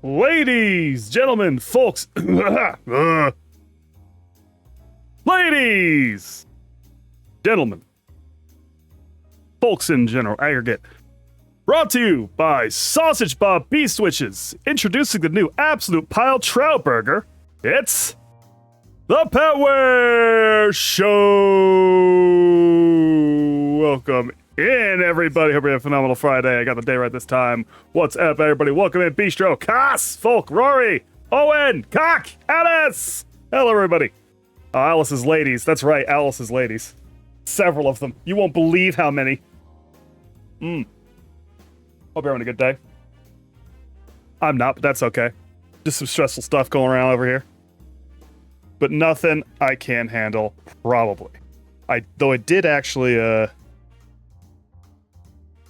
Ladies, gentlemen, folks. Ladies, gentlemen, folks in general, aggregate. Brought to you by Sausage Bob Beef Switches. Introducing the new Absolute Pile Trout Burger. It's the Petware Show. Welcome in, everybody. Hope you have a phenomenal Friday. I got the day right this time. What's up, everybody? Welcome in, Bistro, Cass, Folk, Rory, Owen, Cock, Alice. Hello, everybody. Alice's ladies. That's right, Alice's ladies. Several of them. You won't believe how many. Hope you're having a good day. I'm not, but that's okay. Just some stressful stuff going around over here. But nothing I can't handle, probably. Though I did actually,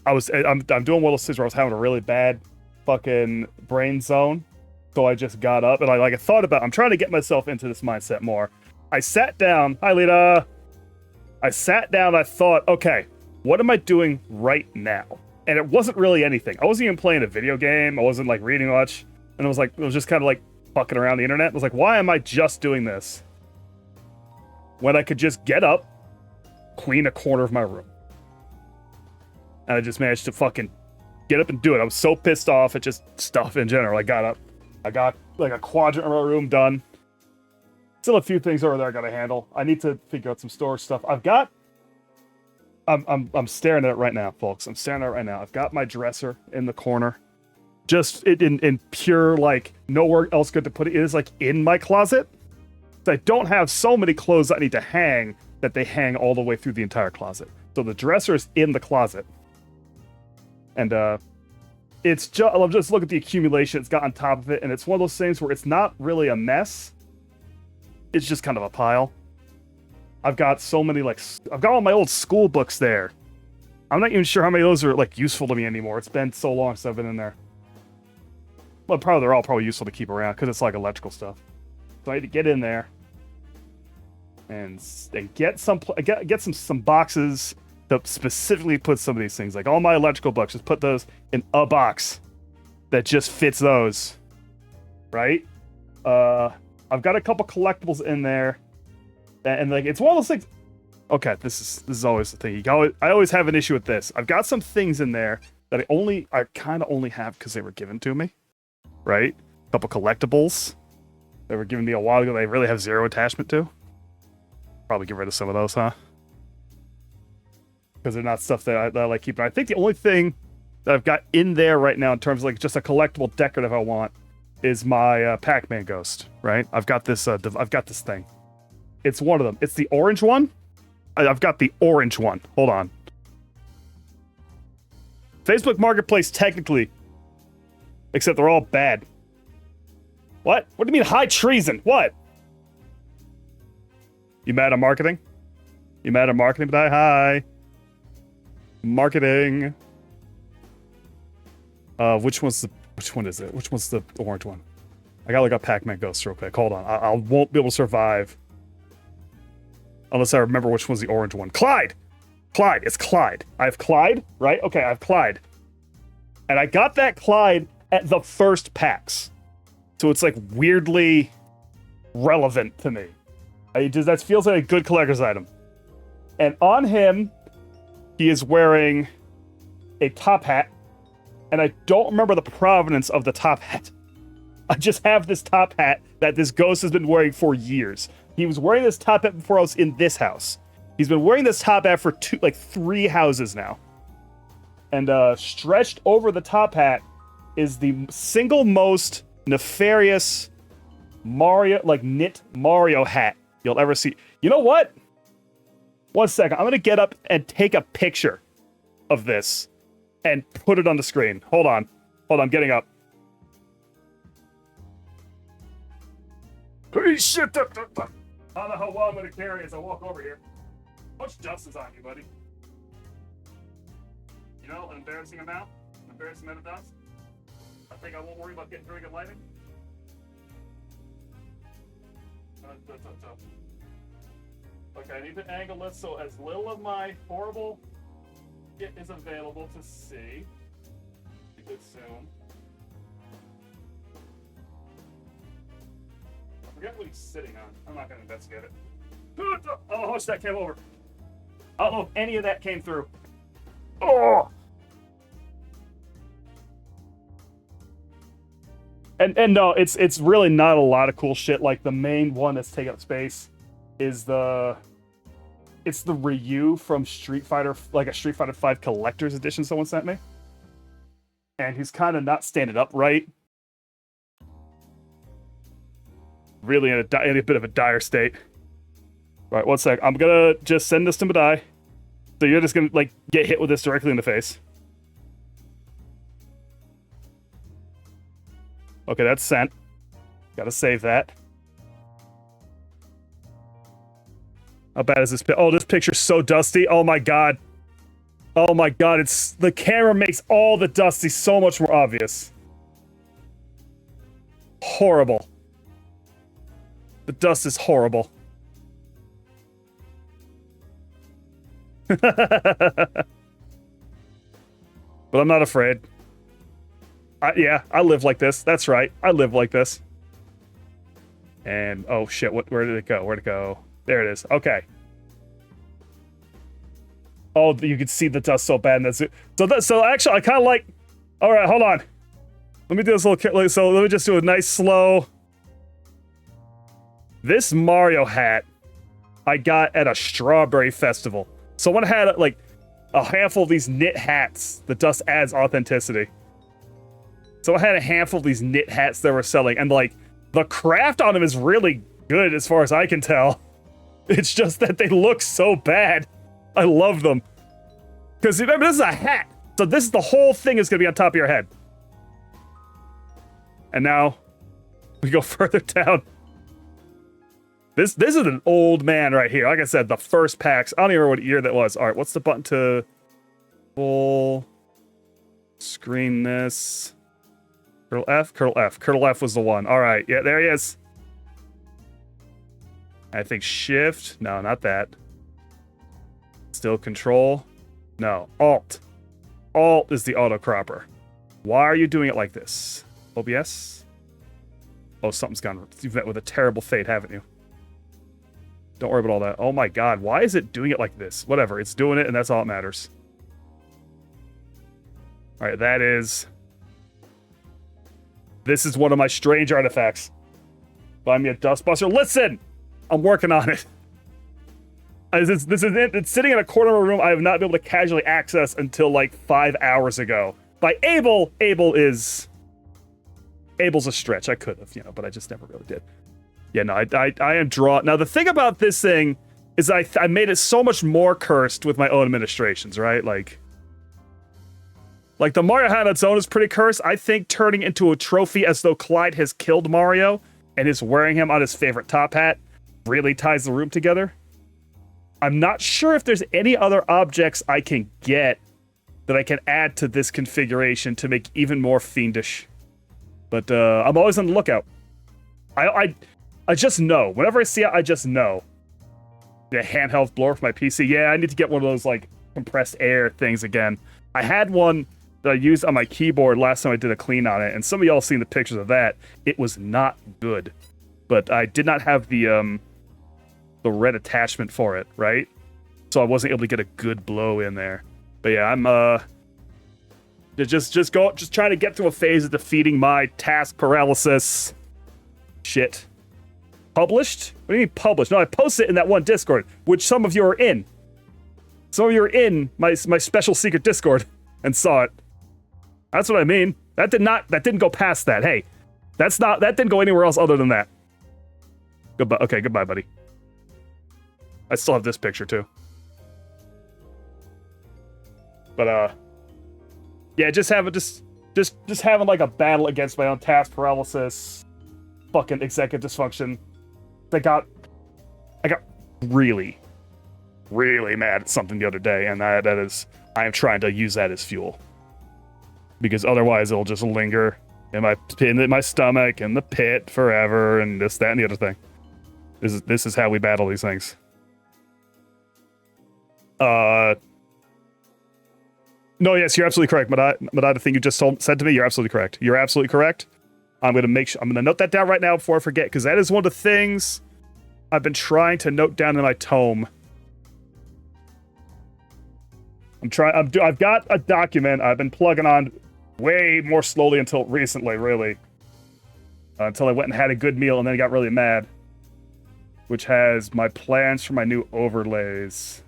I'm doing one of those things where I was having a really bad fucking brain zone. So I just got up and I thought about, I'm trying to get myself into this mindset more. I sat down, hi Lita. I sat down, I thought, okay, what am I doing right now? And it wasn't really anything. I wasn't even playing a video game. I wasn't like reading much. And it was just kind of like fucking around the internet. I was like, why am I just doing this? When I could just get up, clean a corner of my room. And I just managed to fucking get up and do it. I was so pissed off at just stuff in general. I got up. I got like a quadrant of my room done. Still a few things over there I gotta handle. I need to figure out some storage stuff. I'm staring at it right now, folks. I'm staring at it right now. I've got my dresser in the corner. Just in pure, like, nowhere else good to put it. It is, like, in my closet. So I don't have so many clothes I need to hang that they hang all the way through the entire closet. So the dresser is in the closet. And, it's just, I'll just look at the accumulation it's got on top of it, and it's one of those things where it's not really a mess. It's just kind of a pile. I've got so many, I've got all my old school books there. I'm not even sure how many of those are, useful to me anymore. It's been so long since I've been in there. Well, they're all probably useful to keep around, because it's, electrical stuff. So I need to get in there and get some boxes that specifically put some of these things. Like, all my electrical books, just put those in a box that just fits those. Right? I've got a couple collectibles in there. And it's one of those things. Okay, this is always the thing. I always have an issue with this. I've got some things in there that I kind of only have because they were given to me, right? A couple collectibles that were given me a while ago. That I really have zero attachment to. Probably get rid of some of those, huh? Because they're not stuff that I like keeping. I think the only thing that I've got in there right now in terms of just a collectible decorative I want is my Pac-Man ghost, right? I've got this thing. It's one of them. It's the orange one. I've got the orange one. Hold on. Facebook Marketplace, technically. Except they're all bad. What? What do you mean high treason? What? You mad at marketing? You mad at marketing? But hi. Marketing. Which one is it? Which one's the orange one? I gotta look up Pac-Man Ghost real quick. Hold on. I won't be able to survive. Unless I remember which one's the orange one. Clyde! Clyde. It's Clyde. I have Clyde, right? Okay, I have Clyde. And I got that Clyde at the first PAX. So it's weirdly relevant to me. That feels like a good collector's item. And on him, he is wearing a top hat. And I don't remember the provenance of the top hat. I just have this top hat that this ghost has been wearing for years. He was wearing this top hat before I was in this house. He's been wearing this top hat for 3 houses now. And stretched over the top hat is the single most nefarious Mario, knit Mario hat you'll ever see. You know what? One second. I'm going to get up and take a picture of this and put it on the screen. Hold on. I'm getting up. Hey, shit. I don't know how well I'm going to carry as I walk over here. How much dust is on you, buddy? You know, an embarrassing amount? An embarrassing amount of dust? I think I won't worry about getting very good lighting. Okay, I need to angle this so as little of my horrible shit is available to see. Be good soon. forget what he's sitting on. I'm not gonna investigate it. Oh, how much that came over. I don't know if any of that came through. Oh! And no, it's really not a lot of cool shit. Like, the main one that's taking up space is it's the Ryu from Street Fighter, like a Street Fighter 5 collector's edition someone sent me. And he's kind of not standing up right. Really in a bit of a dire state. Right, 1 sec. I'm gonna just send this to Madai. So you're just gonna, like, get hit with this directly in the face. Okay, that's sent. Gotta save that. How bad is this? Oh, this picture's so dusty. Oh my god. Oh my god, the camera makes all the dusty so much more obvious. Horrible. The dust is horrible. But I'm not afraid. Yeah, I live like this. That's right. I live like this. And, oh shit, where did it go? Where'd it go? There it is. Okay. Oh, you can see the dust so bad in this. So actually, I kind of like... Alright, hold on. Let me do this little... So let me just do a nice slow... This Mario hat I got at a strawberry festival. Someone had, like, a handful of these knit hats. The dust adds authenticity. So I had a handful of these knit hats they were selling, and, like, the craft on them is really good as far as I can tell. It's just that they look so bad. I love them. Because remember, this is a hat. So this is the whole thing is going to be on top of your head. And now we go further down. This is an old man right here. Like I said, the first packs. I don't even remember what year that was. All right, what's the button to full screen this? Curl F? Curl F. Curl F was the one. All right, yeah, there he is. I think shift. No, not that. Still control. No, alt. Alt is the auto cropper. Why are you doing it like this? OBS? Oh, something's gone. You've met with a terrible fate, haven't you? Don't worry about all that. Oh my god, why is it doing it like this? Whatever, it's doing it and that's all that matters. Alright, that is... This is one of my strange artifacts. Buy me a dustbuster. Listen! I'm working on it. It's sitting in a corner of a room I have not been able to casually access until like 5 hours ago. By Abel's a stretch. I could have, but I just never really did. Yeah, no, I am drawn. Now, the thing about this thing is I made it so much more cursed with my own administrations, right? Like the Mario hat on its own is pretty cursed. I think turning into a trophy as though Clyde has killed Mario and is wearing him on his favorite top hat really ties the room together. I'm not sure if there's any other objects I can get that I can add to this configuration to make even more fiendish. But I'm always on the lookout. I just know. Whenever I see it, I just know. The handheld blower for my PC. Yeah, I need to get one of those, like, compressed air things again. I had one that I used on my keyboard last time I did a clean on it, and some of y'all seen the pictures of that. It was not good. But I did not have the red attachment for it, right? So I wasn't able to get a good blow in there. But yeah, I'm just trying to get through a phase of defeating my task paralysis. Shit. Published? What do you mean published? No, I posted it in that one Discord, which some of you are in. Some of you are in my special secret Discord and saw it. That's what I mean. That didn't go past that. Hey, that didn't go anywhere else other than that. Goodbye. Okay, goodbye, buddy. I still have this picture too. But yeah, just having like a battle against my own task paralysis, fucking executive dysfunction. I got really, really mad at something the other day, and I am trying to use that as fuel. Because otherwise it'll just linger in my stomach and the pit forever, and this, that, and the other thing. This is how we battle these things. No, yes, you're absolutely correct. Madai, the thing you just said to me, you're absolutely correct. You're absolutely correct. I'm gonna note that down right now before I forget, because that is one of the things I've been trying to note down in my tome. I've got a document I've been plugging on way more slowly until recently, really. Until I went and had a good meal and then got really mad. Which has my plans for my new overlays.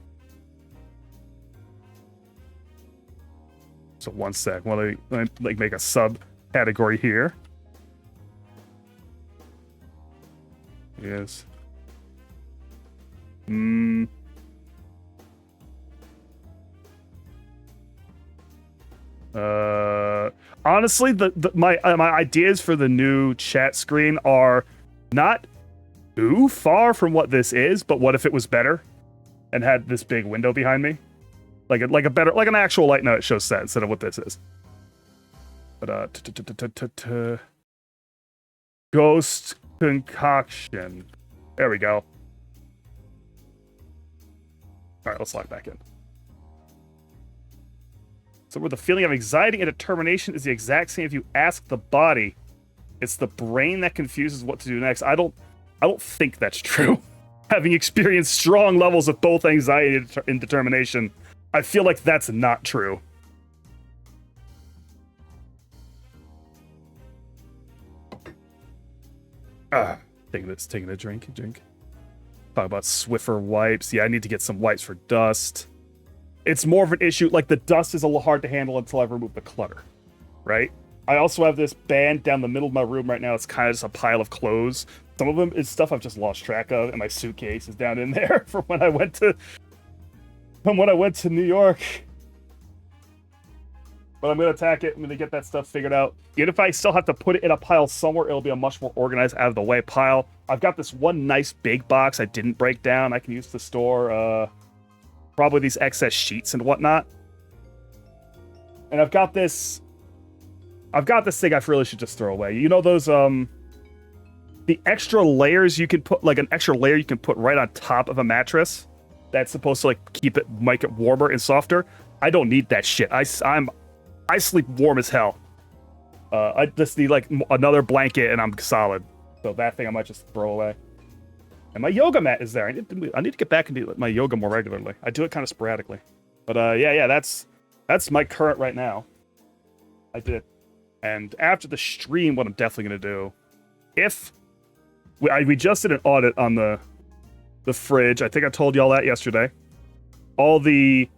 So one sec. Let me like make a subcategory here. Yes. Honestly, my ideas for the new chat screen are not too far from what this is, but what if it was better and had this big window behind me, like an actual light note show set instead of what this is. But ghost concoction. There we go. All right, let's log back in. So where the feeling of anxiety and determination is the exact same if you ask the body. It's the brain that confuses what to do next. I don't think that's true. Having experienced strong levels of both anxiety and determination, I feel like that's not true. Taking a drink. Talk about Swiffer wipes. Yeah, I need to get some wipes for dust. It's more of an issue, like the dust is a little hard to handle until I remove the clutter, right? I also have this band down the middle of my room right now. It's kind of just a pile of clothes. Some of them is stuff I've just lost track of, and my suitcase is down in there from when I went to New York. But I'm gonna attack it. I'm gonna get that stuff figured out. Even if I still have to put it in a pile somewhere, it'll be a much more organized, out of the way pile. I've got this one nice big box I didn't break down. I can use to store probably these excess sheets and whatnot. And I've got this thing I really should just throw away. You know those the extra layers you can put, like an extra layer you can put right on top of a mattress that's supposed to like make it warmer and softer. I don't need that shit. I sleep warm as hell. I just need like another blanket and I'm solid. So that thing I might just throw away. And my yoga mat is there. I need to get back and do my yoga more regularly. I do it kind of sporadically. But yeah, that's my current right now. I did. And after the stream, what I'm definitely going to do, if we just did an audit on the fridge. I think I told y'all that yesterday. All the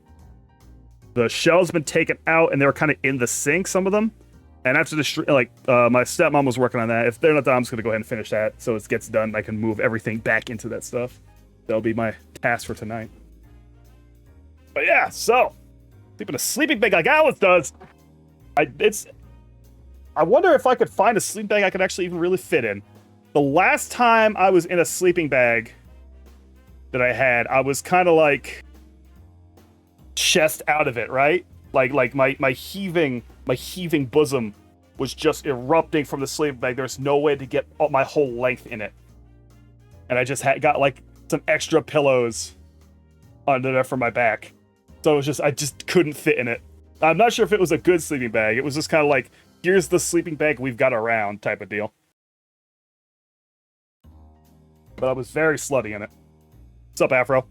shelves been taken out and they were kind of in the sink, some of them. And after the stream, like my stepmom was working on that. If they're not done, I'm just going to go ahead and finish that so it gets done and I can move everything back into that stuff. That'll be my task for tonight. But yeah, so sleeping a sleeping bag like Alice does. I wonder if I could find a sleeping bag I could actually even really fit in. The last time I was in a sleeping bag that I had, I was kind of like chest out of it, right? Like my heaving bosom was just erupting from the sleeping bag. There's no way to get my whole length in it. And I just got like some extra pillows under there for my back. So it was just, I just couldn't fit in it. I'm not sure if it was a good sleeping bag. It was just kind of like, here's the sleeping bag we've got around type of deal. But I was very slutty in it. What's up, Afro?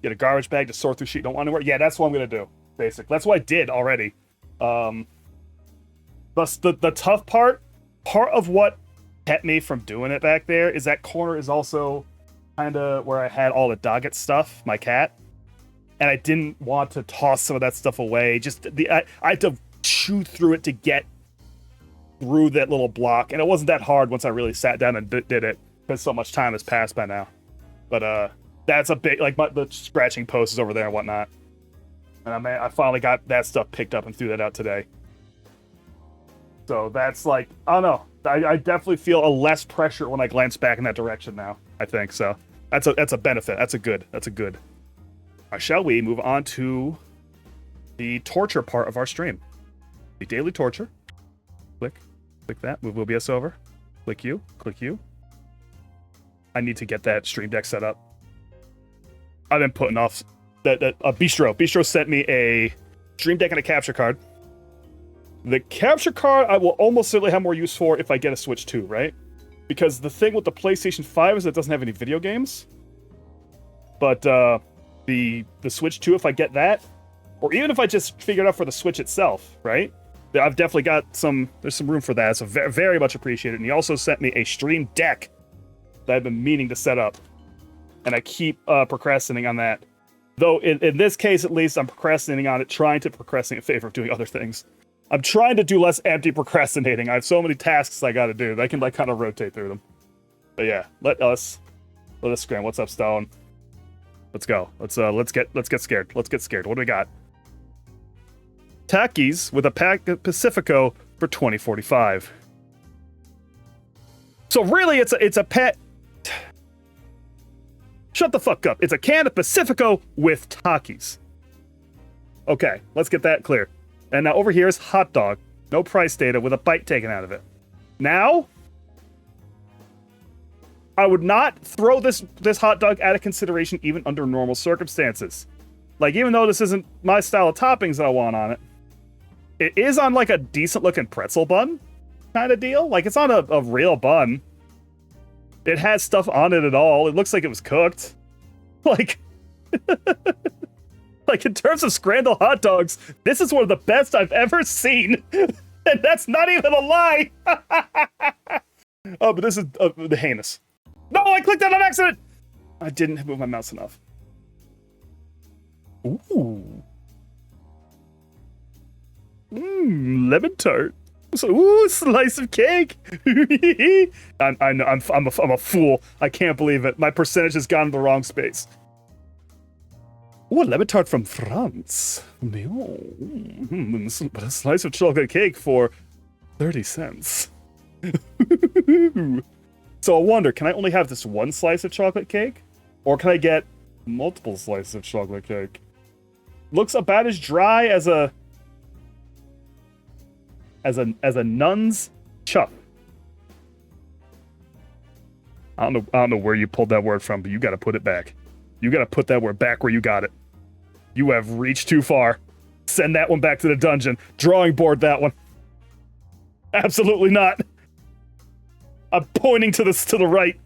Get a garbage bag to sort through shit you don't want to wear? Yeah, that's what I'm going to do, basically. That's what I did already. But the tough part of what kept me from doing it back there is that corner is also kind of where I had all the Doggett stuff, my cat. And I didn't want to toss some of that stuff away. I had to chew through it to get through that little block. And it wasn't that hard once I really sat down and did it, because so much time has passed by now. But that's a big, like the scratching post is over there and whatnot. And I finally got that stuff picked up and threw that out today. So that's like, I don't know. I definitely feel a less pressure when I glance back in that direction now, I think. So that's a benefit. That's a good. Shall we move on to the torture part of our stream? The daily torture. Click that. Move OBS over. Click you. I need to get that stream deck set up. I've been putting off that Bistro. Bistro sent me a stream deck and a capture card. The capture card I will almost certainly have more use for if I get a Switch 2, right? Because the thing with the PlayStation 5 is it doesn't have any video games. But the Switch 2, if I get that, or even if I just figure it out for the Switch itself, right? I've definitely got there's some room for that, so very, very much appreciated. And he also sent me a Stream Deck that I've been meaning to set up. And I keep procrastinating on that. Though, in this case, at least, I'm procrastinating on it, trying to procrastinate in favor of doing other things. I'm trying to do less empty procrastinating. I have so many tasks I gotta do that I can, like, kind of rotate through them. But yeah, let us scram. What's up, Stone? Let's go. Let's get scared. Let's get scared. What do we got? Takis with a pack of Pacifico for 2045. So really, it's a pet. Shut the fuck up. It's a can of Pacifico with Takis. Okay, let's get that clear. And now over here is hot dog. No price data with a bite taken out of it. Now, I would not throw this hot dog out of consideration even under normal circumstances. Like, even though this isn't my style of toppings that I want on it, it is on like a decent looking pretzel bun kind of deal. Like, it's on a real bun. It has stuff on it at all. It looks like it was cooked. Like, like in terms of scrambled hot dogs, this is one of the best I've ever seen. And that's not even a lie. Oh, but this is the heinous. No, I clicked that on accident. I didn't move my mouse enough. Ooh. Lemon tart. So, ooh, slice of cake. I know, I'm a fool. I can't believe it. My percentage has gone to the wrong space. Ooh, a lemon tart from France. But a slice of chocolate cake for 30 cents. So I wonder, can I only have this one slice of chocolate cake? Or can I get multiple slices of chocolate cake? Looks about as dry as a nun's chuff. I don't know where you pulled that word from, but you gotta put it back. You gotta put that word back where you got it. You have reached too far. Send that one back to the dungeon. Drawing board that one. Absolutely not. I'm pointing to the right.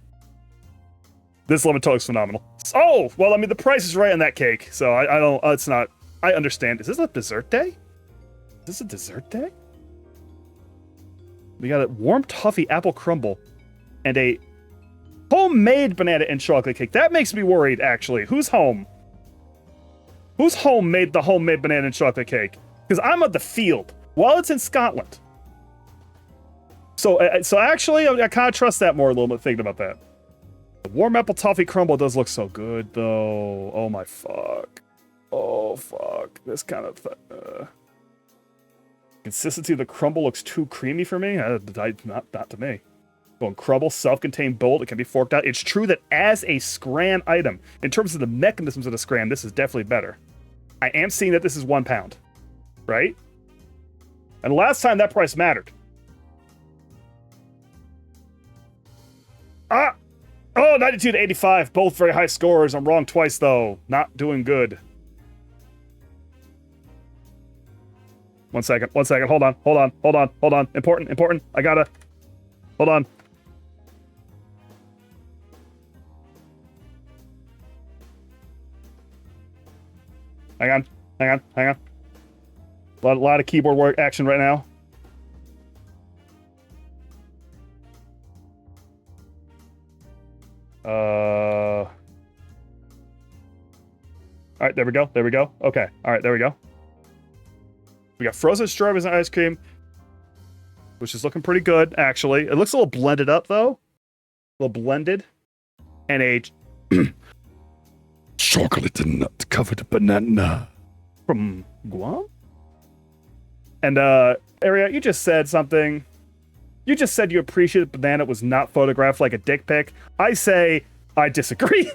This lemon tart is phenomenal. Oh, well, I mean, the price is right on that cake, so I don't, it's not, I understand. Is this a dessert day? Is this a dessert day? We got a warm toffee apple crumble and a homemade banana and chocolate cake. That makes me worried, actually. Who's home? Whose home made the homemade banana and chocolate cake? Because I'm at the field. Well, it's in Scotland. So actually, I kind of trust that more a little bit, thinking about that. The warm apple toffee crumble does look so good, though. Oh, my fuck. Oh, fuck. This kind of... Consistency of the crumble looks too creamy for me. Not to me. Going crumble, self-contained bowl, it can be forked out. It's true that as a scram item, in terms of the mechanisms of the scram, this is definitely better. I am seeing that this is £1, right? And last time that price mattered. Oh, 92 to 85, both very high scores. I'm wrong twice, though. Not doing good. One second. Hold on. Important. I gotta... Hold on. Hang on. A lot of keyboard work action right now. All right, there we go. Okay, all right, there we go. We got frozen strawberries and ice cream, which is looking pretty good, actually. It looks a little blended up, though. A little blended. And a chocolate and nut-covered banana from Guam? And, Ariel, you just said something. You just said you appreciated the banana was not photographed like a dick pic. I say, I disagree.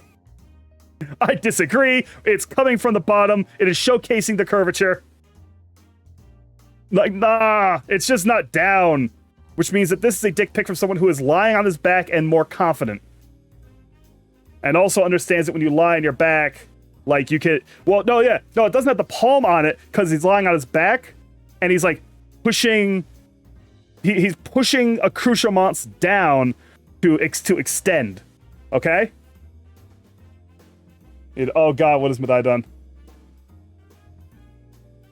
I disagree. It's coming from the bottom. It is showcasing the curvature. Like, nah, it's just not down. Which means that this is a dick pic from someone who is lying on his back and more confident. And also understands that when you lie on your back, like you can... Well, no, it doesn't have the palm on it because he's lying on his back. And he's like pushing. He's pushing accoutrements down to extend. Okay. Oh God, what has Madai done?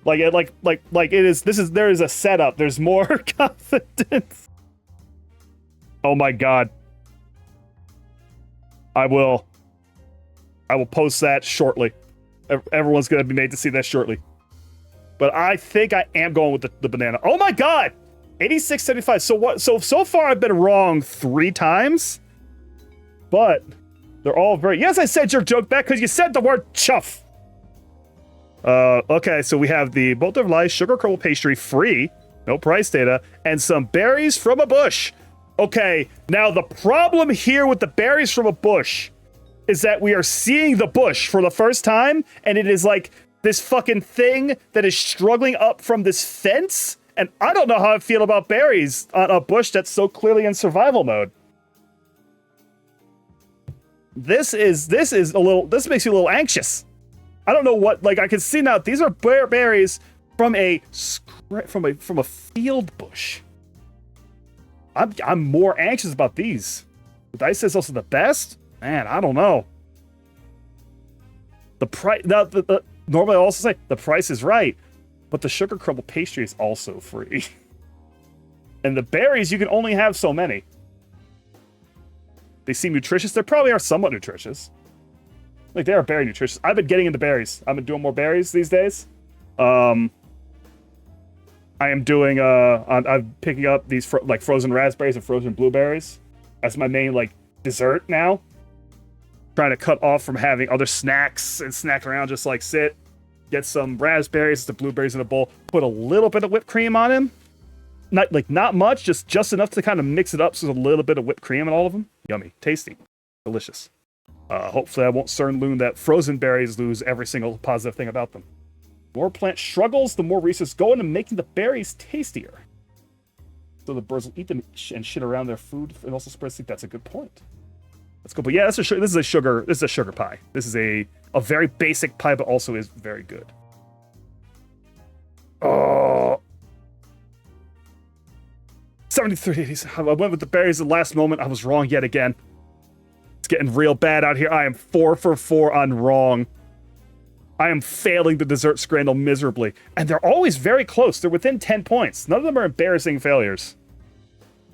Like it is. There is a setup. There's more confidence. Oh my God. I will post that shortly. Everyone's going to be made to see that shortly. But I think I am going with the banana. Oh my God! 86.75. So what? So far I've been wrong 3 times. But they're all very... Yes, I said your joke back because you said the word chuff. Okay, so we have the Bolt of Lies sugar crumble pastry free. No price data. And some berries from a bush. Okay, now the problem here with the berries from a bush is that we are seeing the bush for the first time, and it is like this fucking thing that is struggling up from this fence, and I don't know how I feel about berries on a bush that's so clearly in survival mode. This makes you a little anxious. I don't know what, like, I can see now, these are berries from a field bush. I'm more anxious about these. The dice is also the best? Man, I don't know. The price... Normally I also say the price is right, but the sugar crumble pastry is also free. And the berries, you can only have so many. They seem nutritious. They probably are somewhat nutritious. Like, they are very nutritious. I've been getting into berries. I've been doing more berries these days. I am doing, I'm picking up these frozen raspberries and frozen blueberries as my main, dessert now. Trying to cut off from having other snacks and snack around, just sit, get some raspberries, the blueberries in a bowl, put a little bit of whipped cream on them. Not much, just enough to kind of mix it up so there's a little bit of whipped cream in all of them. Yummy, tasty, delicious. Hopefully I won't learn that frozen berries lose every single positive thing about them. The more plant struggles, the more research go into making the berries tastier. So the birds will eat them and shit around their food and also spread sleep. That's a good point. Let's go. But yeah, this is a sugar pie. This is a very basic pie, but also is very good. Oh. 73. I went with the berries at the last moment. I was wrong yet again. It's getting real bad out here. I am 4 for 4 on wrong. I am failing the dessert scramble miserably. And they're always very close. They're within 10 points. None of them are embarrassing failures.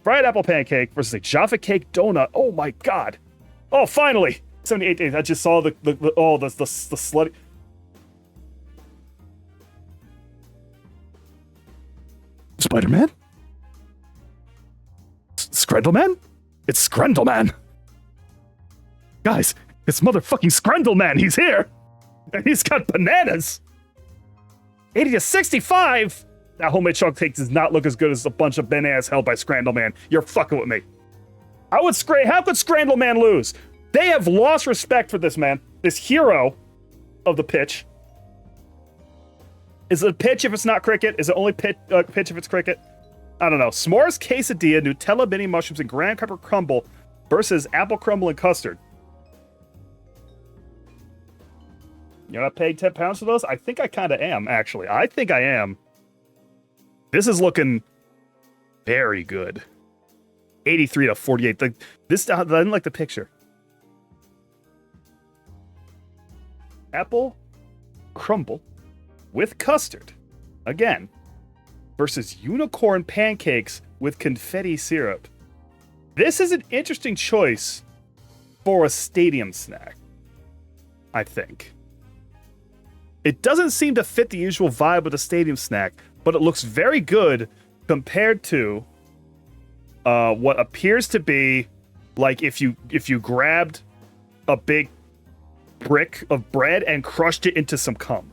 Fried apple pancake versus a Jaffa cake donut. Oh my God. Oh, finally. 78 days. I just saw the slutty. Spider-Man? Screndleman? It's Screndleman. Guys, it's motherfucking Screndleman. He's here. And he's got bananas. 80 to 65. That homemade chocolate cake does not look as good as a bunch of bananas held by Scrandleman. You're fucking with me. How could Scrandleman lose? They have lost respect for this man, this hero of the pitch. Is it a pitch if it's not cricket? Is it only pitch if it's cricket? I don't know. S'mores quesadilla, Nutella mini mushrooms, and graham cracker crumble versus apple crumble and custard. You're not paying 10 pounds for those? I think I kind of am, actually. I think I am. This is looking very good. 83 to 48. I didn't like the picture. Apple crumble with custard. Again. Versus unicorn pancakes with confetti syrup. This is an interesting choice for a stadium snack, I think. It doesn't seem to fit the usual vibe of the stadium snack, but it looks very good compared to what appears to be like if you grabbed a big brick of bread and crushed it into some cum.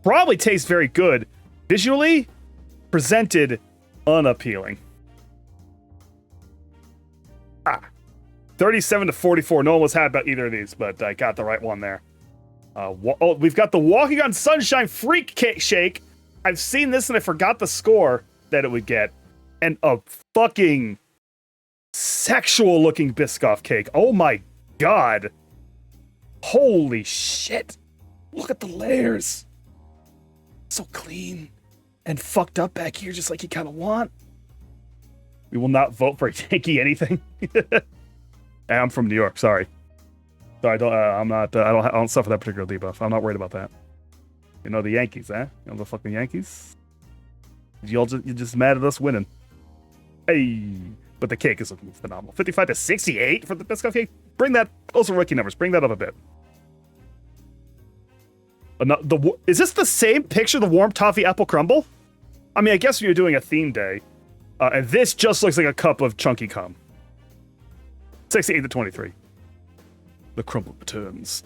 Probably tastes very good. Visually, presented unappealing. 37 to 44. No one was happy about either of these, but I got the right one there. We've got the Walking on Sunshine Freak Cake Shake. I've seen this and I forgot the score that it would get. And a fucking sexual looking Biscoff cake. Oh my God. Holy shit. Look at the layers. so clean and fucked up back here, just like you kind of want. We will not vote for Yankee anything. I'm from New York. Sorry. So I don't. I'm not. I don't suffer that particular debuff. I'm not worried about that. You know the Yankees, eh? You know the fucking Yankees. You're just mad at us winning. Hey, but the cake is looking phenomenal. 55 to 68 for the Biscoff cake. Bring that. Those are rookie numbers. Bring that up a bit. Is this the same picture? The warm toffee apple crumble? I mean, I guess you're doing a theme day. And this just looks like a cup of chunky cum. 68 to 23. The crumble returns.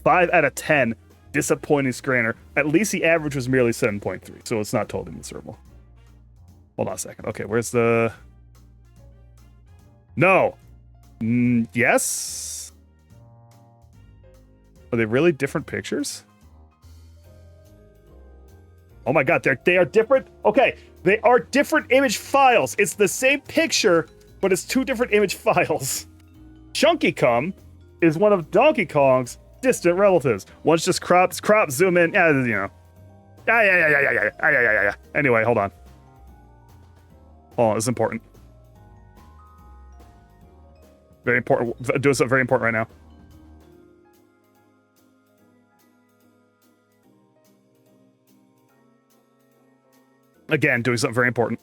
5 out of 10. Disappointing Scrainer. At least the average was merely 7.3, so it's not totally miserable. Hold on a second. Okay, where's the... No! Yes? Are they really different pictures? Oh my god, they are different? Okay, they are different image files. It's the same picture, but it's 2 different image files. Chunky Cum is one of Donkey Kong's distant relatives. One's just crop, zoom in, you know. Yeah. Anyway, hold on. Hold on, this is important. Very important. Doing something very important right now. Again, doing something very important.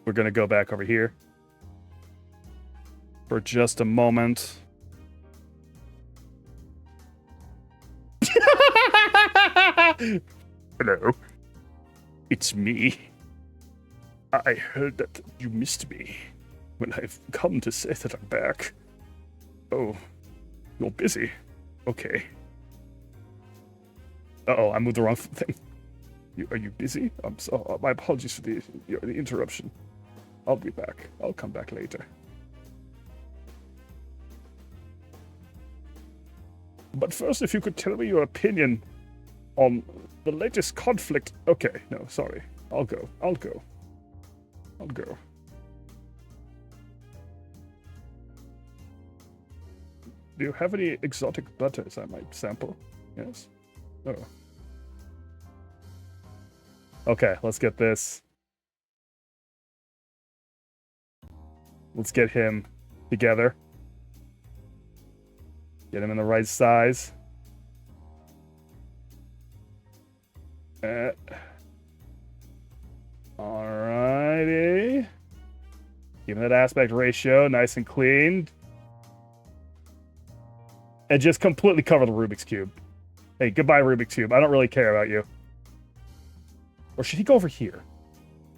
We're gonna go back over here for just a moment. Hello. It's me. I heard that you missed me when I've come to say that I'm back. Oh, you're busy. Okay. Uh-oh, I moved the wrong thing. Are you busy? I'm so... my apologies for the interruption. I'll be back. I'll come back later. But first, if you could tell me your opinion on the latest conflict... Okay, no, sorry. I'll go. Do you have any exotic butters I might sample? Yes? Oh. Okay, let's get this. Let's get him together. Get him in the right size. Alrighty. Give him that aspect ratio, nice and clean. And just completely cover the Rubik's Cube. Hey, goodbye, Rubik's Cube. I don't really care about you. Or should he go over here?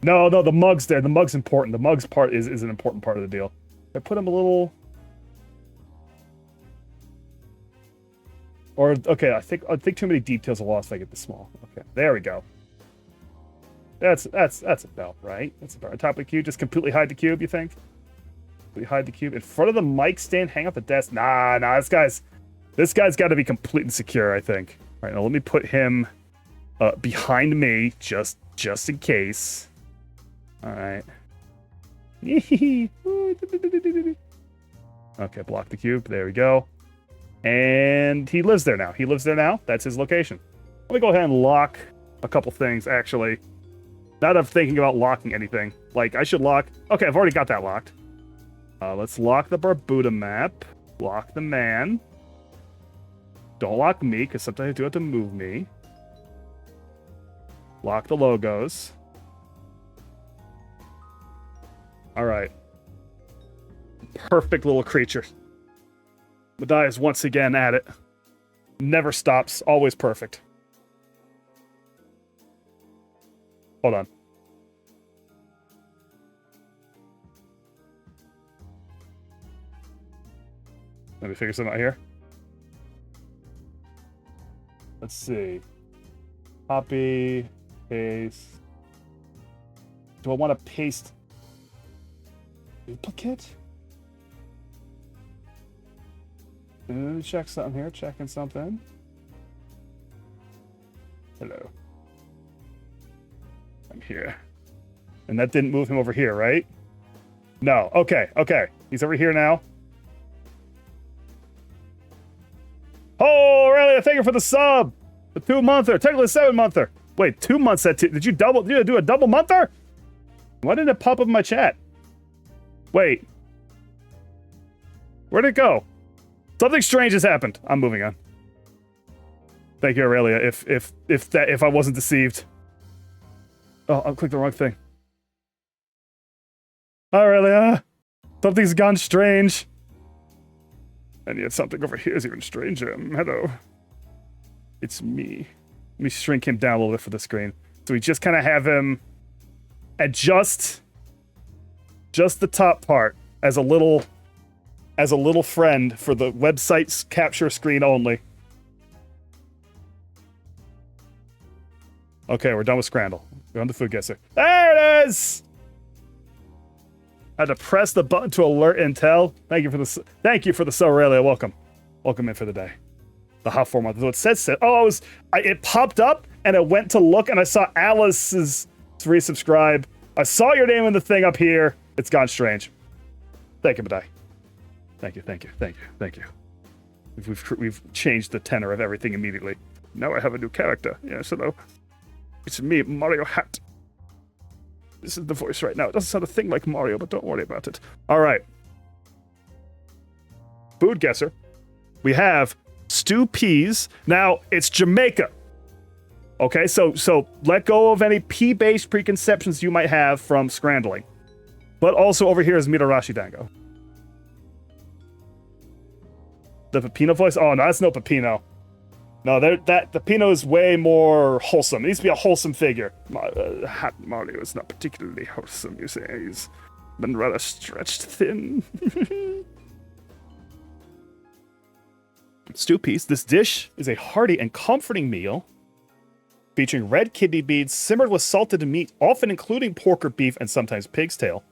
No, the mug's there. The mug's important. The mug's part is an important part of the deal. I put him a little... Or, okay, I think too many details are lost if I get this small. Okay, there we go. That's about right. That's about right. Top of the cube, just completely hide the cube, you think? Completely hide the cube. In front of the mic stand, hang out the desk. Nah, this guy's got to be completely secure, I think. All right, now let me put him behind me, just in case. All right. Okay, block the cube. There we go. And he lives there now. That's his location. Let me go ahead and lock a couple things, actually. Now that I'm thinking about locking anything. Like, I should lock... Okay, I've already got that locked. Let's lock the Barbuda map. Lock the man. Don't lock me, because sometimes I do have to move me. Lock the logos. Alright. Perfect little creature. Madai is once again at it. Never stops, always perfect. Hold on. Let me figure something out here. Let's see. Copy, paste. Do I want to paste duplicate? Let me check something here. Checking something. Hello. I'm here. And that didn't move him over here, right? No. Okay. He's over here now. Oh, Aurelia, thank you for the sub. The 2-monther, technically 7-monther. Wait, 2 months at did you do a double monther? Why didn't it pop up in my chat? Wait. Where'd it go? Something strange has happened. I'm moving on. Thank you, Aurelia. If I wasn't deceived. Oh, I clicked the wrong thing. Aurelia, something's gone strange. And yet something over here is even stranger. Hello. It's me. Let me shrink him down a little bit for the screen. So we just kind of have him adjust just the top part as a little friend for the website's capture screen only. Okay, we're done with Scrandle. We're on the food guesser. There it is! I had to press the button to alert Intel. Thank you for the Aurelia. Welcome in for the day. The hot format. So it says it popped up and it went to look and I saw Alice's resubscribe. I saw your name in the thing up here. It's gone strange. Thank you, Madai. Thank you. We've changed the tenor of everything immediately. Now I have a new character. Yes, hello. It's me, Mario Hat. This is the voice right now. It doesn't sound a thing like Mario, but don't worry about it. All right. Food guesser. We have stew peas. Now, it's Jamaica. Okay, so let go of any pea-based preconceptions you might have from scrandling. But also over here is Mitarashi Dango. The Pepino voice? Oh, no, that's no Pepino. No, the Pepino is way more wholesome. It needs to be a wholesome figure. Hat Mario is not particularly wholesome, you say. He's been rather stretched thin. Stew piece. This dish is a hearty and comforting meal featuring red kidney beans simmered with salted meat, often including pork or beef and sometimes pig's tail.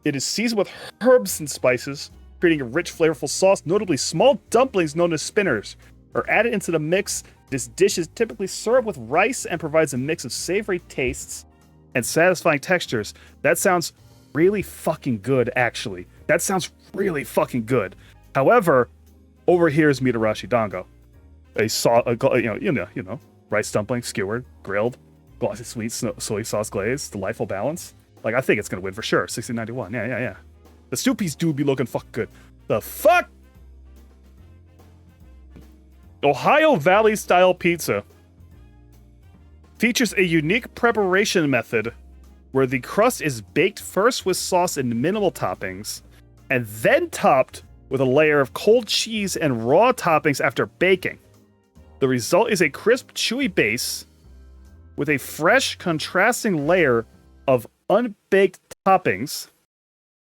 It is seasoned with herbs and spices, creating a rich, flavorful sauce. Notably, small dumplings known as spinners are added into the mix. This dish is typically served with rice and provides a mix of savory tastes and satisfying textures. That sounds really fucking good, actually. That sounds really fucking good. However, over here is Mitarashi Dango. You know, rice dumpling, skewered, grilled, glossy sweet soy sauce glaze, delightful balance. Like, I think it's gonna win for sure. 1691. Yeah. The stew piece do be looking fucking good. The fuck? Ohio Valley style pizza features a unique preparation method where the crust is baked first with sauce and minimal toppings, and then topped with a layer of cold cheese and raw toppings after baking. The result is a crisp, chewy base with a fresh, contrasting layer of unbaked toppings,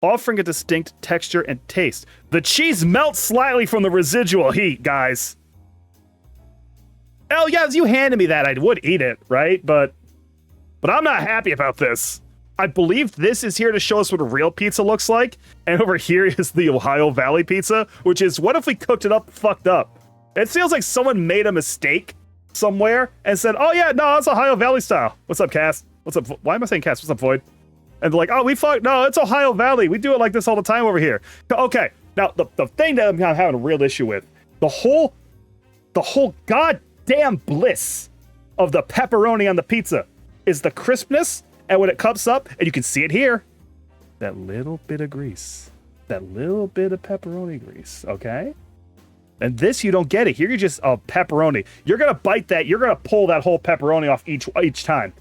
offering a distinct texture and taste. The cheese melts slightly from the residual heat, guys. Oh yeah, if you handed me that, I would eat it, right? But I'm not happy about this. I believe this is here to show us what a real pizza looks like, and over here is the Ohio Valley pizza, which is, what if we cooked it up fucked up? It feels like someone made a mistake somewhere and said, oh yeah, no, it's Ohio Valley style. What's up, Cass? What's up? Why am I saying Cass? What's up, Void? And they're like, oh, no, it's Ohio Valley. We do it like this all the time over here. Okay, now the thing that I'm having a real issue with, the whole goddamn bliss of the pepperoni on the pizza is the crispness, and when it cups up, and you can see it here, that little bit of grease, that little bit of pepperoni grease, okay? And this, you don't get it. Here you're just pepperoni. You're gonna bite that, you're gonna pull that whole pepperoni off each time.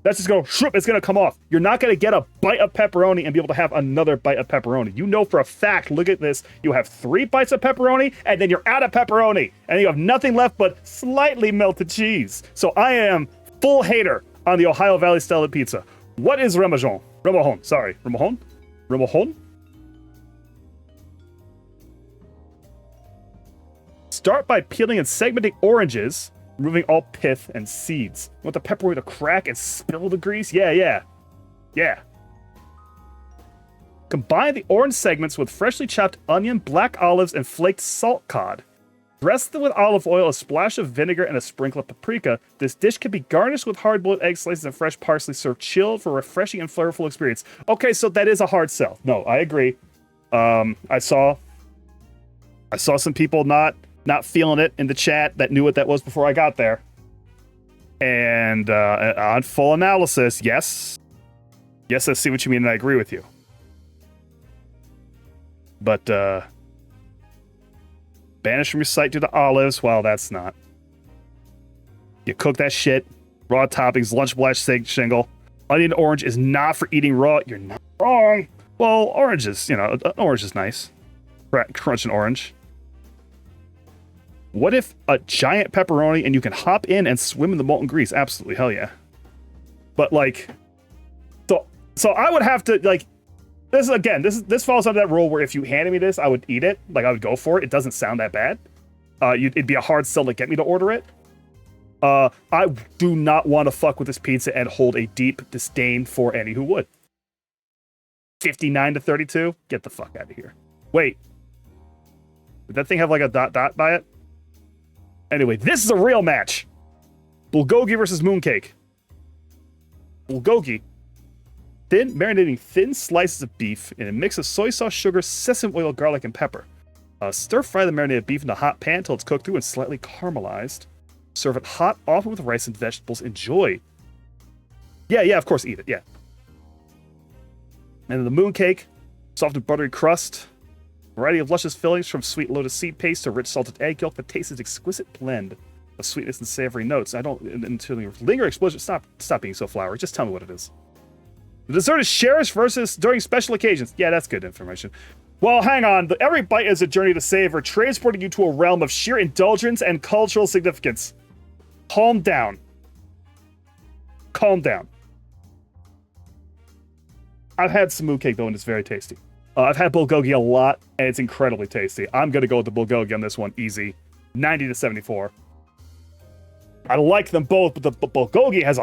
That's just gonna, it's gonna come off. You're not gonna get a bite of pepperoni and be able to have another bite of pepperoni. You know for a fact, look at this, you have 3 bites of pepperoni, and then you're out of pepperoni, and you have nothing left but slightly melted cheese. So I am full hater on the Ohio Valley style of pizza. What is Remahon? Remahon? Start by peeling and segmenting oranges, removing all pith and seeds. You want the pepperoni to crack and spill the grease? Yeah. Combine the orange segments with freshly chopped onion, black olives, and flaked salt cod. Dress them with olive oil, a splash of vinegar, and a sprinkle of paprika. This dish can be garnished with hard-boiled egg slices and fresh parsley, served chilled for a refreshing and flavorful experience. Okay, so that is a hard sell. No, I agree. I saw I saw some people not feeling it in the chat that knew what that was before I got there. And on full analysis, yes, I see what you mean, and I agree with you. But banish from your site due to olives. Well, that's not. You cook that shit. Raw toppings, lunch blash shingle. Onion orange is not for eating raw. You're not wrong. Well, orange is, orange is nice. Crunch an orange. What if a giant pepperoni and you can hop in and swim in the molten grease? Absolutely, hell yeah. But like, so I would have to like, this falls under that rule where if you handed me this, I would eat it. Like I would go for it. It doesn't sound that bad. It'd be a hard sell to get me to order it. I do not want to fuck with this pizza and hold a deep disdain for any who would. 59 to 32? Get the fuck out of here. Wait. Did that thing have like a dot by it? Anyway, this is a real match. Bulgogi versus Mooncake. Bulgogi. Marinating thin slices of beef in a mix of soy sauce, sugar, sesame oil, garlic, and pepper. Stir fry the marinated beef in a hot pan until it's cooked through and slightly caramelized. Serve it hot, often with rice and vegetables. Enjoy. Yeah, of course, eat it, yeah. And then the mooncake, soft and buttery crust. Variety of luscious fillings from sweet lotus seed paste to rich salted egg yolk that tastes an exquisite blend of sweetness and savory notes. I don't, until you linger explosion. Stop being so flowery. Just tell me what it is. The dessert is shares versus during special occasions. Yeah, that's good information. Well, hang on. Every bite is a journey to savor, transporting you to a realm of sheer indulgence and cultural significance. Calm down. Calm down. I've had some mooncake, though, and it's very tasty. I've had bulgogi a lot, and it's incredibly tasty. I'm going to go with the bulgogi on this one, easy. 90 to 74. I like them both, but the bulgogi has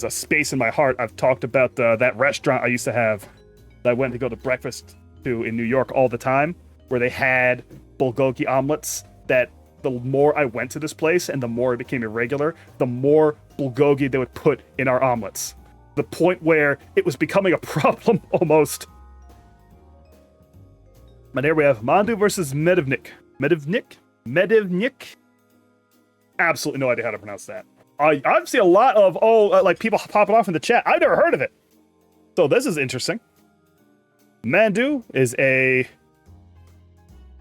a space in my heart. I've talked about that restaurant I used to have that I went to go to breakfast to in New York all the time, where they had bulgogi omelets that the more I went to this place and the more it became irregular, the more bulgogi they would put in our omelets. The point where it was becoming a problem almost. And here we have Mandu versus Medivnik. Medivnik? Absolutely no idea how to pronounce that. I've seen a lot of, like people popping off in the chat. I've never heard of it. So this is interesting. Mandu is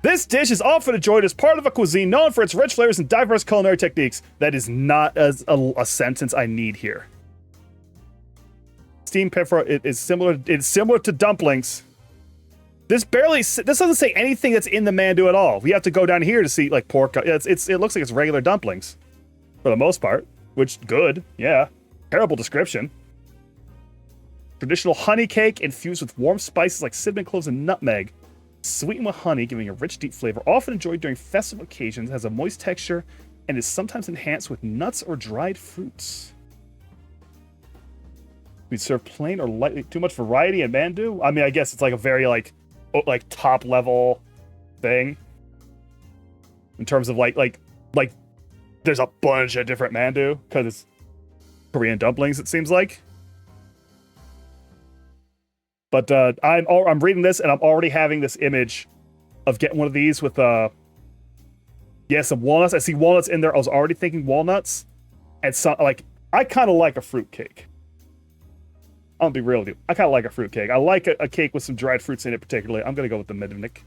This dish is often enjoyed as part of a cuisine known for its rich flavors and diverse culinary techniques. That is not a sentence I need here. Steamed pepper is similar. It's similar to dumplings. This doesn't say anything that's in the mandu at all. We have to go down here to see like pork. It looks like it's regular dumplings, for the most part. Which good, yeah. Terrible description. Traditional honey cake infused with warm spices like cinnamon, cloves, and nutmeg. Sweetened with honey, giving a rich, deep flavor. Often enjoyed during festive occasions, has a moist texture, and is sometimes enhanced with nuts or dried fruits. We serve plain or lightly. Too much variety in mandu? I mean, I guess it's like a very like top level thing. In terms of like there's a bunch of different mandu because it's Korean dumplings, it seems like. But I'm reading this and I'm already having this image of getting one of these with some walnuts. I see walnuts in there. I was already thinking walnuts, and so like I kind of like a fruit cake. I'll be real with you. I kind of like a fruit cake. I like a cake with some dried fruits in it, particularly. I'm gonna go with the Medivnik.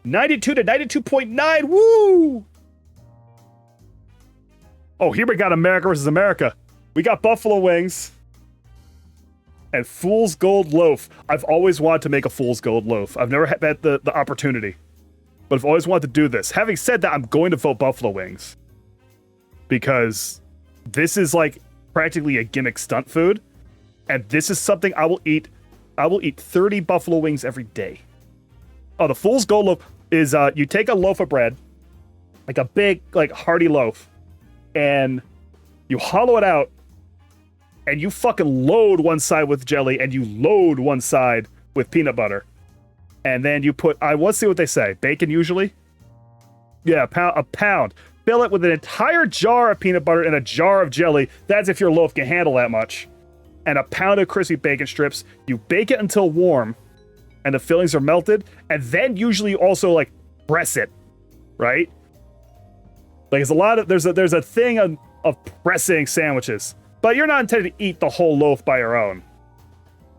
92 to 92.9. Woo! Oh, here we got America versus America. We got buffalo wings. And Fool's Gold Loaf. I've always wanted to make a Fool's Gold Loaf. I've never had the opportunity. But I've always wanted to do this. Having said that, I'm going to vote buffalo wings. Because this is like practically a gimmick stunt food. And this is something I will eat. I will eat 30 buffalo wings every day. Oh, the Fool's Gold Loaf is you take a loaf of bread. Like a big, like hearty loaf. And you hollow it out. And you fucking load one side with jelly, and you load one side with peanut butter. And then you put, let's see what they say. Bacon, usually? Yeah, a pound. Fill it with an entire jar of peanut butter and a jar of jelly. That's if your loaf can handle that much. And a pound of crispy bacon strips. You bake it until warm, and the fillings are melted. And then usually you also, like, press it right? Like there's a lot of there's a thing of pressing sandwiches, but you're not intended to eat the whole loaf by your own.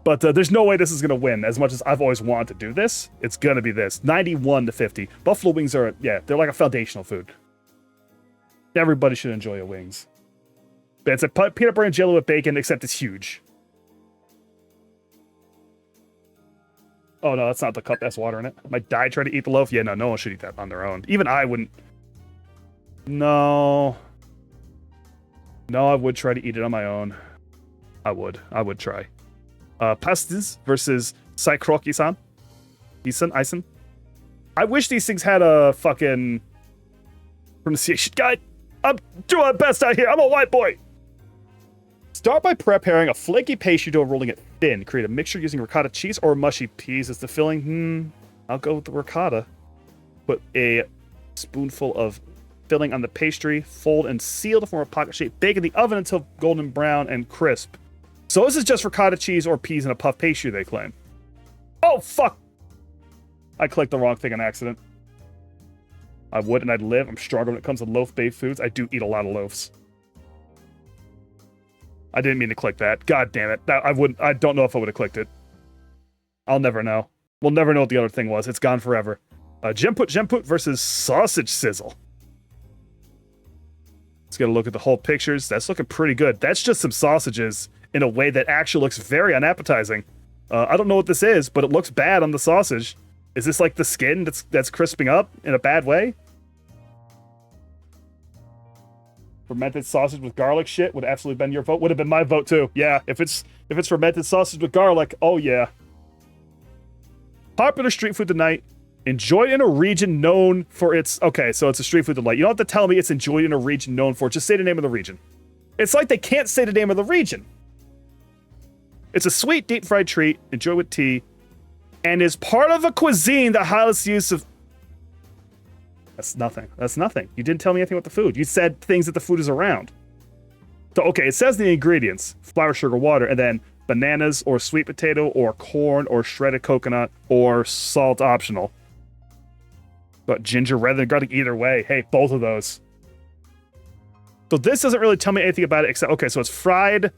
But there's no way this is gonna win. As much as I've always wanted to do this, it's gonna be this 91-50. Buffalo wings are they're like a foundational food. Everybody should enjoy your wings. But it's a peanut butter and jelly with bacon, except it's huge. Oh no, that's not the cup. That's water in it. Might die trying to eat the loaf. Yeah, no one should eat that on their own. Even I wouldn't. No, I would try to eat it on my own. I would try. Pastis versus Saikroki-san. Isen. I wish these things had a fucking pronunciation guide. I'm doing my best out here. I'm a white boy. Start by preparing a flaky pastry dough, rolling it thin. Create a mixture using ricotta cheese or mushy peas as the filling. I'll go with the ricotta. Put a spoonful of filling on the pastry. Fold and seal to form a pocket shape. Bake in the oven until golden brown and crisp. So this is just ricotta cheese or peas in a puff pastry, they claim. Oh, fuck! I clicked the wrong thing on accident. I would and I'd live. I'm stronger when it comes to loaf-based foods. I do eat a lot of loaves. I didn't mean to click that. God damn it. I don't know if I would have clicked it. I'll never know. We'll never know what the other thing was. It's gone forever. Jemput versus Sausage Sizzle. Let's get a look at the whole pictures. That's looking pretty good. That's just some sausages in a way that actually looks very unappetizing. I don't know what this is, but it looks bad on the sausage. Is this like the skin that's crisping up in a bad way? Fermented sausage with garlic shit would absolutely been your vote. Would have been my vote too. Yeah, if it's fermented sausage with garlic, oh yeah. Popular street food tonight. Enjoyed in a region known for its... Okay, so it's a street food delight. You don't have to tell me it's enjoyed in a region known for it. Just say the name of the region. It's like they can't say the name of the region. It's a sweet, deep-fried treat, enjoy with tea, and is part of a cuisine that highlights the use of... That's nothing. You didn't tell me anything about the food. You said things that the food is around. So, okay, it says the ingredients. Flour, sugar, water, and then bananas, or sweet potato, or corn, or shredded coconut, or salt optional. But ginger rather than garlic, either way. Hey, both of those. So this doesn't really tell me anything about it except... Okay, so it's fried...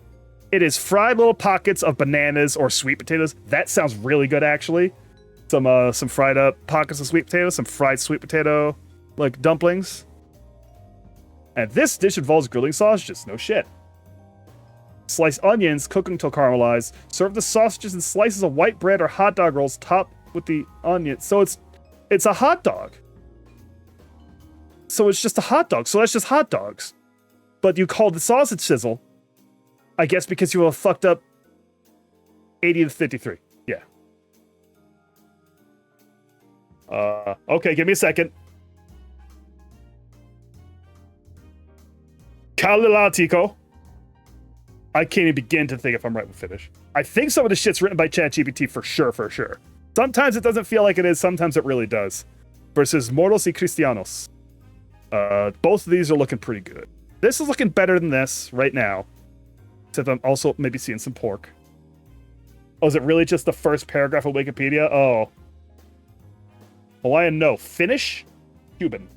It is fried little pockets of bananas or sweet potatoes. That sounds really good, actually. Some fried up pockets of sweet potatoes, some fried sweet potato, like dumplings. And this dish involves grilling sausages. No shit. Slice onions, cook until caramelized. Serve the sausages in slices of white bread or hot dog rolls, topped with the onion. So it's a hot dog. So it's just a hot dog. So that's just hot dogs. But you called the sausage sizzle. I guess because you have fucked up 80-53. Yeah. Okay, give me a second. Kalilatiko. I can't even begin to think if I'm right with finish. I think some of the shit's written by ChatGPT for sure. Sometimes it doesn't feel like it is, sometimes it really does. Versus Moros y Cristianos. Both of these are looking pretty good. This is looking better than this right now. Except I'm also maybe seeing some pork. Oh, is it really just the first paragraph of Wikipedia? Oh. Hawaiian, no. Finnish? Cuban.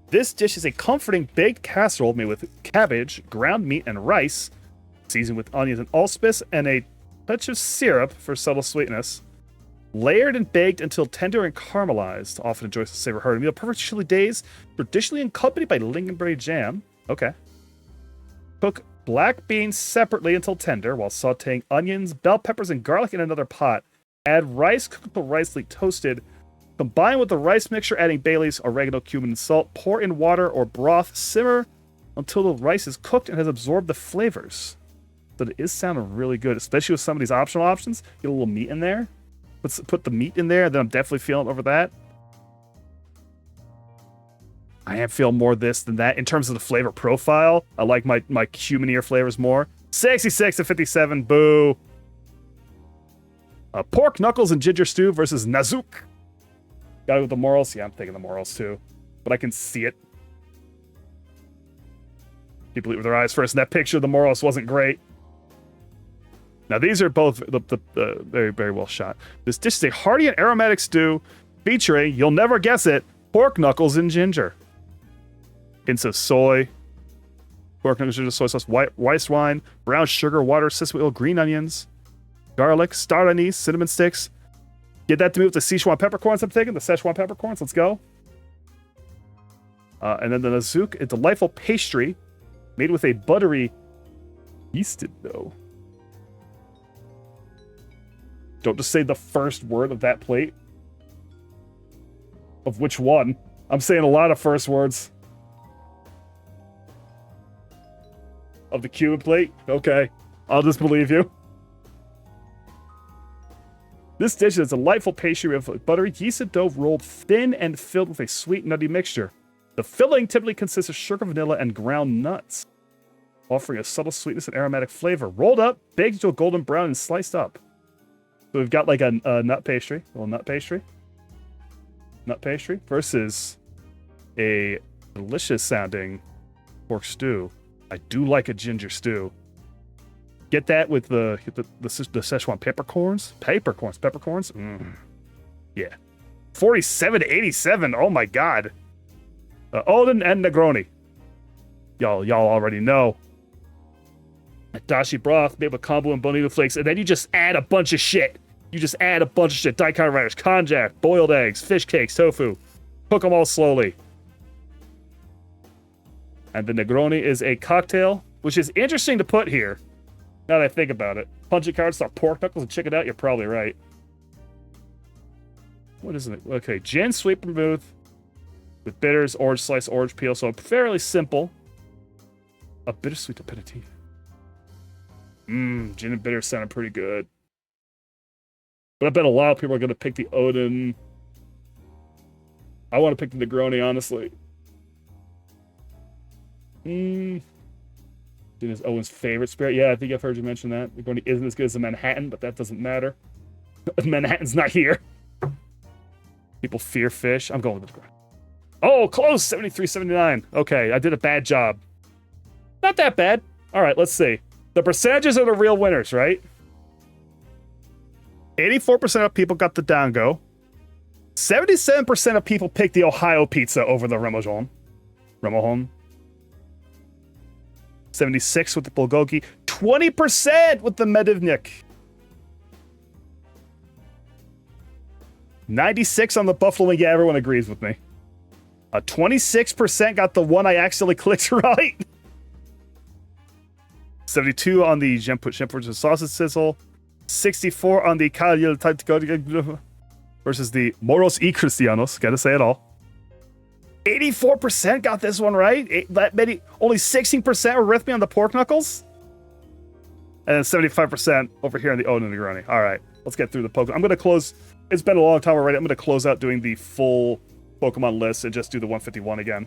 This dish is a comforting baked casserole made with cabbage, ground meat, and rice, seasoned with onions and allspice, and a touch of syrup for subtle sweetness. Layered and baked until tender and caramelized. Often enjoys the savor heart of meal. Perfect chili days. Traditionally accompanied by lingonberry jam. Okay. Cook black beans separately until tender while sauteing onions, bell peppers, and garlic in another pot. Add rice cooked until rice leak toasted. Combine with the rice mixture, adding bay leaves, oregano, cumin, and salt. Pour in water or broth. Simmer until the rice is cooked and has absorbed the flavors. But it is sounding really good, especially with some of these optional options. Get a little meat in there. Let's put the meat in there, then I'm definitely feeling over that. I am feeling more this than that. In terms of the flavor profile, I like my cuminier flavors more. 66-57, boo. Pork knuckles and ginger stew versus Nazook. Gotta go with the morals? Yeah, I'm thinking the morals too. But I can see it. People eat with their eyes first. And that picture of the morals wasn't great. Now these are both the very, very well shot. This dish is a hearty and aromatic stew featuring, you'll never guess it, pork knuckles and ginger. Hints of soy, pork knuckles, ginger, soy sauce, white wine, brown sugar, water, sesame oil, green onions, garlic, star anise, cinnamon sticks. Get that to me with the Sichuan peppercorns I'm thinking. The Szechuan peppercorns. Let's go. And then the nazook, a delightful pastry made with a buttery yeasted dough. Don't just say the first word of that plate. Of which one? I'm saying a lot of first words. Of the Cuban plate? Okay. I'll just believe you. This dish is a delightful pastry with buttery yeasted dough rolled thin and filled with a sweet, nutty mixture. The filling typically consists of sugar, vanilla, and ground nuts, offering a subtle sweetness and aromatic flavor. Rolled up, baked to a golden brown, and sliced up. So we've got like a nut pastry, a little nut pastry. Nut pastry versus a delicious sounding pork stew. I do like a ginger stew. Get that with the Szechuan peppercorns. Peppercorns. Yeah. 47 to 87. Oh my god. Odin and Negroni. Y'all already know. A dashi broth made with kombu and bonito flakes, and then you just add a bunch of shit. You just add a bunch of shit. Daikon radish, konjac, boiled eggs, fish cakes, tofu. Cook them all slowly. And the Negroni is a cocktail, which is interesting to put here. Now that I think about it. Pungent carrots, pork knuckles, and chicken out. You're probably right. What is it? Okay, gin, sweet vermouth with bitters, orange slice, orange peel. So fairly simple. A bittersweet aperitif. Gin and bitter sounded pretty good. But I bet a lot of people are going to pick the Odin. I want to pick the Negroni, honestly. Gin is Owen's favorite spirit. Yeah, I think I've heard you mention that. Negroni isn't as good as the Manhattan, but that doesn't matter. Manhattan's not here. People fear fish. I'm going with the Negroni. Oh, close! 73-79. Okay, I did a bad job. Not that bad. All right, let's see. The percentages are the real winners, right? 84% of people got the dango. 77% of people picked the Ohio pizza over the Remojon. 76 with the bulgogi. 20% with the medivnik. 96 on the buffalo wing. Yeah, everyone agrees with me. 26% got the one I accidentally clicked right. 72 on the Jemput sausage sizzle. 64 on the Calle versus the Moros y Cristianos. Gotta say it all. 84% got this one right. Only 16% were with me on the pork knuckles. And then 75% over here on the Odin and Negroni. All right, let's get through the Pokemon. I'm going to close. It's been a long time already. I'm going to close out doing the full Pokemon list and just do the 151 again.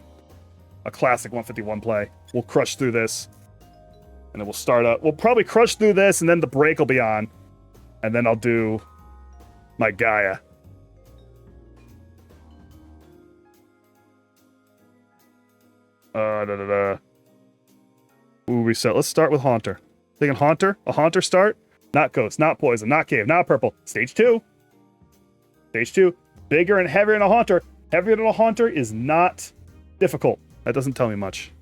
A classic 151 play. We'll crush through this. And then we'll start up. We'll probably crush through this, and then the break will be on. And then I'll do my Gaia. Ooh, reset. Let's start with Haunter. Thinking Haunter? A Haunter start? Not Ghost, not Poison, not Cave, not Purple. Stage 2. Stage 2. Bigger and heavier than a Haunter. Heavier than a Haunter is not difficult. That doesn't tell me much.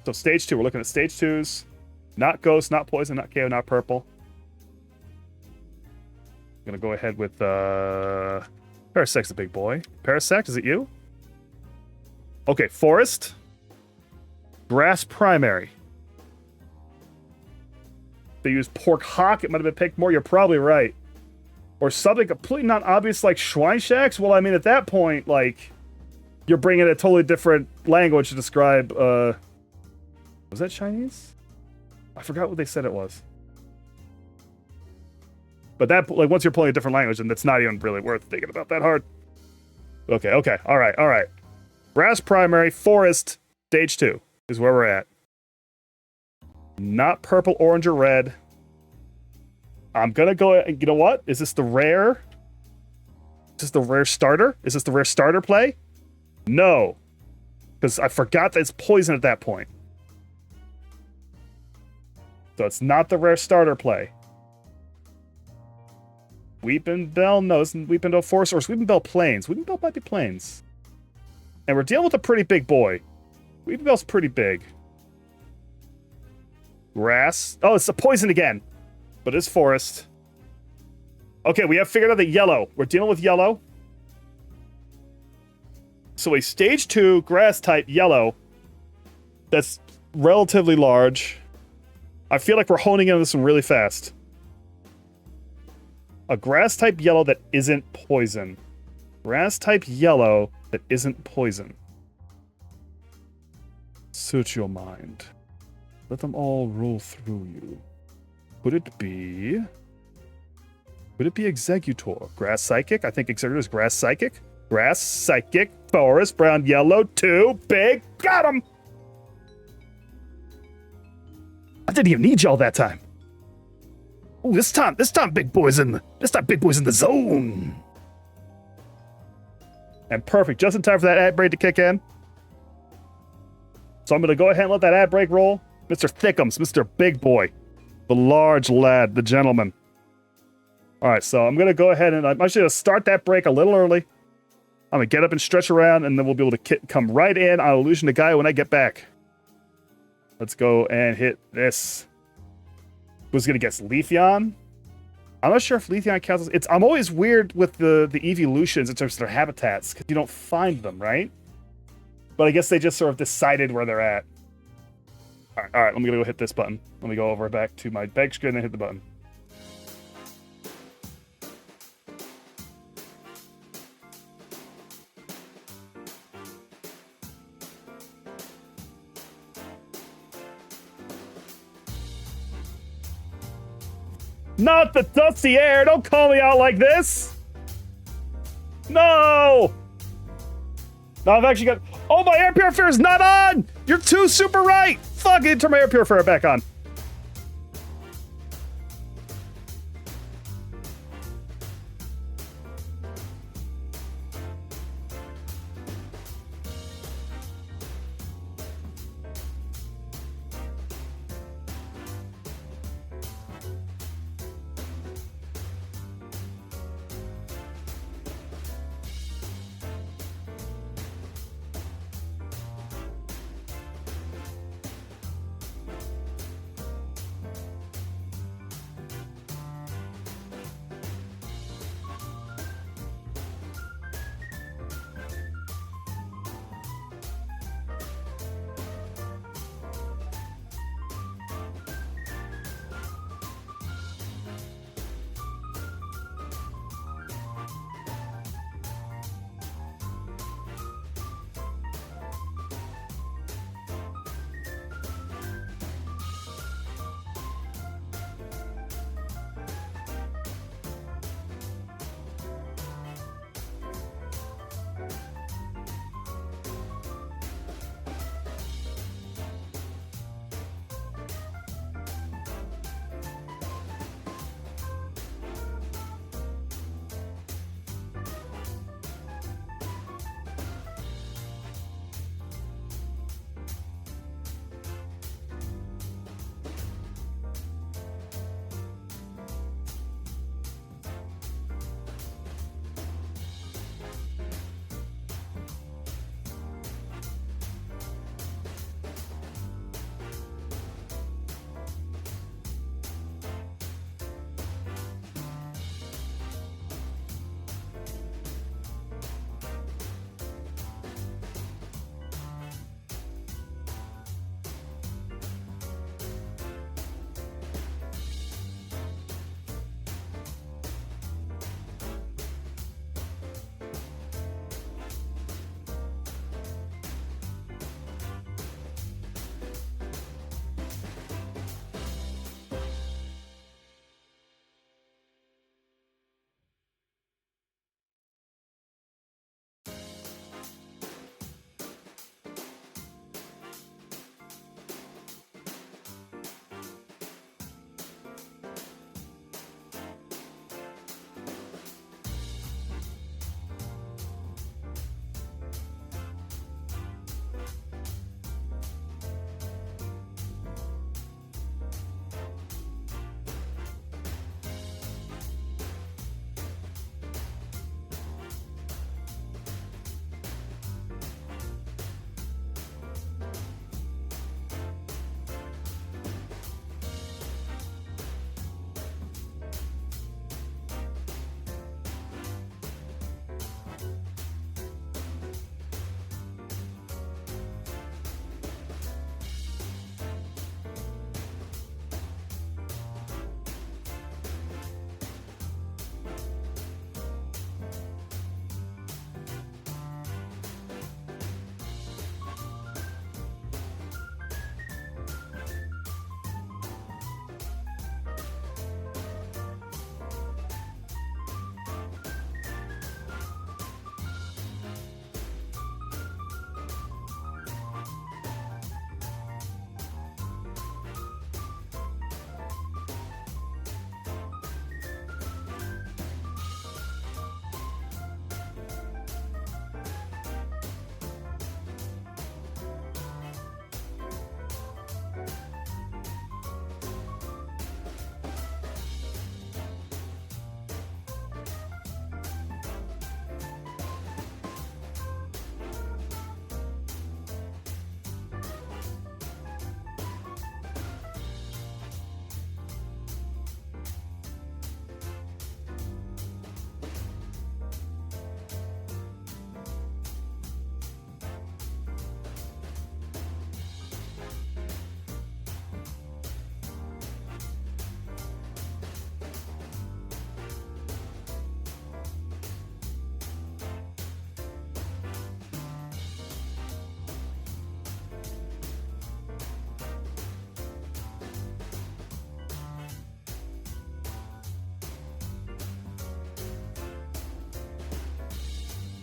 So stage 2, we're looking at stage 2s. Not Ghost, not Poison, not KO, not Purple. I'm gonna go ahead with Parasect's a big boy. Parasect, is it you? Okay, Forest. Grass Primary. They use Pork Hawk, it might have been picked more, you're probably right. Or something completely not obvious like Schweinsteigs? Well, I mean, at that point, like, you're bringing a totally different language to describe, was that Chinese? I forgot what they said it was. But that, like, once you're playing a different language, then that's not even really worth thinking about that hard. Okay, all right. Grass Primary, Forest, Stage 2 is where we're at. Not Purple, Orange, or Red. I'm gonna go, you know what? Is this the rare? Is this the rare starter? Is this the rare starter play? No. because I forgot that it's poison at that point. So it's not the rare starter play. Weeping Bell? No, it's Weeping Bell Force, or it's Weeping Bell Plains. Weeping Bell might be Plains. And we're dealing with a pretty big boy. Weeping Bell's pretty big. Grass. Oh, it's a poison again. But it's forest. Okay, we have figured out the yellow. We're dealing with yellow. So a stage 2 grass type yellow that's relatively large. I feel like we're honing in on this one really fast. A grass type yellow that isn't poison. Grass type yellow that isn't poison. Search your mind. Let them all roll through you. Could it be Executor? Grass Psychic? I think Executor is Grass Psychic. Grass Psychic. Forest. Brown Yellow. 2. Big. Got him! I didn't even need y'all that time. Ooh, this time big boy's in the zone. And perfect. Just in time for that ad break to kick in. So I'm going to go ahead and let that ad break roll. Mr. Thickums, Mr. Big Boy. The large lad, the gentleman. All right, so I'm going to go ahead and I'm actually going to start that break a little early. I'm going to get up and stretch around, and then we'll be able to come right in on Illusion to Gaia when I get back. Let's go and hit this. Who's going to guess Leafeon? I'm not sure if Leafeon counts as... I'm always weird with the evolutions in terms of their habitats, because you don't find them, right? But I guess they just sort of decided where they're at. All right, let me go hit this button. Let me go over back to my bag screen and then hit the button. Not the dusty air! Don't call me out like this! No! Now I've actually got... Oh, my air purifier is not on! You're too super right! Fuck, I didn't turn my air purifier back on.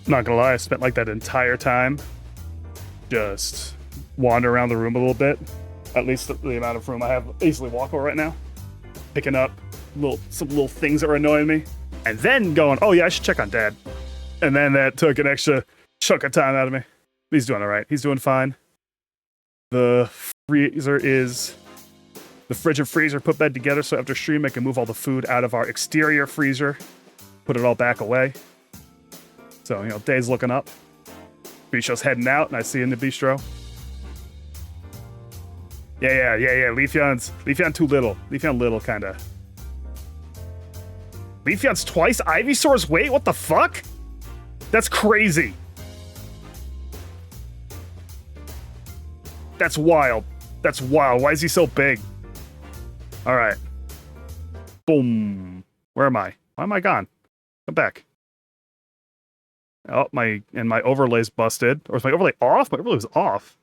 Not gonna lie, I spent like that entire time just wandering around the room a little bit. At least the amount of room I have easily walkable right now. Picking up some little things that were annoying me. And then going, oh yeah, I should check on Dad. And then that took an extra chunk of time out of me. He's doing all right. He's doing fine. The freezer is... The fridge and freezer put that together so after stream I can move all the food out of our exterior freezer. Put it all back away. So, you know, day's looking up. Bistro's heading out and I see in the bistro. Yeah. Leafeon's too little. Leafeon little, kinda. Leafeon's twice Ivysaur's weight? What the fuck? That's crazy. That's wild. That's wild. Why is he so big? Alright. Boom. Where am I? Why am I gone? Come back. Oh, my overlay's busted. Or is my overlay off? My overlay was off.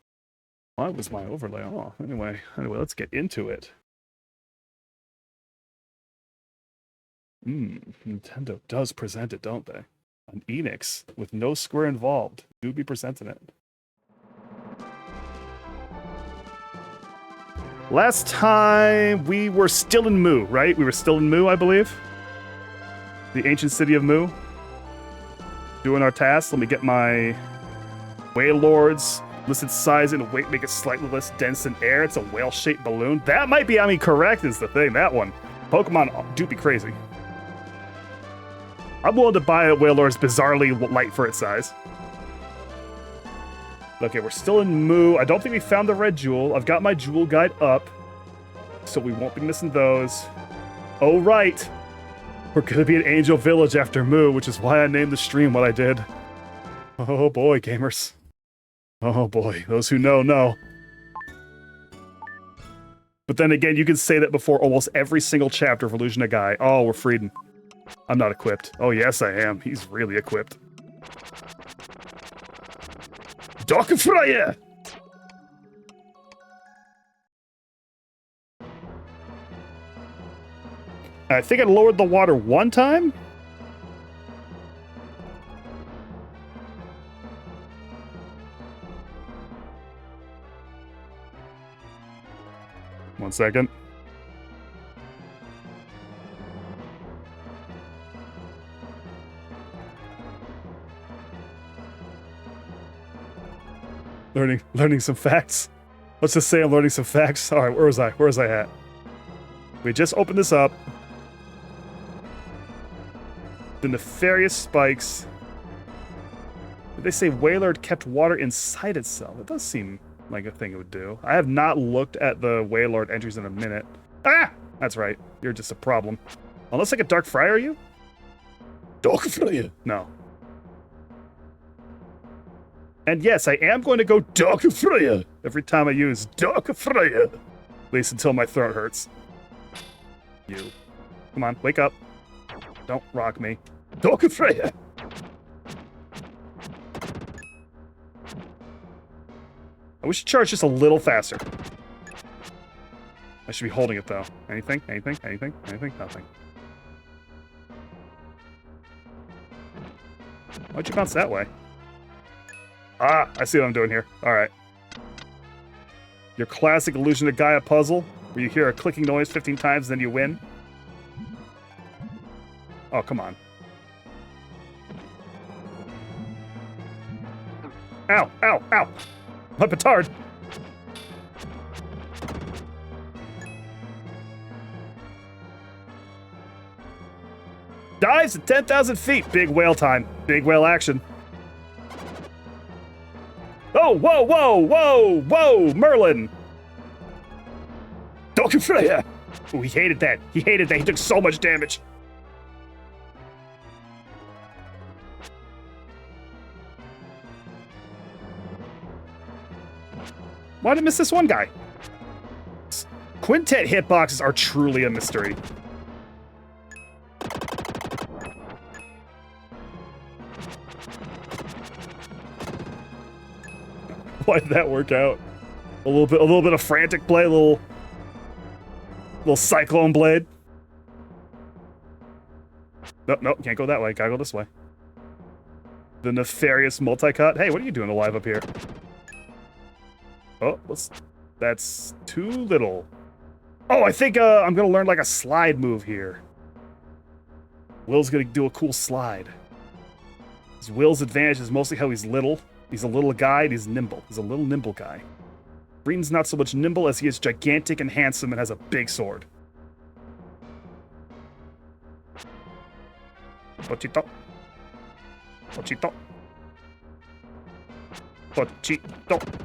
Why was my overlay off? Anyway, let's get into it. Nintendo does present it, don't they? An Enix with no Square involved. Do be presenting it. Last time we were still in Mu, right? We were still in Mu, I believe. The ancient city of Mu. Doing our tasks. Let me get my Whale Lord's listed size and weight, make it slightly less dense than air. It's a whale-shaped balloon. That might be, correct is the thing, that one. Pokemon do be crazy. I'm willing to buy a Whale Lord's bizarrely light for its size. Okay, we're still in Mu. I don't think we found the red jewel. I've got my jewel guide up, so we won't be missing those. Oh, right. We're gonna be in Angel Village after Mu, which is why I named the stream what I did. Oh boy, gamers. Oh boy, those who know, know. But then again, you can say that before almost every single chapter of Illusion of Gaia. Oh, we're freed. I'm not equipped. Oh yes, I am. He's really equipped. Dockfryer! I think I lowered the water one time? One second. Learning some facts. Let's just say I'm learning some facts. All right, where was I at? We just opened this up. The nefarious spikes. Did they say Wailord kept water inside itself? It does seem like a thing it would do. I have not looked at the Wailord entries in a minute. Ah! That's right. You're just a problem. Unless I get Dark Friar you? Dark Friar? No. And yes, I am going to go Dark Friar every time I use Dark Friar. At least until my throat hurts. You. Come on, wake up. Don't rock me. Dark Friar! I wish it charged just a little faster. I should be holding it though. Anything? Nothing. Why'd you bounce that way? Ah, I see what I'm doing here. Alright. Your classic Illusion of Gaia puzzle, where you hear a clicking noise 15 times, then you win. Oh, come on. Ow, ow, ow! My petard! Dives at 10,000 feet! Big whale time. Big whale action. Oh, whoa, whoa, whoa, whoa, Merlin! Doku Freya! Oh, he hated that. He hated that. He took so much damage. Why did I miss this one guy? Quintet hitboxes are truly a mystery. Why did that work out? A little bit of frantic play, a little cyclone blade. Nope, can't go that way. Gotta go this way. The nefarious multi-cut. Hey, what are you doing alive up here? Oh, that's too little. Oh, I think I'm gonna learn like a slide move here. Will's gonna do a cool slide. Will's advantage is mostly how he's little. He's a little guy and he's nimble. He's a little nimble guy. Breeden's not so much nimble as he is gigantic and handsome and has a big sword. Pochito. Pochito. Pochito.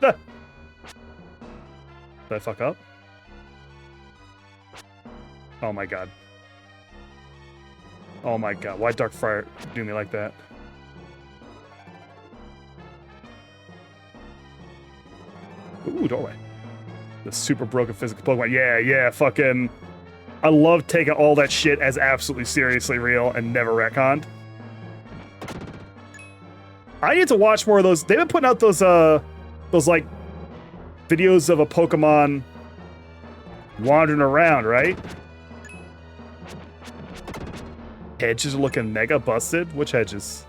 Ah. Did I fuck up? Oh my god. Oh my god. Why Dark Fire do me like that? Ooh, doorway. The super broken physical Pokemon. Yeah, fucking... I love taking all that shit as absolutely seriously real and never retconned. I need to watch more of those. They've been putting out those like, videos of a Pokemon wandering around, right? Hedges are looking mega busted. Which hedges?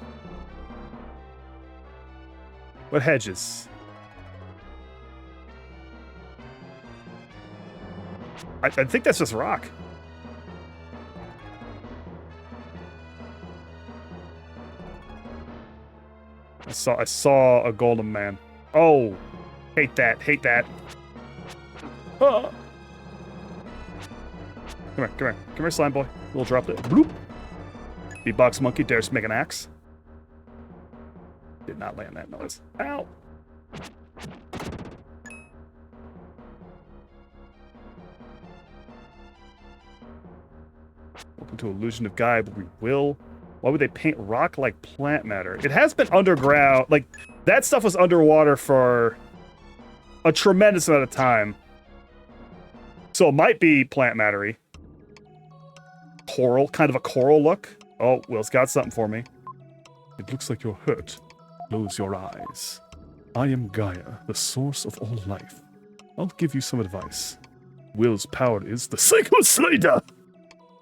What hedges? I think that's just rock. I saw a golden man. Oh, hate that. Ah. Come here, slime boy. Little droplet. Bloop. Beatbox monkey dares to make an axe. Did not land that noise. Ow. Welcome to Illusion of Gaia, but we will. Why would they paint rock like plant matter? It has been underground. Like, that stuff was underwater for a tremendous amount of time. So it might be plant mattery. Coral, kind of a coral look. Oh, Will's got something for me. It looks like you're hurt. Close your eyes. I am Gaia, the source of all life. I'll give you some advice. Will's power is the Psycho Slider!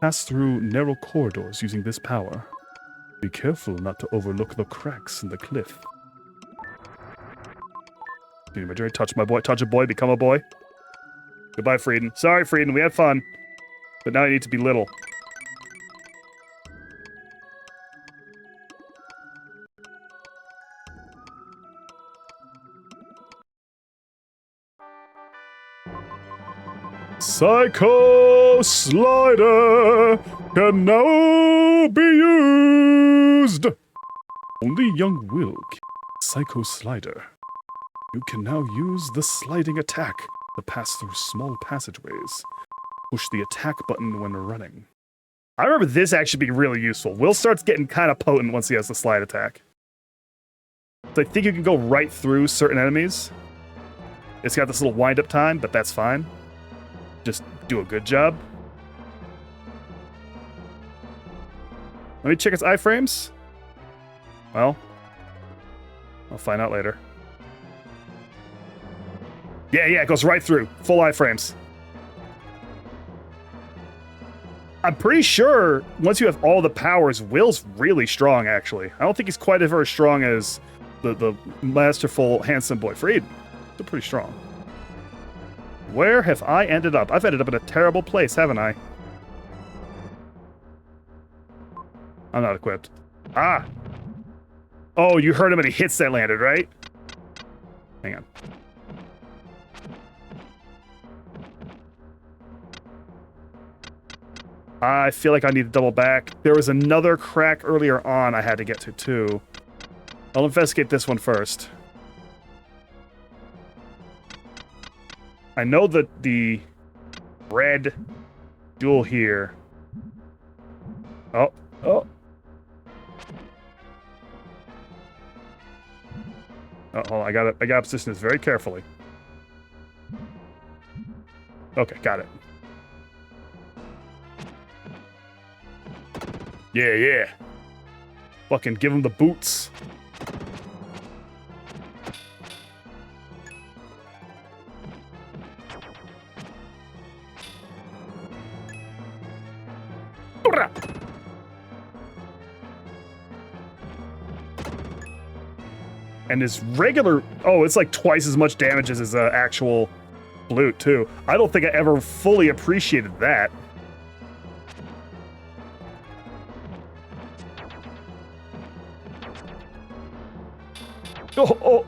Pass through narrow corridors using this power. Be careful not to overlook the cracks in the cliff. Touch my boy, touch a boy, become a boy. Goodbye, Frieden. Sorry, Frieden, we had fun. But now you need to be little. Psycho Slider can now be used! Only young Will can Psycho Slider. You can now use the sliding attack to pass through small passageways. Push the attack button when running. I remember this actually being really useful. Will starts getting kind of potent once he has the slide attack. So I think you can go right through certain enemies. It's got this little wind-up time, but that's fine. Just do a good job. Let me check its iframes. Well, I'll find out later. Yeah, it goes right through. Full iframes. I'm pretty sure once you have all the powers, Will's really strong, actually. I don't think he's quite as very strong as the masterful, handsome boy Frieden. Still pretty strong. Where have I ended up? I've ended up in a terrible place, haven't I? I'm not equipped. Ah! Oh, you heard him and he hits that landed, right? Hang on. I feel like I need to double back. There was another crack earlier on I had to get to, too. I'll investigate this one first. I know that the red jewel here. Oh. Oh, hold on. I gotta position this very carefully. Okay, got it. Yeah. Fucking give him the boots. And his regular... Oh, it's like twice as much damage as his actual flute, too. I don't think I ever fully appreciated that. Oh.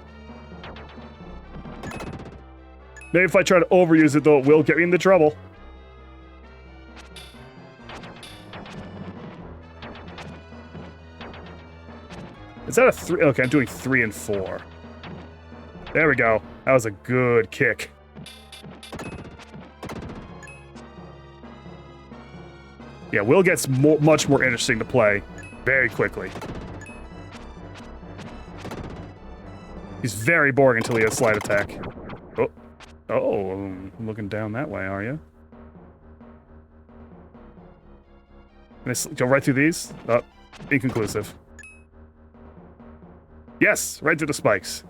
Maybe if I try to overuse it, though, it will get me into trouble. Is that a 3? Okay, I'm doing 3 and 4. There we go. That was a good kick. Yeah, Will gets much more interesting to play very quickly. He's very boring until he has slide attack. Oh, I'm looking down that way, are you? Can I go right through these? Oh, inconclusive. Yes, right through the spikes.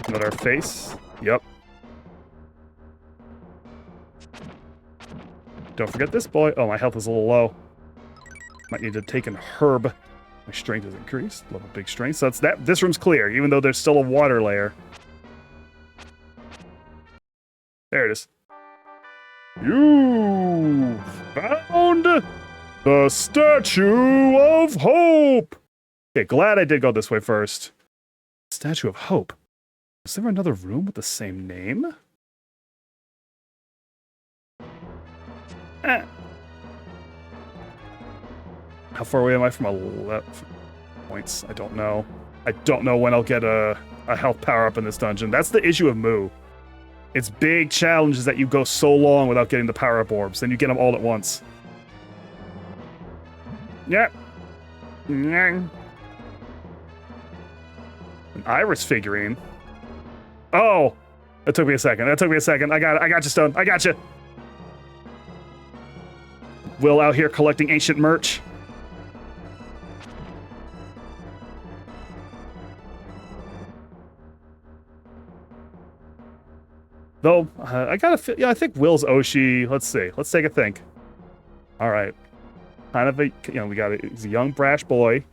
Another face. Yep. Don't forget this boy. Oh, my health is a little low. Might need to take an herb. My strength is increased. Level big strength. So that's that. This room's clear, even though there's still a water layer. There it is. You found the Statue of Hope. Okay, glad I did go this way first. Statue of Hope. Is there another room with the same name? How far away am I from 11 points? I don't know. I don't know when I'll get a health power-up in this dungeon. That's the issue of Moo. Its big challenge is that you go so long without getting the power-up orbs, then you get them all at once. Yep. An iris figurine. Oh! That took me a second. I got it. I got you, Stone. I got you. Will out here collecting ancient merch. Though, I gotta feel... Yeah, I think Will's Oshi... Let's see. Let's take a think. Alright. Kind of a... we got he's a young, brash boy.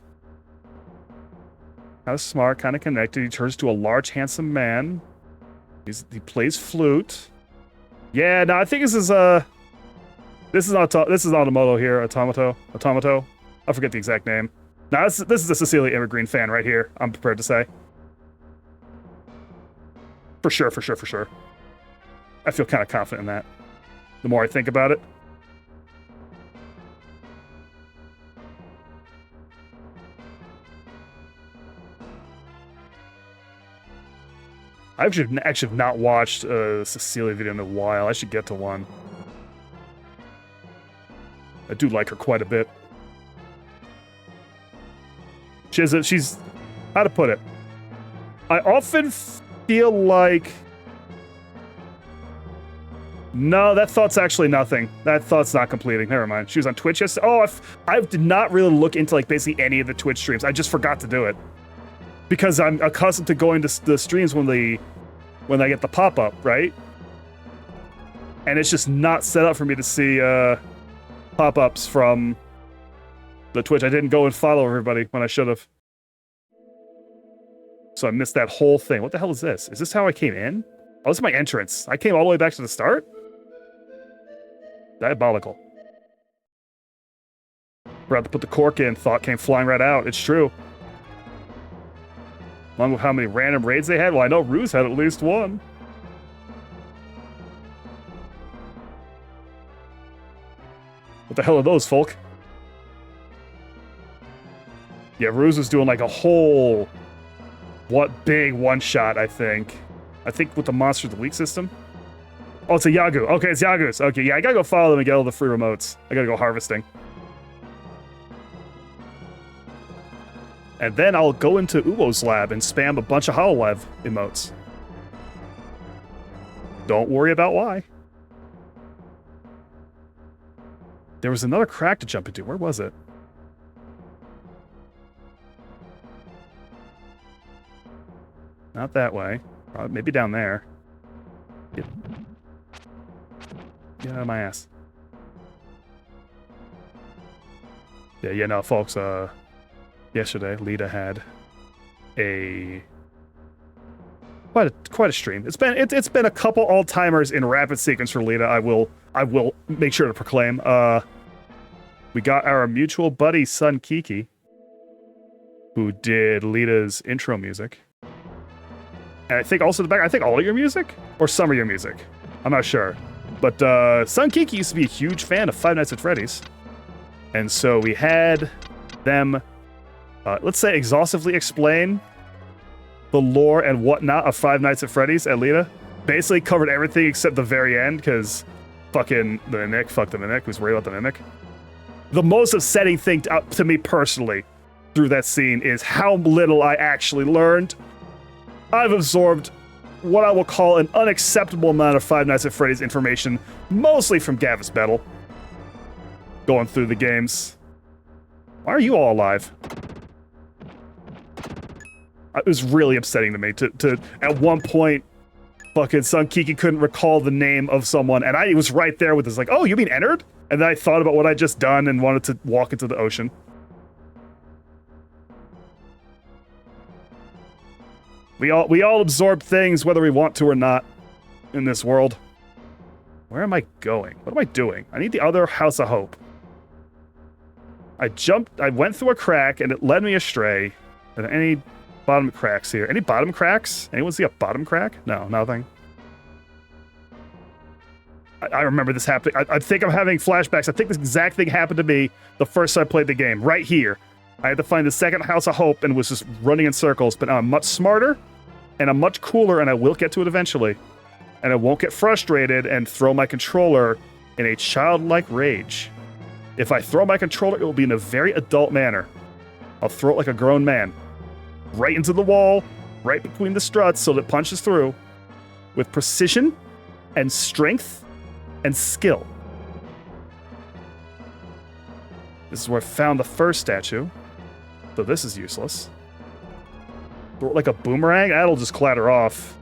Kind of smart, kind of connected. He turns to a large, handsome man. He plays flute. Yeah, no, I think this is Automoto here. Automato. I forget the exact name. No, this is a Cecilia Evergreen fan right here, I'm prepared to say. For sure. I feel kind of confident in that. The more I think about it. I actually have not watched a Cecilia video in a while. I should get to one. I do like her quite a bit. She's how to put it? I often feel like... No, that thought's actually nothing. That thought's not completing. Never mind. She was on Twitch yesterday. Oh, I did not really look into like basically any of the Twitch streams. I just forgot to do it. Because I'm accustomed to going to the streams when I get the pop-up, right? And it's just not set up for me to see pop-ups from the Twitch. I didn't go and follow everybody when I should have. So I missed that whole thing. What the hell is this? Is this how I came in? Oh, this is my entrance. I came all the way back to the start? Diabolical. Forgot to put the cork in. Thought came flying right out. It's true. Along with how many random raids they had? Well, I know Ruse had at least one. What the hell are those, folk? Yeah, Ruse was doing like a whole... big one-shot, I think. I think with the Monster of the Week system. Oh, it's a Yagu. Okay, it's Yagus. Okay, yeah, I gotta go follow them and get all the free remotes. I gotta go harvesting. And then I'll go into Uwo's lab and spam a bunch of Hololive emotes. Don't worry about why. There was another crack to jump into. Where was it? Not that way. Maybe down there. Get out of my ass. Yeah, no, folks, yesterday, Lita had quite a stream. It's been a couple all-timers in rapid sequence for Lita. I will make sure to proclaim. We got our mutual buddy Sun Kiki, who did Lita's intro music. And I think also I think all of your music? Or some of your music. I'm not sure. But Sun Kiki used to be a huge fan of Five Nights at Freddy's. And so we had them, let's say, exhaustively explain the lore and whatnot of Five Nights at Freddy's at Lita. Basically covered everything except the very end, because fucking the Mimic, fuck the Mimic, who's worried about the Mimic. The most upsetting thing to me personally through that scene is how little I actually learned. I've absorbed what I will call an unacceptable amount of Five Nights at Freddy's information, mostly from Gavis Battle. Going through the games. Why are you all alive? It was really upsetting to me to at one point, fucking Sun Kiki couldn't recall the name of someone, and I was right there with this, like, oh, you mean Ennard? And then I thought about what I'd just done and wanted to walk into the ocean. We all absorb things whether we want to or not in this world. Where am I going? What am I doing? I need the other House of Hope. I went through a crack and it led me astray. Are there any bottom cracks here? Any bottom cracks? Anyone see a bottom crack? No, nothing. I remember this happening. I think I'm having flashbacks. I think this exact thing happened to me the first time I played the game. Right here. I had to find the second House of Hope and was just running in circles, but now I'm much smarter and I'm much cooler, and I will get to it eventually. And I won't get frustrated and throw my controller in a childlike rage. If I throw my controller, it will be in a very adult manner. I'll throw it like a grown man. Right into the wall, right between the struts so that it punches through. With precision and strength and skill. This is where I found the first statue. So this is useless. Throw it like a boomerang, that'll just clatter off.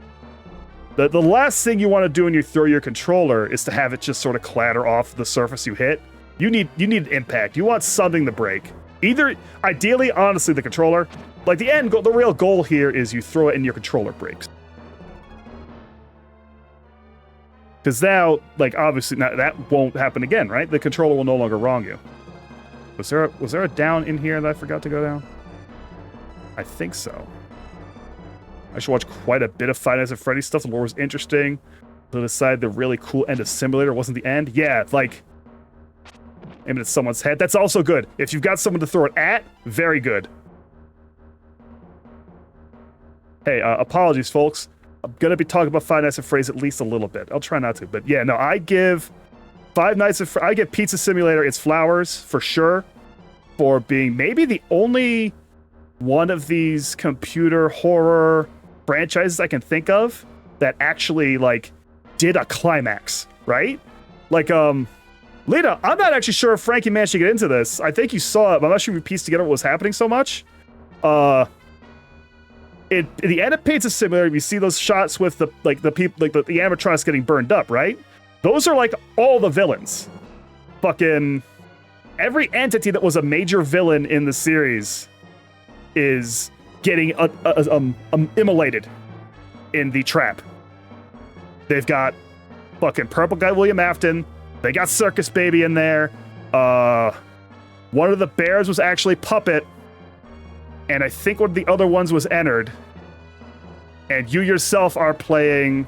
The last thing you want to do when you throw your controller is to have it just sort of clatter off the surface you hit. You need impact. You want something to break. Either, ideally, honestly, the controller. Like the real goal here is you throw it and your controller breaks. Because now, like, obviously, that won't happen again, right? The controller will no longer wrong you. Was there a down in here that I forgot to go down? I think so. I should watch quite a bit of Five Nights at Freddy's stuff. The lore was interesting. To decide the really cool end of Simulator wasn't the end. Yeah, like, aiming at someone's head. That's also good. If you've got someone to throw it at, very good. Hey, apologies, folks. I'm going to be talking about Five Nights at Freddy's at least a little bit. I'll try not to. But yeah, no, I give Pizza Simulator its flowers, for sure, for being maybe the only one of these computer horror franchises I can think of that actually, like, did a climax, right? Like, Lita, I'm not actually sure if Frankie managed to get into this. I think you saw it, but I'm not sure if you pieced together what was happening so much. In the end of Pizza Simulator, you see those shots with the people, like the animatronics getting burned up, right? Those are like all the villains. Fucking every entity that was a major villain in the series is getting immolated in the trap. They've got fucking Purple Guy William Afton. They got Circus Baby in there. One of the bears was actually Puppet. And I think one of the other ones was Ennard. And you yourself are playing,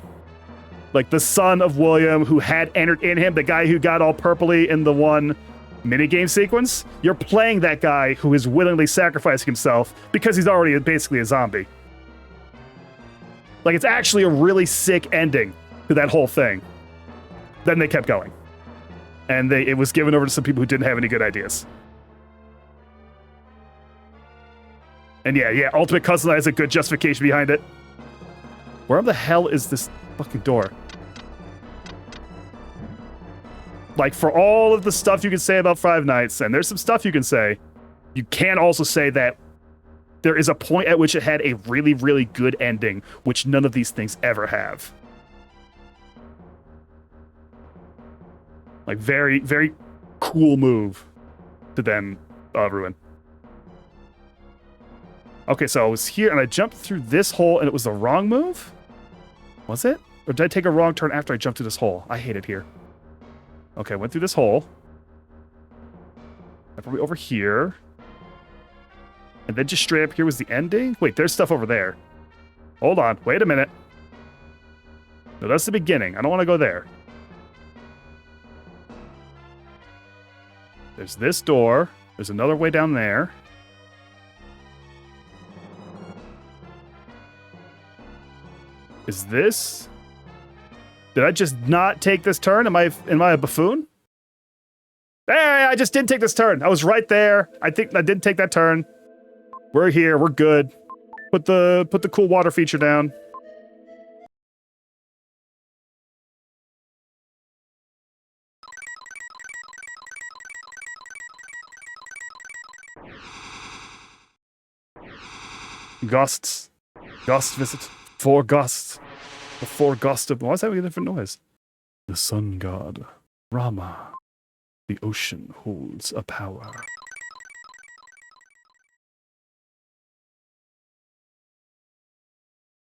like, the son of William who had Ennard in him, the guy who got all purpley in the one minigame sequence. You're playing that guy who is willingly sacrificing himself because he's already basically a zombie. Like, it's actually a really sick ending to that whole thing. Then they kept going. And it was given over to some people who didn't have any good ideas. And yeah, Ultimate Custom has a good justification behind it. Where the hell is this fucking door? Like, for all of the stuff you can say about Five Nights, and there's some stuff you can say, you can also say that there is a point at which it had a really, really good ending, which none of these things ever have. Like, very, very cool move to then ruin. Okay, so I was here and I jumped through this hole and it was the wrong move? Was it? Or did I take a wrong turn after I jumped through this hole? I hate it here. Okay, I went through this hole. I'm probably over here. And then just straight up here was the ending? Wait, there's stuff over there. Hold on, wait a minute. No, that's the beginning. I don't want to go there. There's this door. There's another way down there. Is this? Did I just not take this turn? Am I a buffoon? Hey, I just didn't take this turn. I was right there. I think I didn't take that turn. We're here. We're good. Put the cool water feature down. Gusts. Gust visit. 4 gusts. The 4 gusts of... Why is that a different noise? The sun god. Rama. The ocean holds a power.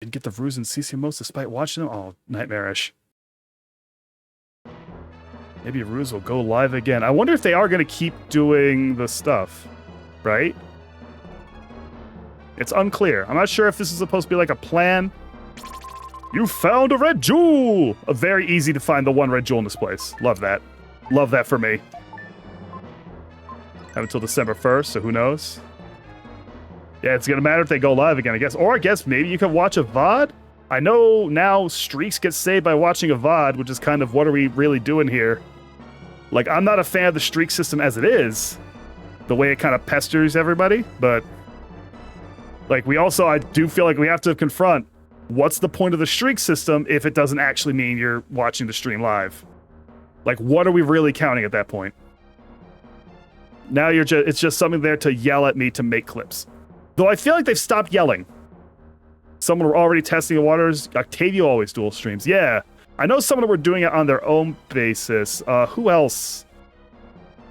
Didn't get the Ruse and CCMOs despite watching them? Oh, nightmarish. Maybe Ruse will go live again. I wonder if they are going to keep doing the stuff. Right? It's unclear. I'm not sure if this is supposed to be like a plan. You found a red jewel! Very easy to find the 1 red jewel in this place. Love that. Love that for me. Have until December 1st, so who knows? Yeah, it's gonna matter if they go live again, I guess. Or I guess maybe you could watch a VOD? I know now streaks get saved by watching a VOD, which is kind of what are we really doing here? Like, I'm not a fan of the streak system as it is. The way it kind of pesters everybody, but... Like, I do feel like we have to confront what's the point of the streak system if it doesn't actually mean you're watching the stream live? Like, what are we really counting at that point? Now it's just something there to yell at me to make clips. Though I feel like they've stopped yelling. Someone were already testing the waters. Octavio always dual streams. Yeah, I know some of them were doing it on their own basis. Who else?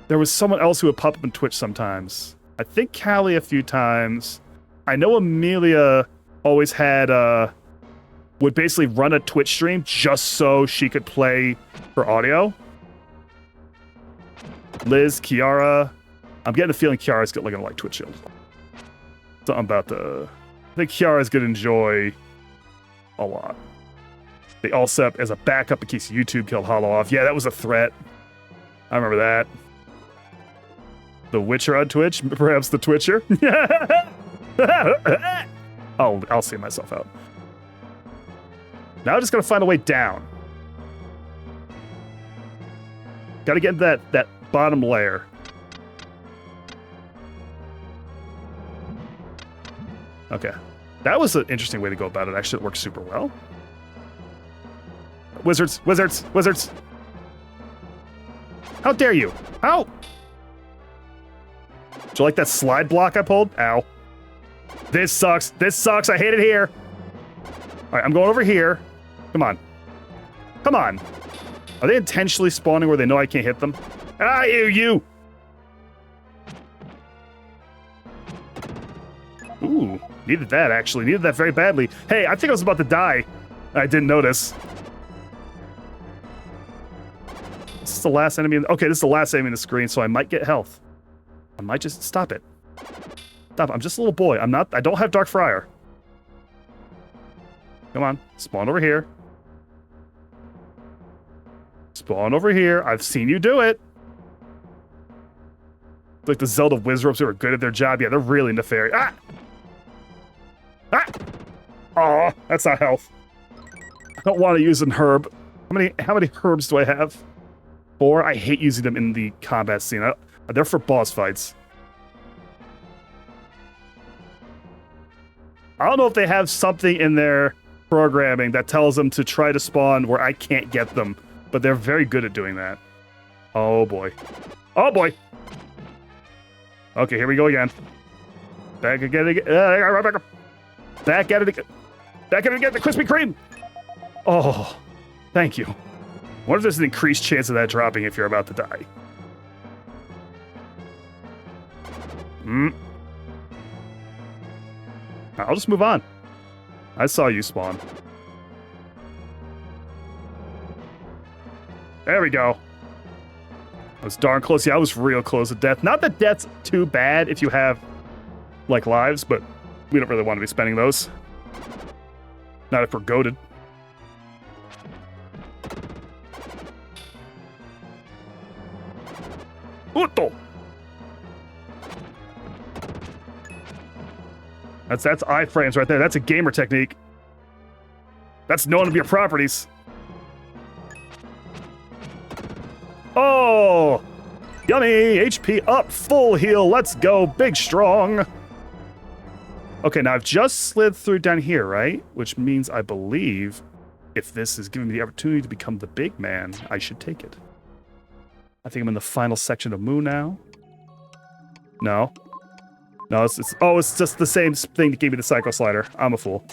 There was someone else who would pop up on Twitch sometimes. I think Callie a few times. I know Amelia always had, would basically run a Twitch stream just so she could play her audio. Liz, Kiara. I'm getting the feeling Kiara's gonna like Twitch Shield. Something about I think Kiara's gonna enjoy a lot. The Alsep as a backup in case YouTube killed Hollow off. Yeah, that was a threat. I remember that. The Witcher on Twitch? Perhaps the Twitcher? I'll see myself out. Now I just gotta find a way down. Gotta get into that bottom layer. Okay. That was an interesting way to go about it. Actually, it worked super well. Wizards, wizards, wizards. How dare you? How? Do you like that slide block I pulled? Ow. This sucks. This sucks. I hate it here. All right, I'm going over here. Come on. Come on. Are they intentionally spawning where they know I can't hit them? Ah, you! Ooh, needed that, actually. Needed that very badly. Hey, I think I was about to die. I didn't notice. This is the last enemy. Okay, this is the last enemy in the screen, so I might get health. I might just stop it. Stop. I'm just a little boy. I don't have Dark Friar. Come on. Spawn over here. Spawn over here. I've seen you do it. Like the Zelda Wizards who are good at their job. Yeah, they're really nefarious. Ah! Ah! Aw, that's not health. I don't want to use an herb. How many herbs do I have? 4. I hate using them in the combat scene. They're for boss fights. I don't know if they have something in their programming that tells them to try to spawn where I can't get them, but they're very good at doing that. Oh boy. Oh boy! Okay, here we go again. Back at it again. Back at it again. Back at it again, the Krispy Kreme! Oh, thank you. I wonder if there's an increased chance of that dropping if you're about to die. I'll just move on. I saw you spawn. There we go. I was darn close. Yeah, I was real close to death. Not that death's too bad if you have, like, lives, but we don't really want to be spending those. Not if we're goated. Utto! That's iframes right there. That's a gamer technique. That's known to be your properties. Oh! Yummy! HP up, full heal. Let's go, big strong. Okay, now I've just slid through down here, right? Which means I believe if this is giving me the opportunity to become the big man, I should take it. I think I'm in the final section of Moo now. No. No, it's just the same thing that gave me the Psycho Slider. I'm a fool.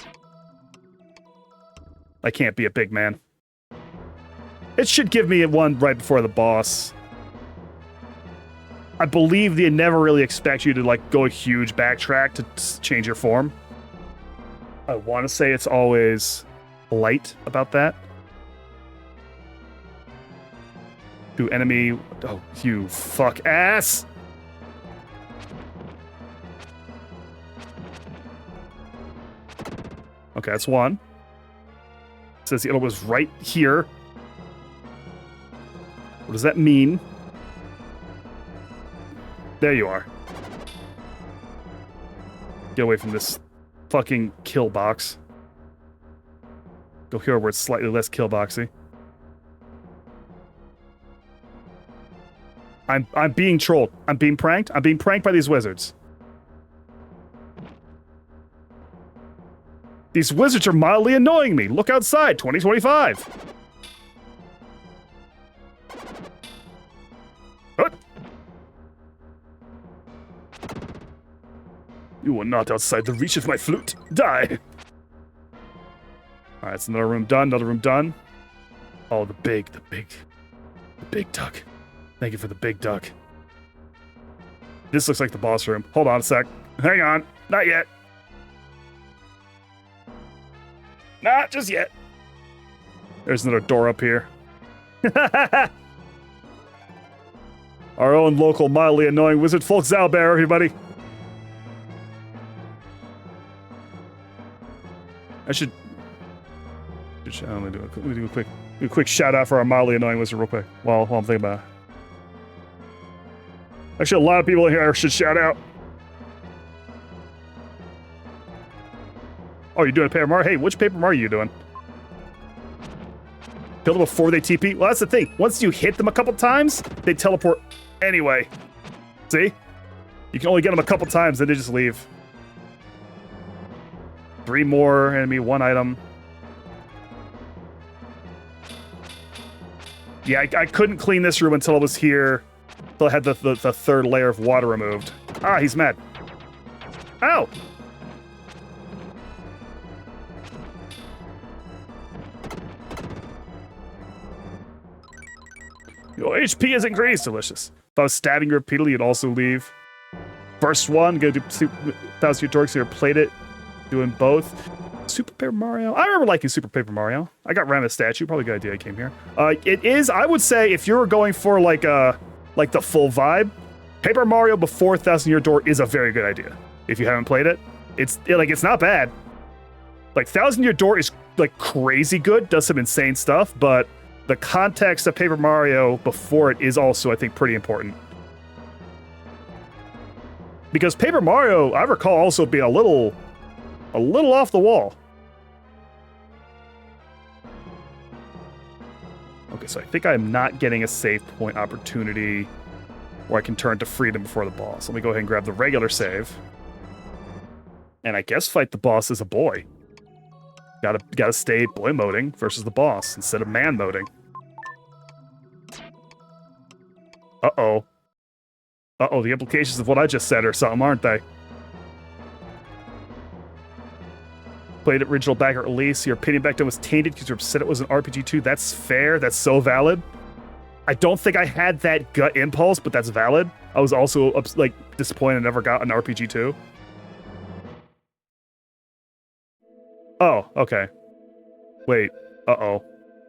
I can't be a big man. It should give me one right before the boss. I believe they never really expect you to, like, go a huge backtrack to change your form. I want to say it's always light about that. To enemy... Oh, you fuck ass! Okay, that's one. It says the other was right here. What does that mean? There you are. Get away from this fucking kill box. Go here where it's slightly less kill boxy. I'm being trolled. I'm being pranked. I'm being pranked by these wizards. These wizards are mildly annoying me. Look outside, 2025. What? You are not outside the reach of my flute. Die. All right, it's another room done. Another room done. Oh, the big duck. Thank you for the big duck. This looks like the boss room. Hold on a sec. Hang on. Not yet. Not just yet. There's another door up here. Our own local mildly annoying wizard folk Zalbear, everybody. Let me do a quick shout out for our mildly annoying wizard real quick. While I'm thinking about it. Actually, a lot of people here should shout out. Oh, you're doing a Paper Mario? Hey, which Paper Mario are you doing? Kill them before they TP? Well, that's the thing. Once you hit them a couple times, they teleport anyway. See? You can only get them a couple times, then they just leave. 3 more enemy, 1 item. Yeah, I couldn't clean this room until I was here. Until I had the 3rd layer of water removed. Ah, he's mad. Ow! Your HP has increased. Delicious. If I was stabbing you repeatedly, you'd also leave. First one, go do 1,000 Dorks here. Played it. Doing both. Super Paper Mario. I remember liking Super Paper Mario. I got Rama's statue. Probably a good idea I came here. It is, I would say, if you were going for like the full vibe, Paper Mario before 1,000 Year Door is a very good idea. If you haven't played it, it's not bad. Like 1,000 Year Door is like crazy good, does some insane stuff, but the context of Paper Mario before it is also, I think, pretty important. Because Paper Mario, I recall also being a little off the wall. Okay, so I think I'm not getting a save point opportunity where I can turn to freedom before the boss. Let me go ahead and grab the regular save. And I guess fight the boss as a boy. Gotta stay boy moding versus the boss instead of man moding. Uh-oh. Uh-oh, the implications of what I just said are something, aren't they? Played it original back at release. Your opinion back then was tainted because you said it was an RPG too. That's fair. That's so valid. I don't think I had that gut impulse, but that's valid. I was also, like, disappointed I never got an RPG 2. Oh, okay. Wait. Uh-oh.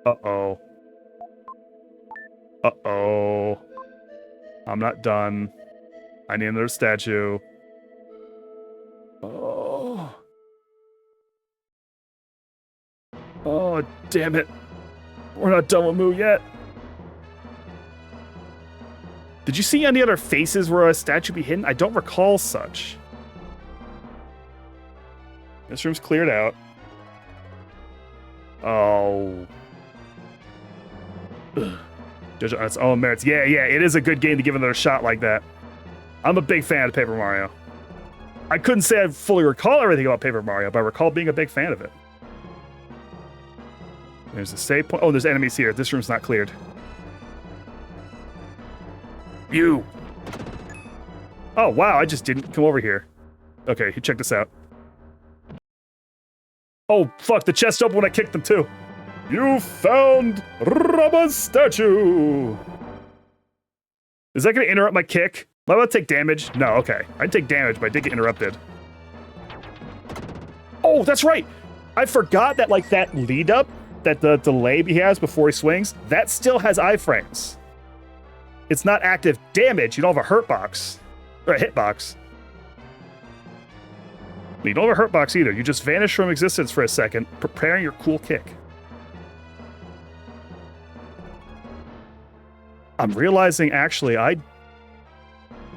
Uh-oh. Uh-oh. I'm not done. I need another statue. Oh. Oh, damn it. We're not done with Moo yet. Did you see any other faces where a statue be hidden? I don't recall such. This room's cleared out. Oh. Ugh. Judge on its own merits. Yeah, it is a good game to give another shot like that. I'm a big fan of Paper Mario. I couldn't say I fully recall everything about Paper Mario, but I recall being a big fan of it. There's a save point. Oh, there's enemies here. This room's not cleared. You. Oh, wow, I just didn't come over here. Okay, check this out. Oh, fuck, the chest opened when I kicked them too. You found Rama's statue. Is that gonna interrupt my kick? Am I about to take damage? No, okay. I take damage, but I did get interrupted. Oh, that's right. I forgot that, like, that lead up, that the delay he has before he swings, that still has iframes. It's not active damage. You don't have a hurt box. Or a hit box. You don't have a hurt box either. You just vanish from existence for a second, preparing your cool kick. I'm realizing, actually, I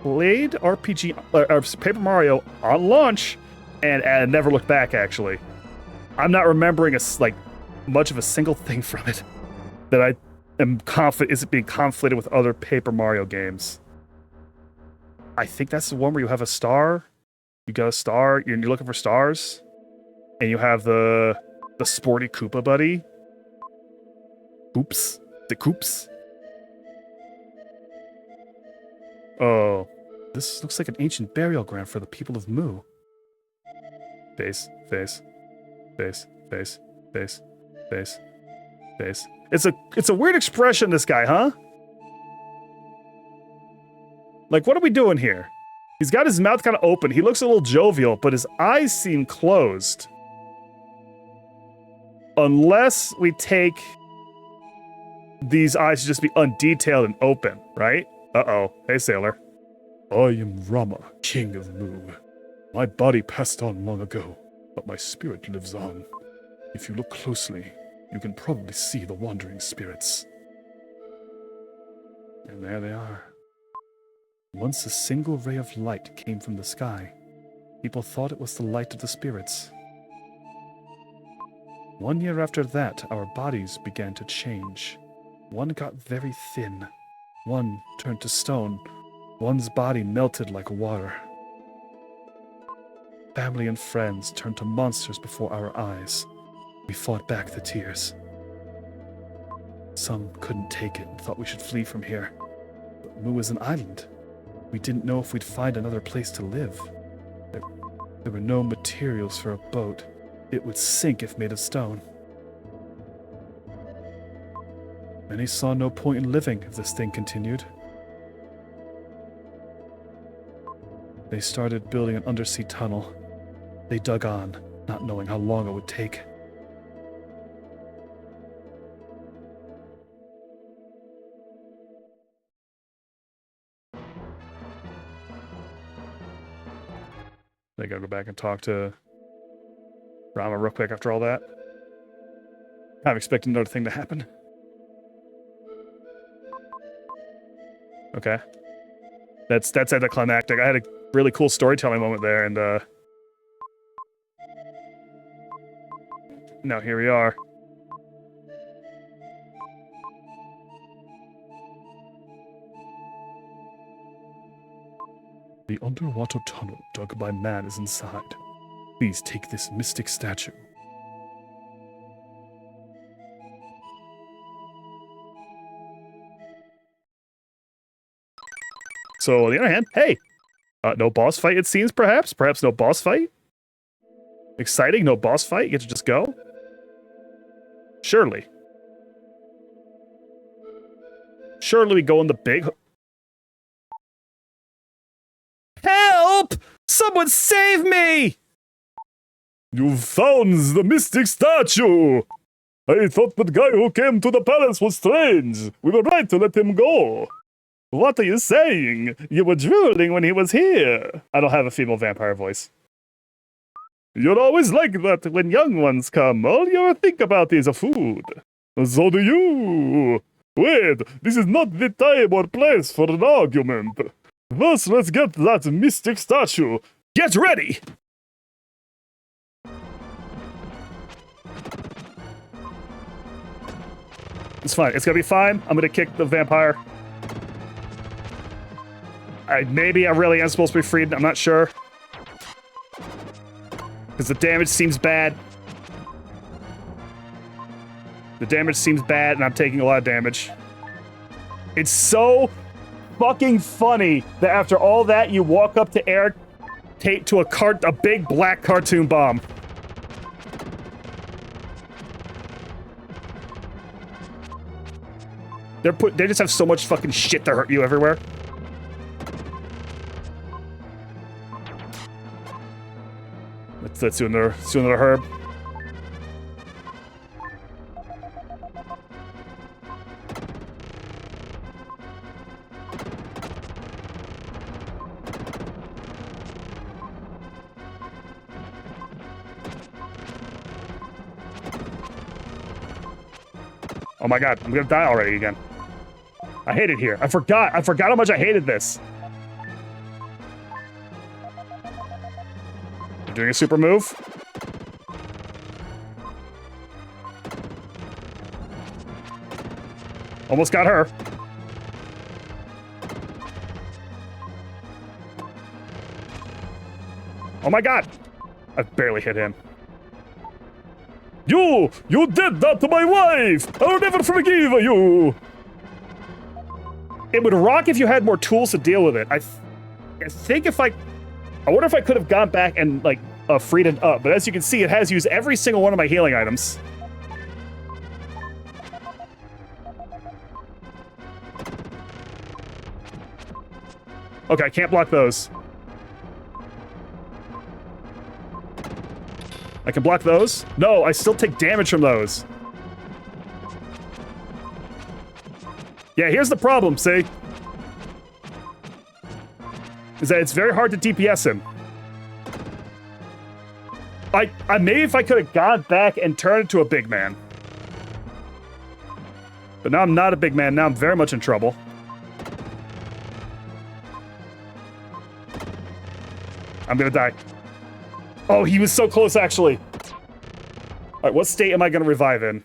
played Paper Mario on launch and never looked back, actually. I'm not remembering much of a single thing from it that I am confident is being conflated with other Paper Mario games. I think that's the one where you have a star. You got a star, you're looking for stars, and you have the sporty Koopa buddy. Oops. The Koops. Oh, this looks like an ancient burial ground for the people of Moo. Face, face, face, face, face, face, face. It's a weird expression, this guy, huh? Like, what are we doing here? He's got his mouth kind of open. He looks a little jovial, but his eyes seem closed. Unless we take these eyes to just be undetailed and open, right? Uh-oh. Hey, sailor. I am Rama, king of Moo. My body passed on long ago, but my spirit lives on. If you look closely, you can probably see the wandering spirits. And there they are. Once a single ray of light came from the sky. People thought it was the light of the spirits. 1 year after that, our bodies began to change. One got very thin. One turned to stone. One's body melted like water. Family and friends turned to monsters before our eyes. We fought back the tears. Some couldn't take it and thought we should flee from here. But Moo is an island. We didn't know if we'd find another place to live. There were no materials for a boat. It would sink if made of stone. Many saw no point in living if this thing continued. They started building an undersea tunnel. They dug on, not knowing how long it would take. I gotta go back and talk to Rama real quick after all that. I'm expecting another thing to happen. Okay. That's anticlimactic. I had a really cool storytelling moment there, and now here we are. The underwater tunnel dug by man is inside. Please take this mystic statue. So, on the other hand, hey! No boss fight, it seems, perhaps? Perhaps no boss fight? Exciting, no boss fight? You get to just go? Surely. Surely we go in the big... Help! Someone save me! You found the mystic statue! I thought the guy who came to the palace was strange. We were right to let him go. What are you saying? You were drooling when he was here. I don't have a female vampire voice. You're always like that when young ones come. All you think about is food. So do you. Wait, this is not the time or place for an argument. First, let's get that mystic statue. Get ready! It's fine. It's gonna be fine. I'm gonna kick the vampire. Maybe I really am supposed to be freed. I'm not sure. Because the damage seems bad. The damage seems bad, and I'm taking a lot of damage. It's so fucking funny that after all that, you walk up to Eric, take to a big black cartoon bomb. They just have so much fucking shit to hurt you everywhere. Let's do another herb. Oh my god, I'm gonna die already again. I hate it here. I forgot how much I hated this. I'm doing a super move. Almost got her. Oh my god! I barely hit him. You did that to my wife! I'll never forgive you! It would rock if you had more tools to deal with it. I think if I wonder if I could have gone back and, like, freed it up. But as you can see, it has used every single one of my healing items. Okay, I can't block those. I can block those. No, I still take damage from those. Yeah, here's the problem, see? Is that it's very hard to DPS him. Maybe if I could have gone back and turned into a big man. But now I'm not a big man, now I'm very much in trouble. I'm gonna die. Oh, he was so close, actually. All right, what state am I gonna revive in?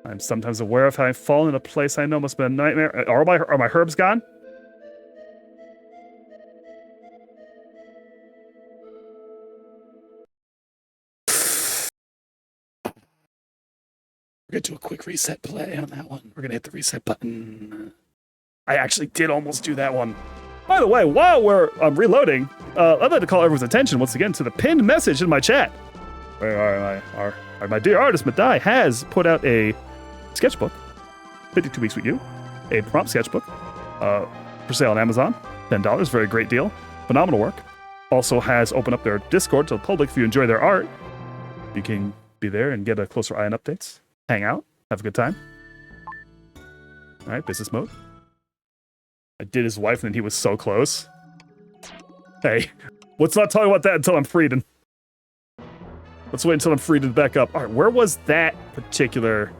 I'm sometimes aware of how I've fallen in a place I know must have been a nightmare. Are my herbs gone? We're gonna do a quick reset play on that one. We're gonna hit the reset button. I actually did almost do that one. By the way, while we're reloading, I'd like to call everyone's attention once again to the pinned message in my chat. My dear artist, Madai, has put out a sketchbook, 52 Weeks With You, a prompt sketchbook, for sale on Amazon, $10, very great deal, phenomenal work. Also has opened up their Discord to the public if you enjoy their art. You can be there and get a closer eye on updates, hang out, have a good time. All right, business mode. I did his wife, and he was so close. Hey, let's not talk about that until I'm freed. Let's wait until I'm freed and back up. All right, where was that particular...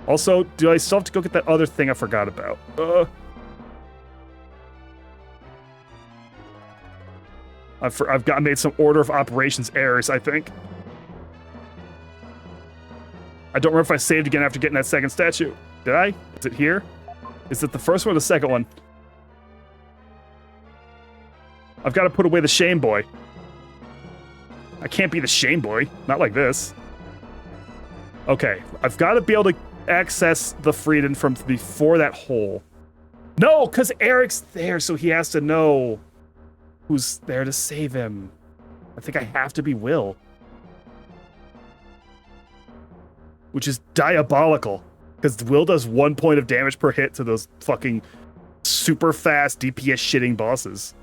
Also, do I still have to go get that other thing I forgot about? I've made some order of operations errors, I think. I don't remember if I saved again after getting that second statue. Did I? Is it here? Is it the first one or the second one? I've got to put away the shame boy. I can't be the shame boy. Not like this. Okay, I've got to be able to access the freedom from before that hole. No, because Eric's there, so he has to know who's there to save him. I think I have to be Will. Which is diabolical. Because Will does 1 point of damage per hit to those fucking super fast DPS shitting bosses.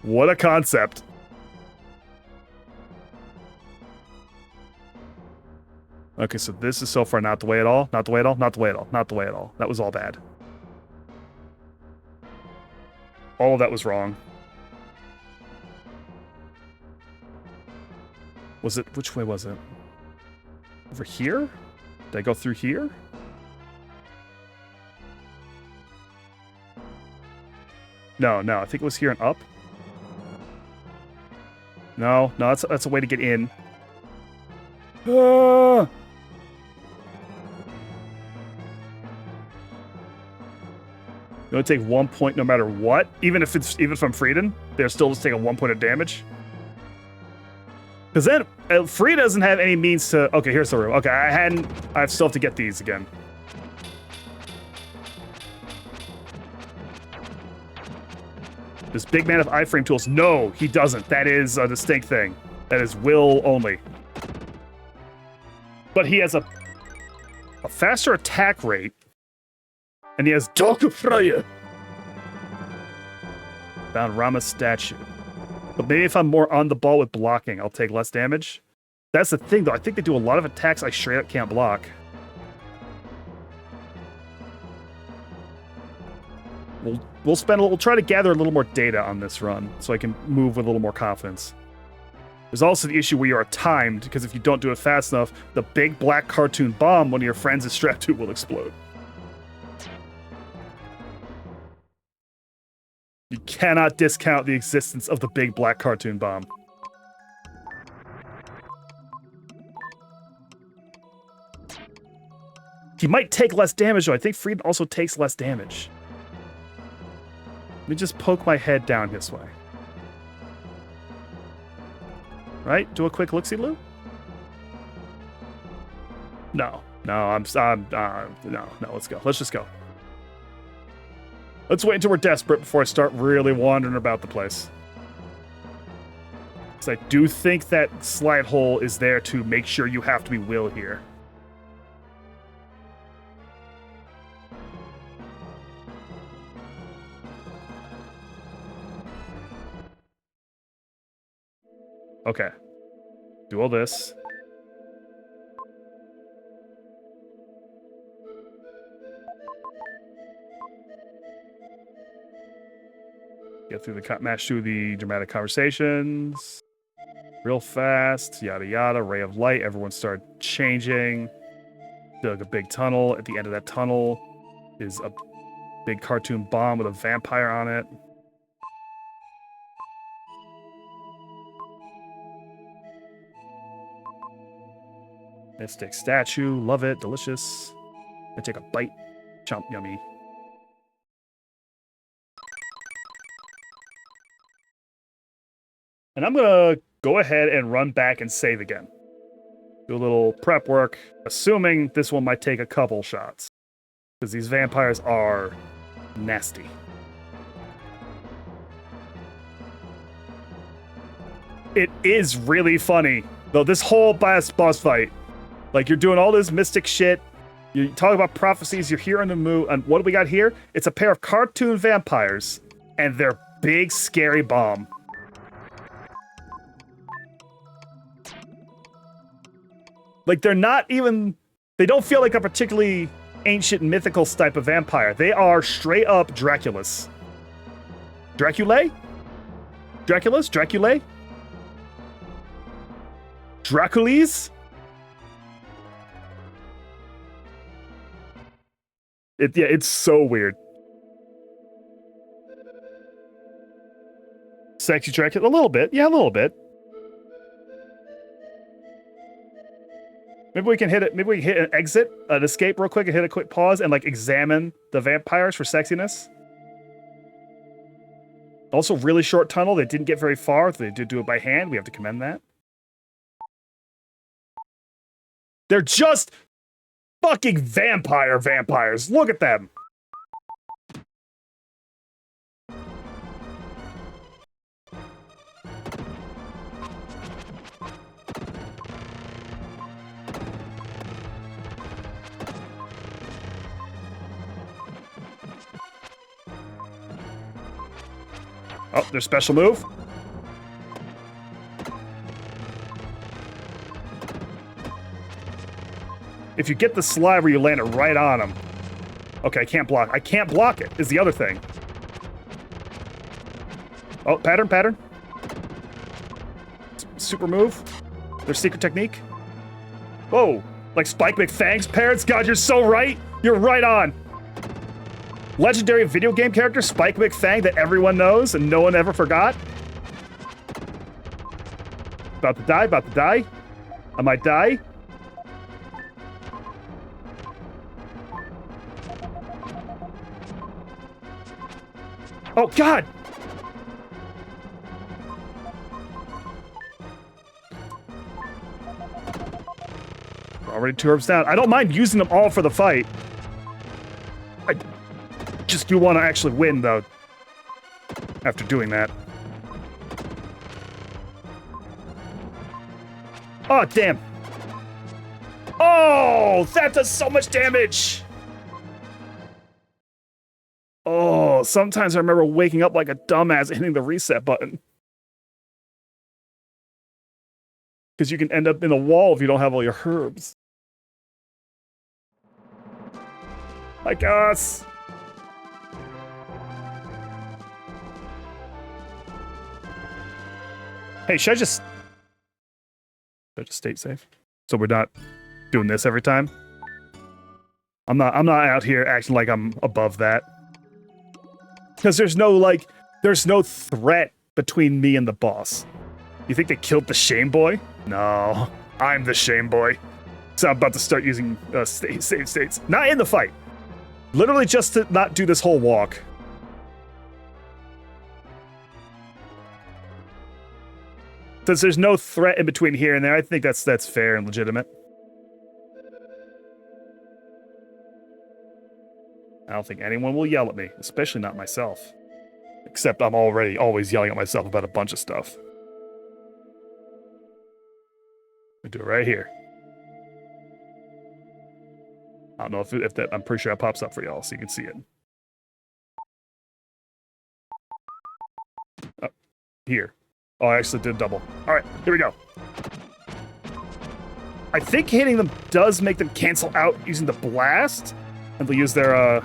What a concept. Okay, so this is so far not the way at all. Not the way at all. Not the way at all. Not the way at all. That was all bad. All of that was wrong. Was it? Which way was it? Over here? Did I go through here? No, I think it was here and up. No, that's a way to get in. Ah! You only take 1 point no matter what, even if I'm Frieden, they're still just taking 1 point of damage. Because then Free doesn't have any means to. Okay, here's the room. Okay, I still have to get these again. This big man of iframe tools. No, he doesn't. That is a distinct thing. That is Will only. But he has a faster attack rate. And he has Dokufraya. Found Rama's statue. But maybe if I'm more on the ball with blocking, I'll take less damage. That's the thing, though. I think they do a lot of attacks I straight up can't block. We'll try to gather a little more data on this run so I can move with a little more confidence. There's also the issue where you are timed, because if you don't do it fast enough, the big black cartoon bomb one of your friends is strapped to will explode. You cannot discount the existence of the big black cartoon bomb. He might take less damage, though. I think Frieden also takes less damage. Let me just poke my head down this way. Right? Do a quick look-see-loo? No, let's go. Let's just go. Let's wait until we're desperate before I start really wandering about the place. Because I do think that slide hole is there to make sure you have to be Will here. Okay. Do all this. Get through mash through the dramatic conversations. Real fast, yada yada, ray of light, everyone started changing. Dug a big tunnel. At the end of that tunnel is a big cartoon bomb with a vampire on it. Mystic statue, love it, delicious. I take a bite, chomp, yummy. And I'm gonna go ahead and run back and save again. Do a little prep work, assuming this one might take a couple shots. Because these vampires are nasty. It is really funny, though, this whole boss fight. Like, you're doing all this mystic shit, you talk about prophecies, you're here in the mood, and what do we got here? It's a pair of cartoon vampires and their big scary bomb. Like, they're not even... They don't feel like a particularly ancient mythical type of vampire. They are straight up Draculas. Draculae? Draculas? Draculae? Dracules? Yeah, it's so weird. Sexy Dracula? A little bit. Yeah, a little bit. Maybe we can hit it. Maybe we can hit an exit, an escape real quick, and hit a quick pause and, like, examine the vampires for sexiness. Also, really short tunnel. They didn't get very far. They did do it by hand. We have to commend that. They're just fucking vampires. Look at them. Oh, their special move. If you get the slide where you land it right on him. Okay, I can't block. I can't block it, is the other thing. Oh, pattern, pattern. Super move. Their secret technique. Whoa. Like Spike McFang's parents? God, you're so right. You're right on. Legendary video game character Spike McFang that everyone knows and no one ever forgot. About to die, about to die. I might die. Oh, God! Already 2 herbs down. I don't mind using them all for the fight. I just do want to actually win, though, after doing that. Oh, damn. Oh, that does so much damage! Oh, sometimes I remember waking up like a dumbass and hitting the reset button. Because you can end up in a wall if you don't have all your herbs. Hi, Gus! Hey, should I just stay safe? So we're not doing this every time? I'm not out here acting like I'm above that. Because there's no threat between me and the boss. You think they killed the Shame Boy? No, I'm the Shame Boy. So I'm about to start using save states. Not in the fight. Literally just to not do this whole walk. Since there's no threat in between here and there, I think that's fair and legitimate. I don't think anyone will yell at me, especially not myself. Except I'm already always yelling at myself about a bunch of stuff. We do it right here. I don't know if that, I'm pretty sure it pops up for y'all so you can see it. Oh, here. Oh, I actually did double. All right, here we go. I think hitting them does make them cancel out using the blast, and they'll use their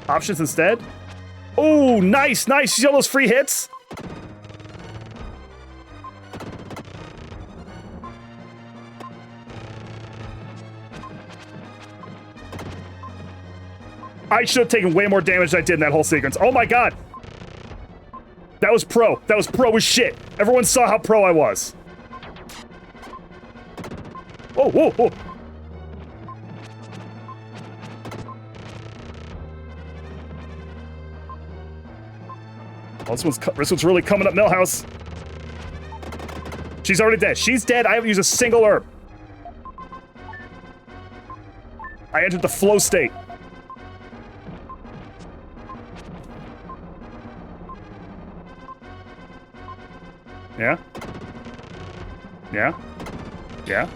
options instead. Oh, nice, nice. You see all those free hits? I should have taken way more damage than I did in that whole sequence. Oh my god. That was pro. That was pro as shit. Everyone saw how pro I was. Oh, whoa, whoa. Oh, this one's really coming up Millhouse. She's already dead. She's dead. I haven't used a single herb. I entered the flow state. Yeah? Yeah? Yeah?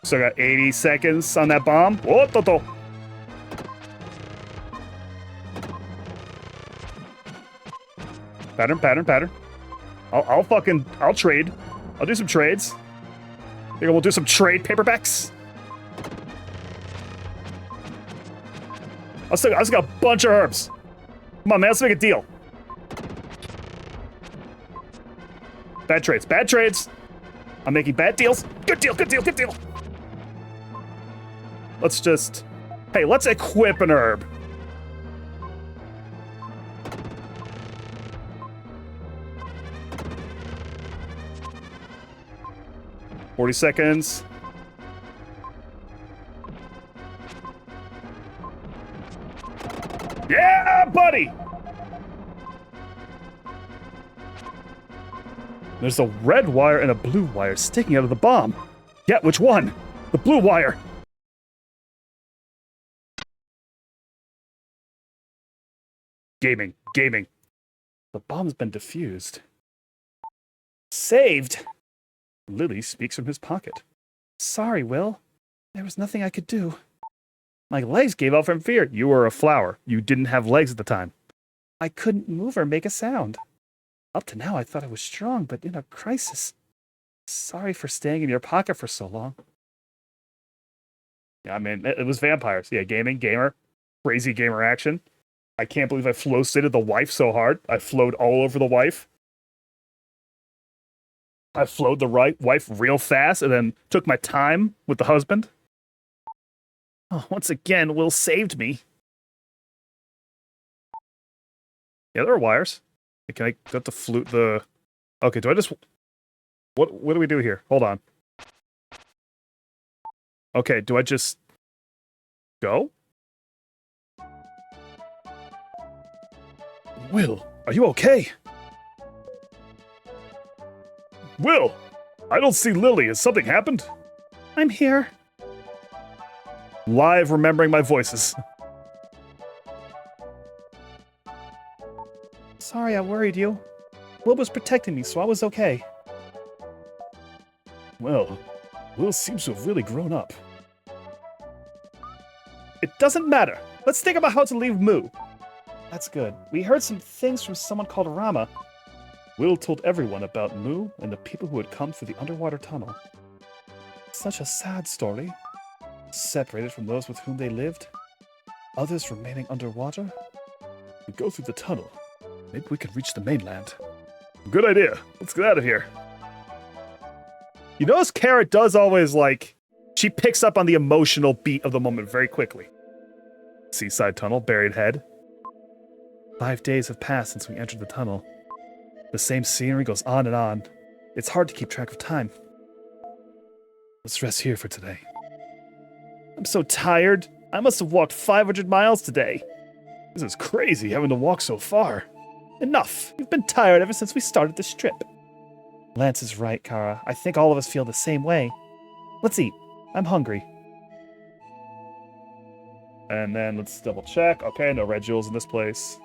So I got 80 seconds on that bomb. Oh, toto. Pattern, pattern, pattern. I'll trade. I'll do some trades. Think we'll do some trade paperbacks. I still got a bunch of herbs. Come on, man, let's make a deal. Bad trades, bad trades. I'm making bad deals. Good deal, good deal, good deal. Let's just... Hey, let's equip an herb. $40 seconds. Yeah, buddy! There's a red wire and a blue wire sticking out of the bomb. Yeah, which one? The blue wire. Gaming, gaming. The bomb's been defused. Saved? Lily speaks from his pocket. Sorry, Will. There was nothing I could do. My legs gave out from fear. You were a flower. You didn't have legs at the time. I couldn't move or make a sound. Up to now, I thought I was strong, but in a crisis. Sorry for staying in your pocket for so long. Yeah, I mean, it was vampires. Yeah, gaming, gamer, crazy gamer action. I can't believe I flow-stated the wife so hard. I flowed all over the wife. I flowed the wife real fast and then took my time with the husband. Oh, once again, Will saved me. Yeah, there are wires. Can I get the flute the... Okay, do I just... What do we do here? Hold on. Okay, do I just... go? Will, are you okay? Will, I don't see Lily. Has something happened? I'm here. Live remembering my voices. Sorry I worried you. Will was protecting me, so I was okay. Well, Will seems to have really grown up. It doesn't matter. Let's think about how to leave Mu. That's good. We heard some things from someone called Rama. Will told everyone about Mu and the people who had come through the underwater tunnel. Such a sad story. Separated from those with whom they lived. Others remaining underwater. We go through the tunnel. Maybe we could reach the mainland. Good idea. Let's get out of here. You notice Kara does always, like, she picks up on the emotional beat of the moment very quickly. Seaside tunnel, buried head. 5 days have passed since we entered the tunnel. The same scenery goes on and on. It's hard to keep track of time. Let's rest here for today. I'm so tired. I must have walked 500 miles today. This is crazy, having to walk so far. Enough. You've been tired ever since we started this trip. Lance is right, Kara. I think all of us feel the same way. Let's eat. I'm hungry. And then let's double check. Okay, no red jewels in this place.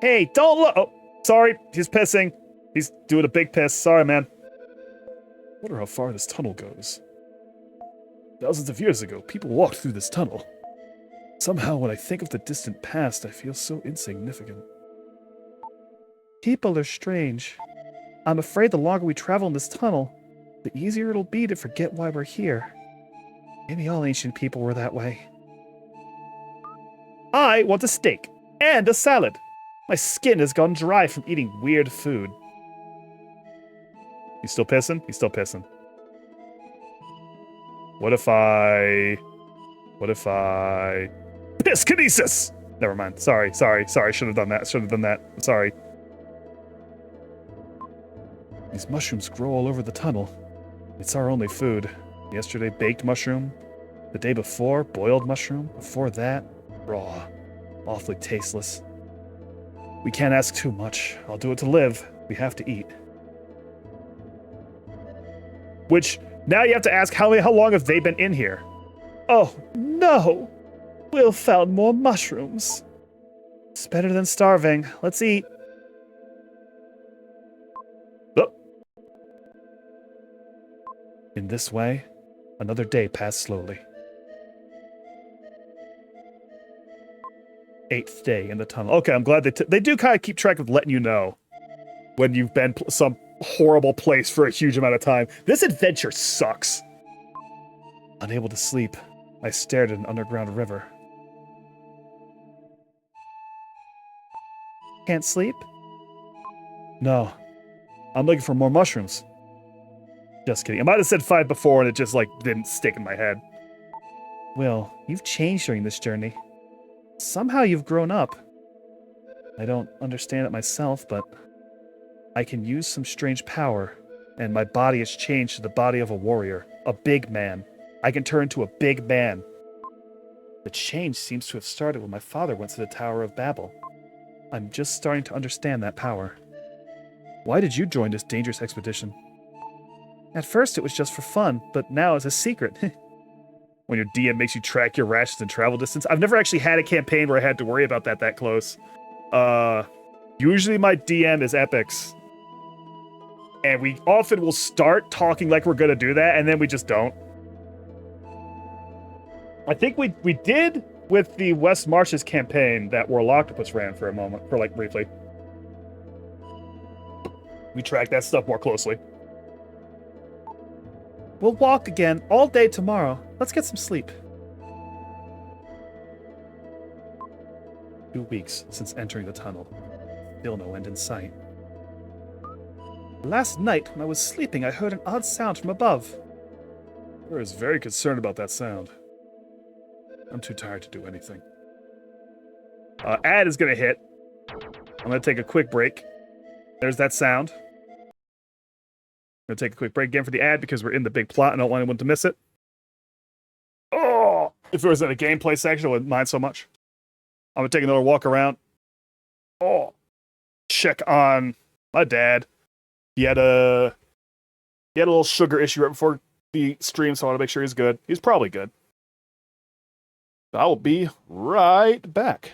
Hey, don't look! Oh, sorry. He's pissing. He's doing a big piss. Sorry, man. Wonder how far this tunnel goes. Thousands of years ago, people walked through this tunnel. Somehow, when I think of the distant past, I feel so insignificant. People are strange. I'm afraid the longer we travel in this tunnel, the easier it'll be to forget why we're here. Maybe all ancient people were that way. I want a steak and a salad. My skin has gone dry from eating weird food. He's still pissing? He's still pissing. What if I... Piss kinesis! Never mind. Sorry. Should have done that. I'm sorry. These mushrooms grow all over the tunnel. It's our only food. Yesterday, baked mushroom. The day before, boiled mushroom. Before that, raw. Awfully tasteless. We can't ask too much. I'll do it to live. We have to eat. Which, now you have to ask how long have they been in here? Oh, no! Will found more mushrooms. It's better than starving. Let's eat. Oh. In this way, another day passed slowly. 8th day in the tunnel. Okay, I'm glad they do kind of keep track of letting you know when you've been some horrible place for a huge amount of time. This adventure sucks. Unable to sleep, I stared at an underground river. Can't sleep? No. I'm looking for more mushrooms. Just kidding. I might have said 5 before and it just, like, didn't stick in my head. Will, you've changed during this journey. Somehow you've grown up. I don't understand it myself, but I can use some strange power, and my body has changed to the body of a warrior, a big man. I can turn into a big man. The change seems to have started when my father went to the Tower of Babel. I'm just starting to understand that power. Why did you join this dangerous expedition? At first it was just for fun, but now it's a secret. When your DM makes you track your rations and travel distance. I've never actually had a campaign where I had to worry about that close. Usually my DM is epics. And we often will start talking like we're gonna do that, and then we just don't. I think we did with the West Marshes campaign that Warlock Octopus ran for a moment, for like briefly. We tracked that stuff more closely. We'll walk again all day tomorrow. Let's get some sleep. 2 weeks since entering the tunnel. Still no end in sight. Last night, when I was sleeping, I heard an odd sound from above. I was very concerned about that sound. I'm too tired to do anything. Ad is going to hit. I'm going to take a quick break. There's that sound. I'm going to take a quick break again for the ad because we're in the big plot and I don't want anyone to miss it. Oh! If it was in a gameplay section, I wouldn't mind so much. I'm going to take another walk around. Oh! Check on my dad. He had a little sugar issue right before the stream, so I want to make sure he's good. He's probably good. I will be right back.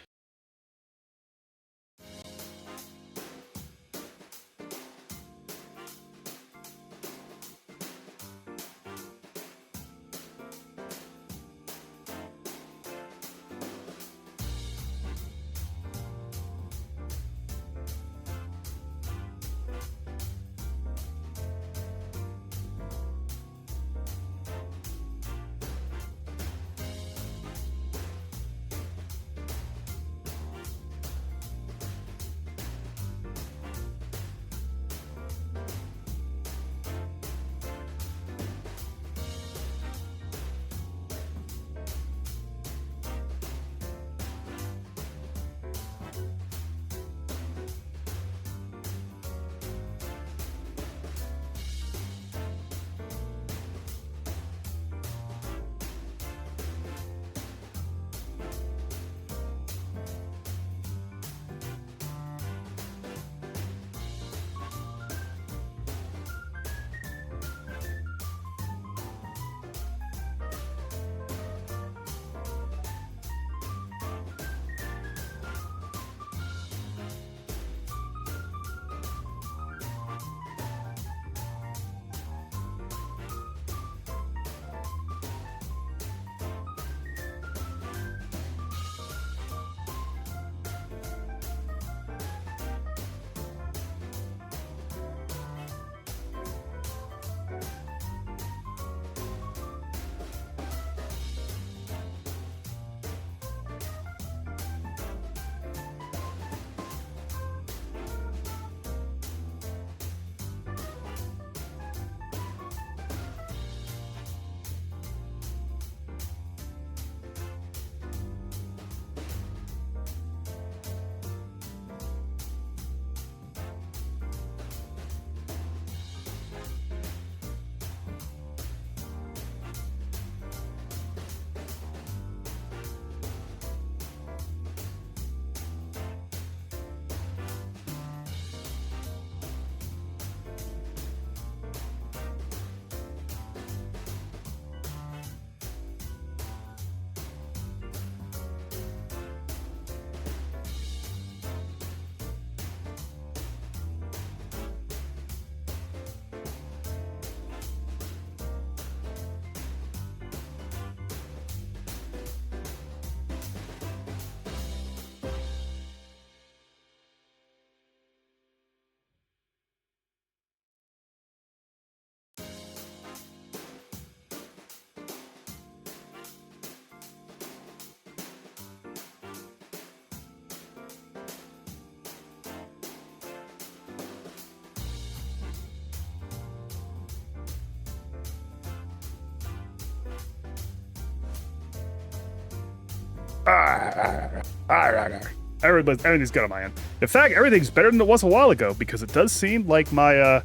Everything's good on my end. In fact, everything's better than it was a while ago because it does seem like my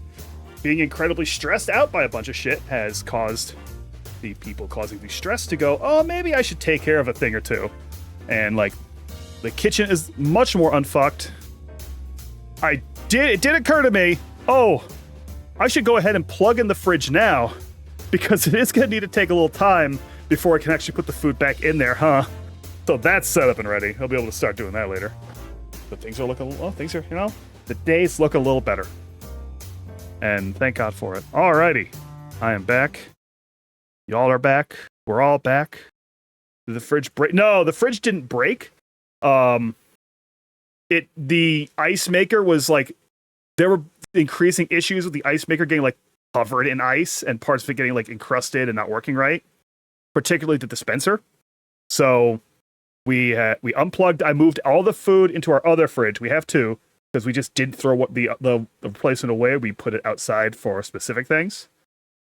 being incredibly stressed out by a bunch of shit has caused the people causing the stress to go, oh, maybe I should take care of a thing or two. And like, the kitchen is much more unfucked. It did occur to me, oh, I should go ahead and plug in the fridge now because it is going to need to take a little time before I can actually put the food back in there, huh? So that's set up and ready. I'll be able to start doing that later. But things are looking, well, things are, you know, the days look a little better. And thank God for it. Alrighty. I am back. Y'all are back. We're all back. Did the fridge break? No, the fridge didn't break. The ice maker was like, there were increasing issues with the ice maker getting like covered in ice and parts of it getting like encrusted and not working right, particularly the dispenser. So we unplugged. I moved all the food into our other fridge. We have two because we just didn't throw the replacement away. We put it outside for specific things.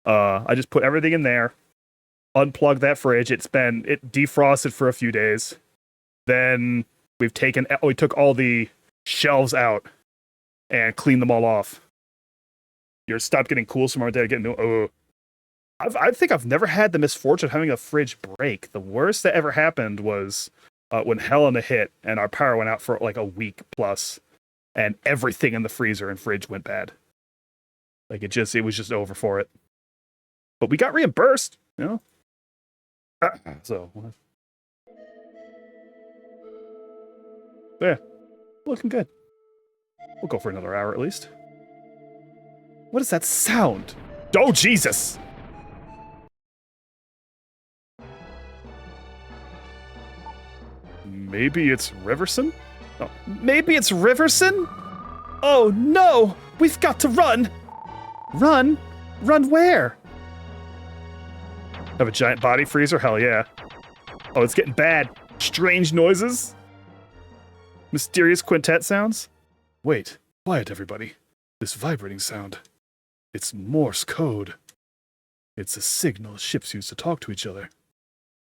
I just put everything in there, unplugged that fridge. It defrosted for a few days. Then we took all the shelves out and cleaned them all off. You stopped getting cool, so my dad getting new. I think I've never had the misfortune of having a fridge break. The worst that ever happened was when Helena hit and our power went out for like a week plus, and everything in the freezer and fridge went bad. Like it was just over for it. But we got reimbursed, you know. So yeah, looking good. We'll go for another hour at least. What is that sound? Oh, Jesus! Maybe it's Riverson? Oh, maybe it's Riverson? Oh no! We've got to run! Run? Run where? Have a giant body freezer? Hell yeah. Oh, it's getting bad. Strange noises? Mysterious quintet sounds? Wait, quiet everybody. This vibrating sound. It's Morse code. It's a signal ships use to talk to each other.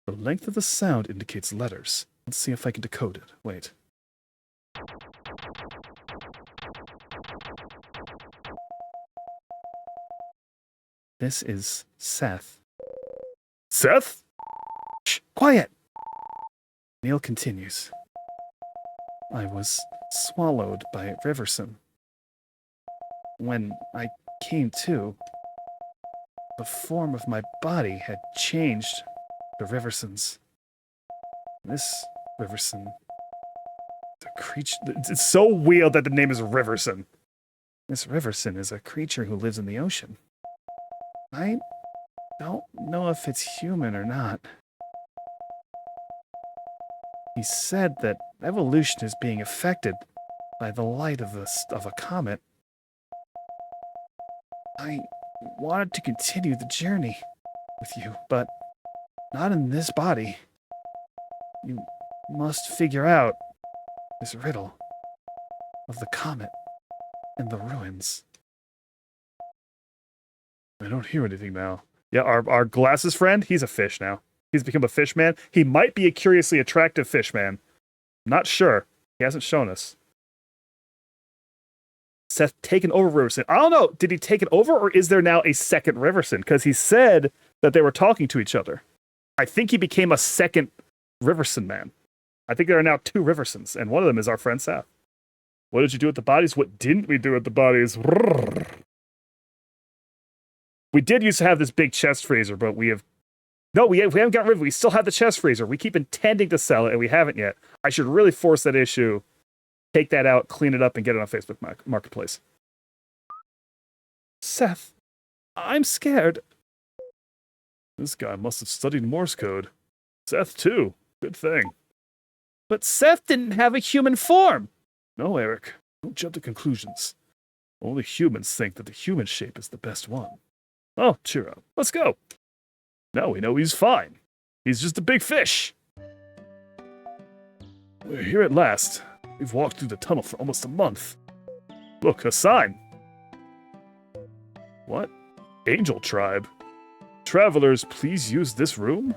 The length of the sound indicates letters. Let's see if I can decode it. Wait. This is Seth. Seth? Shh, quiet! Neil continues. I was swallowed by Riverson. When I came to, the form of my body had changed to Riverson's. This Riverson, the creature. It's so weird that the name is Riverson. This Riverson is a creature who lives in the ocean. I don't know if it's human or not. He said that evolution is being affected by the light of a comet. I wanted to continue the journey with you, but not in this body. You must figure out this riddle of the comet and the ruins. I don't hear anything now. Yeah, our glasses friend, he's a fish now. He's become a fish man. He might be a curiously attractive fish man. Not sure. He hasn't shown us. Seth taken over Riverson. I don't know. Did he take it over, or is there now a second Riverson? Because he said that they were talking to each other. I think he became a second Riverson man. I think there are now two Riversons, and one of them is our friend Seth. What did you do with the bodies? What didn't we do with the bodies? We did used to have this big chest freezer, but we haven't got rid of it. We still have the chest freezer. We keep intending to sell it, and we haven't yet. I should really force that issue, take that out, clean it up, and get it on Facebook Marketplace. Seth, I'm scared. This guy must have studied Morse code. Seth, too. Good thing. But Seth didn't have a human form. No, Eric. Don't jump to conclusions. Only humans think that the human shape is the best one. Oh, cheer up. Let's go. Now we know he's fine. He's just a big fish. We're here at last. We've walked through the tunnel for almost a month. Look, a sign. What? Angel Tribe. Travelers, please use this room?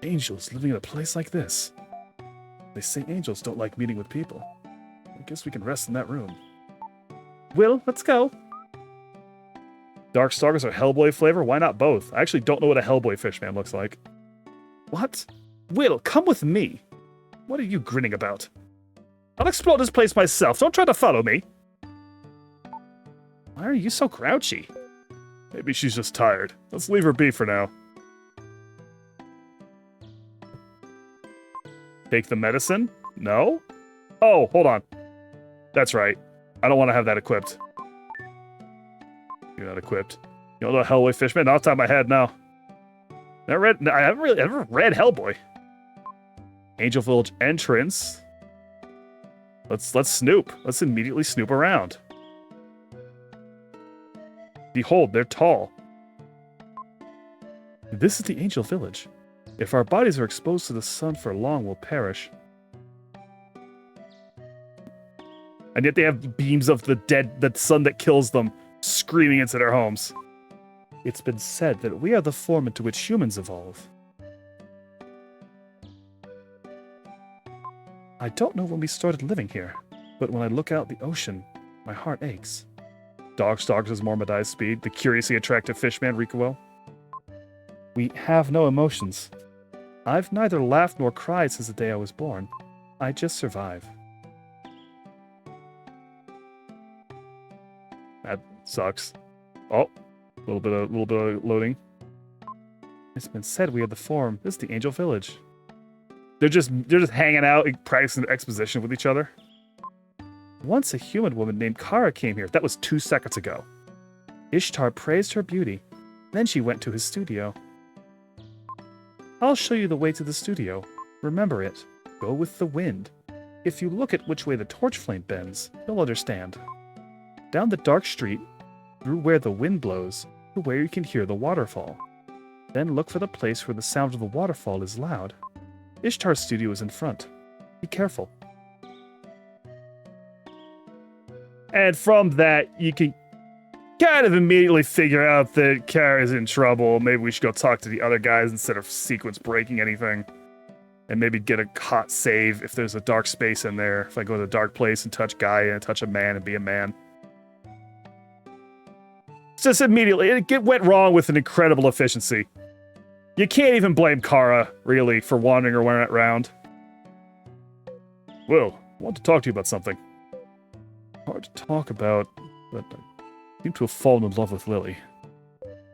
Angels living in a place like this. They say angels don't like meeting with people. I guess we can rest in that room. Will, let's go. Darkstalkers or Hellboy flavor? Why not both? I actually don't know what a Hellboy fishman looks like. What? Will, come with me. What are you grinning about? I'll explore this place myself. Don't try to follow me. Why are you so grouchy? Maybe she's just tired. Let's leave her be for now. Take the medicine? No? Oh, hold on. That's right. I don't want to have that equipped. You're not equipped. You don't know Hellboy Fishman? Not off the top of my head, no. I haven't ever read Hellboy. Angel Village entrance. Let's snoop. Let's immediately snoop around. Behold, they're tall. This is the Angel Village. If our bodies are exposed to the sun for long, we'll perish. And yet they have beams of the sun that kills them, screaming into their homes. It's been said that we are the form into which humans evolve. I don't know when we started living here, but when I look out the ocean, my heart aches. Dogs is Mormodai's speed, the curiously attractive fishman Rikuo. We have no emotions. I've neither laughed nor cried since the day I was born. I just survive. That sucks. Oh, a little bit of loading. It's been said we are the form. This is the Angel Village. They're just hanging out and practicing exposition with each other. Once a human woman named Kara came here. That was 2 seconds ago. Ishtar praised her beauty. Then she went to his studio. I'll show you the way to the studio. Remember it. Go with the wind. If you look at which way the torch flame bends, you'll understand. Down the dark street, through where the wind blows, to where you can hear the waterfall. Then look for the place where the sound of the waterfall is loud. Ishtar's studio is in front. Be careful. And from that, you can kind of immediately figure out that Kara's in trouble. Maybe we should go talk to the other guys instead of sequence breaking anything. And maybe get a hot save if there's a dark space in there. If I go to a dark place and touch Gaia and touch a man and be a man. Just immediately, it went wrong with an incredible efficiency. You can't even blame Kara, really, for wandering around. Well, I want to talk to you about something. Hard to talk about, but I seem to have fallen in love with Lily.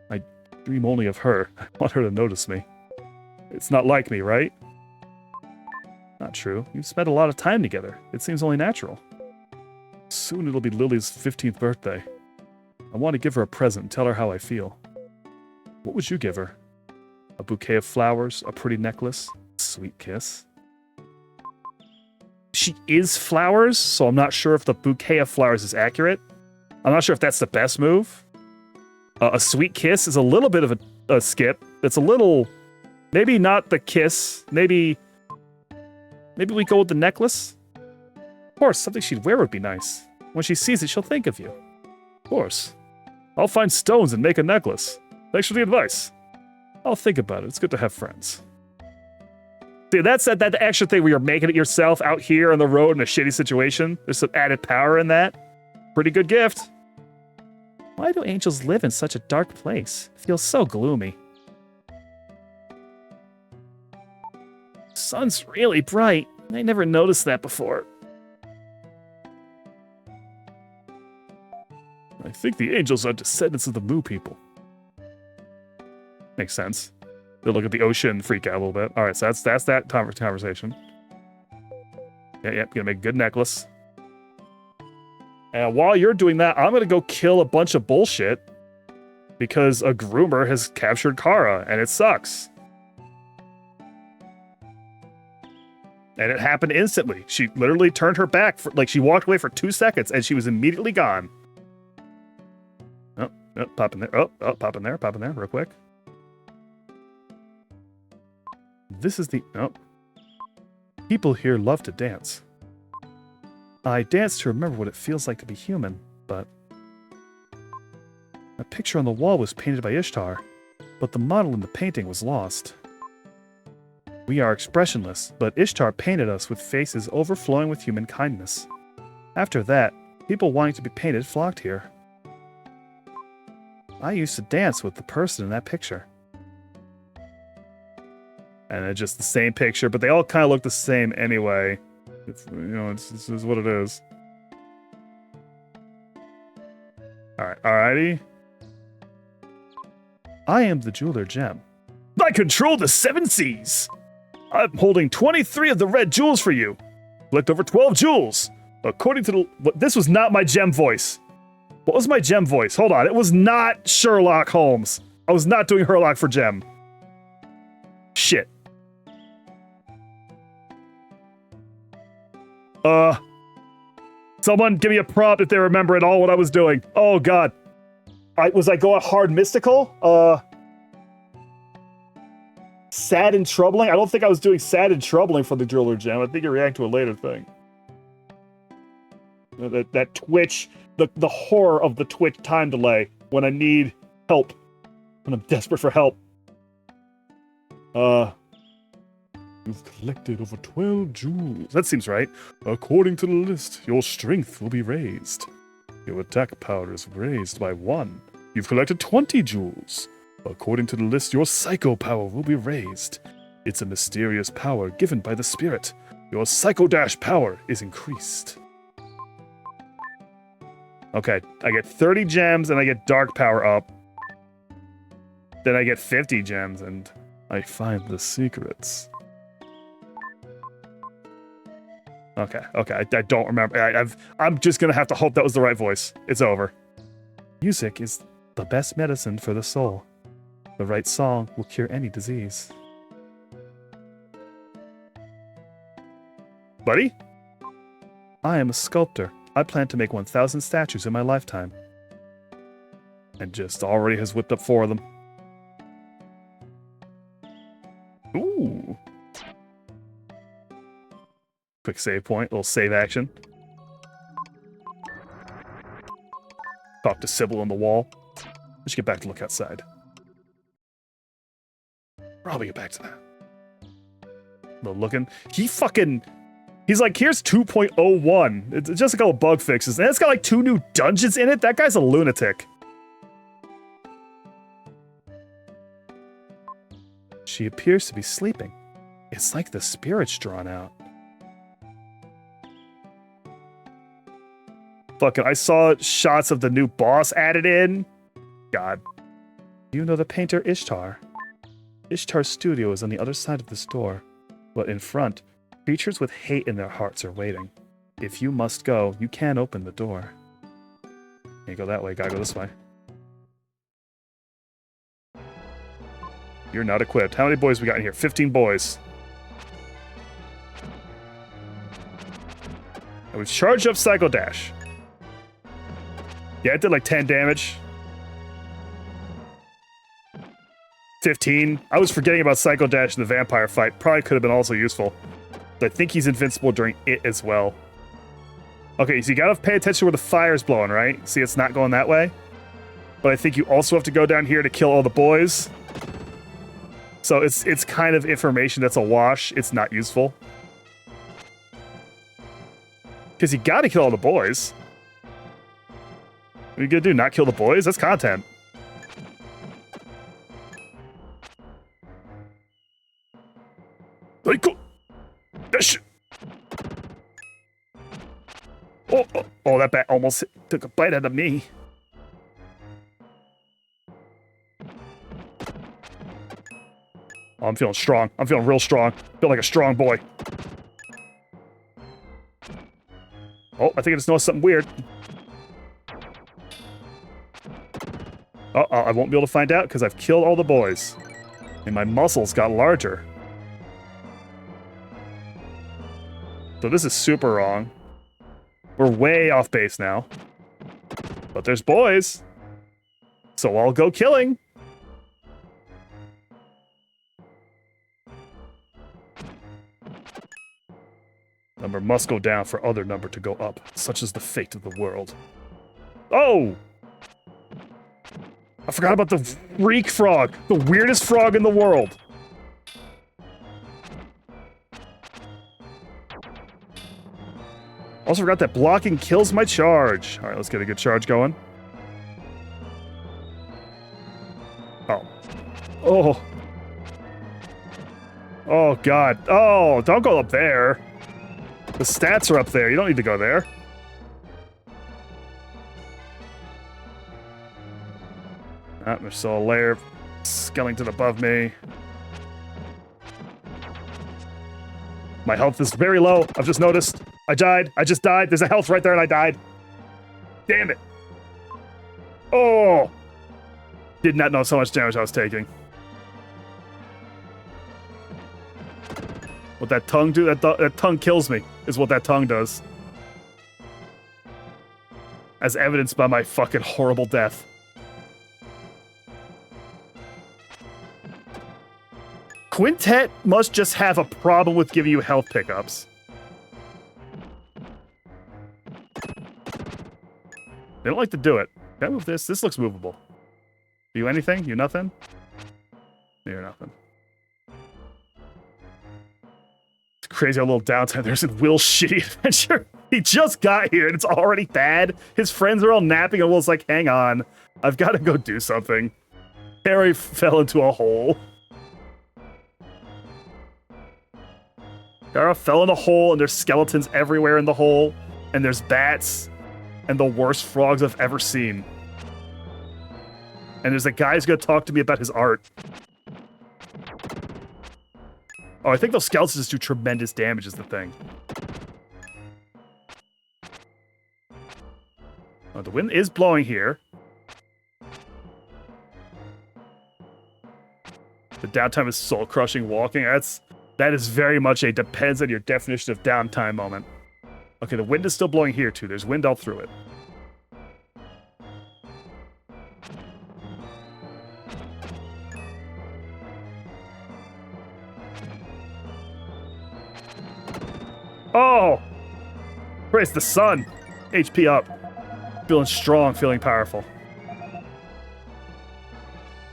I dream only of her. I want her to notice me. It's not like me, right? Not true. You've spent a lot of time together. It seems only natural. Soon it'll be Lily's 15th birthday. I want to give her a present and tell her how I feel. What would you give her? A bouquet of flowers, a pretty necklace, a sweet kiss. She is flowers, so I'm not sure if the bouquet of flowers is accurate. I'm not sure if that's the best move. A sweet kiss is a little bit of a skip. It's a little... Maybe not the kiss. Maybe we go with the necklace? Of course, something she'd wear would be nice. When she sees it, she'll think of you. Of course. I'll find stones and make a necklace. Thanks for the advice. I'll think about it. It's good to have friends. See, that's that extra thing where you're making it yourself out here on the road in a shitty situation. There's some added power in that. Pretty good gift. Why do angels live in such a dark place? It feels so gloomy. Sun's really bright. I never noticed that before. I think the angels are descendants of the Moo people. Makes sense. They'll look at the ocean and freak out a little bit. All right, so that's that conversation. Yeah, gonna make a good necklace. And while you're doing that, I'm gonna go kill a bunch of bullshit because a groomer has captured Kara, and it sucks. And it happened instantly. She literally turned her back, she walked away for 2 seconds, and she was immediately gone. Oh, pop in there. Oh, pop in there, real quick. This is the... Oh. People here love to dance. I dance to remember what it feels like to be human, but... A picture on the wall was painted by Ishtar, but the model in the painting was lost. We are expressionless, but Ishtar painted us with faces overflowing with human kindness. After that, people wanting to be painted flocked here. I used to dance with the person in that picture. And it's just the same picture, but they all kind of look the same anyway. It's this is what it is. Alrighty. I am the jeweler Gem. I control the 7 seas! I'm holding 23 of the red jewels for you. Collect over 12 jewels. According to the... This was not my Gem voice. What was my Gem voice? Hold on. It was not Sherlock Holmes. I was not doing Herlock for Gem. Shit. Someone give me a prompt if they remember at all what I was doing. Oh god. Was I going hard mystical? Sad and troubling? I don't think I was doing sad and troubling for the driller gem. I think you react to a later thing. That twitch, the horror of the twitch time delay when I need help. When I'm desperate for help. You've collected over 12 jewels. That seems right. According to the list, your strength will be raised. Your attack power is raised by 1. You've collected 20 jewels. According to the list, your psycho power will be raised. It's a mysterious power given by the spirit. Your psycho dash power is increased. Okay, I get 30 gems and I get dark power up. Then I get 50 gems and I find the secrets. Okay, I don't remember. I'm just gonna have to hope that was the right voice. It's over. Music is the best medicine for the soul. The right song will cure any disease. Buddy? I am a sculptor. I plan to make 1,000 statues in my lifetime. And just already has whipped up 4 of them. Ooh. Quick save point, little save action. Talk to Sybil on the wall. We should get back to look outside. Probably get back to that. The looking. He's like, here's 2.01. It's just a couple bug fixes. And it's got like 2 new dungeons in it. That guy's a lunatic. She appears to be sleeping. It's like the spirit's drawn out. Fucking, I saw shots of the new boss added in. God. You know the painter Ishtar? Ishtar's studio is on the other side of this door, but in front, creatures with hate in their hearts are waiting. If you must go, you can open the door. You go that way, gotta go this way. You're not equipped. How many boys we got in here? 15 boys. And we've charged up Psycho Dash. Yeah, it did like 10 damage. 15. I was forgetting about Psycho Dash in the vampire fight. Probably could have been also useful. But I think he's invincible during it as well. Okay, so you gotta pay attention where the fire's blowing, right? See, it's not going that way. But I think you also have to go down here to kill all the boys. So it's kind of information that's a wash. It's not useful. Because you gotta kill all the boys. What are you gonna do? Not kill the boys? That's content. Oh, that bat almost took a bite out of me. Oh, I'm feeling strong. I'm feeling real strong. Feel like a strong boy. Oh, I think I just noticed something weird. Oh, I won't be able to find out because I've killed all the boys. And my muscles got larger. So this is super wrong. We're way off base now. But there's boys. So I'll go killing. Number must go down for other number to go up. Such is the fate of the world. Oh! I forgot about the freak frog. The weirdest frog in the world. Also forgot that blocking kills my charge. All right, let's get a good charge going. Oh. Oh. Oh, God. Oh, don't go up there. The stats are up there. You don't need to go there. Ah, there's still a layer of skeleton above me. My health is very low. I've just noticed. I died. I just died. There's a health right there and I died. Damn it. Oh. Did not know so much damage I was taking. What that tongue do? That tongue kills me, is what that tongue does. As evidenced by my fucking horrible death. Quintet must just have a problem with giving you health pickups. They don't like to do it. Can I move this? This looks movable. You anything? You nothing? You're nothing. It's crazy how little downtime there's in Will's shitty adventure. He just got here and it's already bad. His friends are all napping and Will's like, hang on. I've got to go do something. Harry fell into a hole. Gara fell in a hole and there's skeletons everywhere in the hole. And there's bats. And the worst frogs I've ever seen. And there's a guy who's gonna talk to me about his art. Oh, I think those skeletons just do tremendous damage is the thing. Oh, the wind is blowing here. The downtime is soul-crushing walking. That is very much a depends on your definition of downtime moment. Okay, the wind is still blowing here, too. There's wind all through it. Oh! Praise the sun! HP up. Feeling strong, feeling powerful.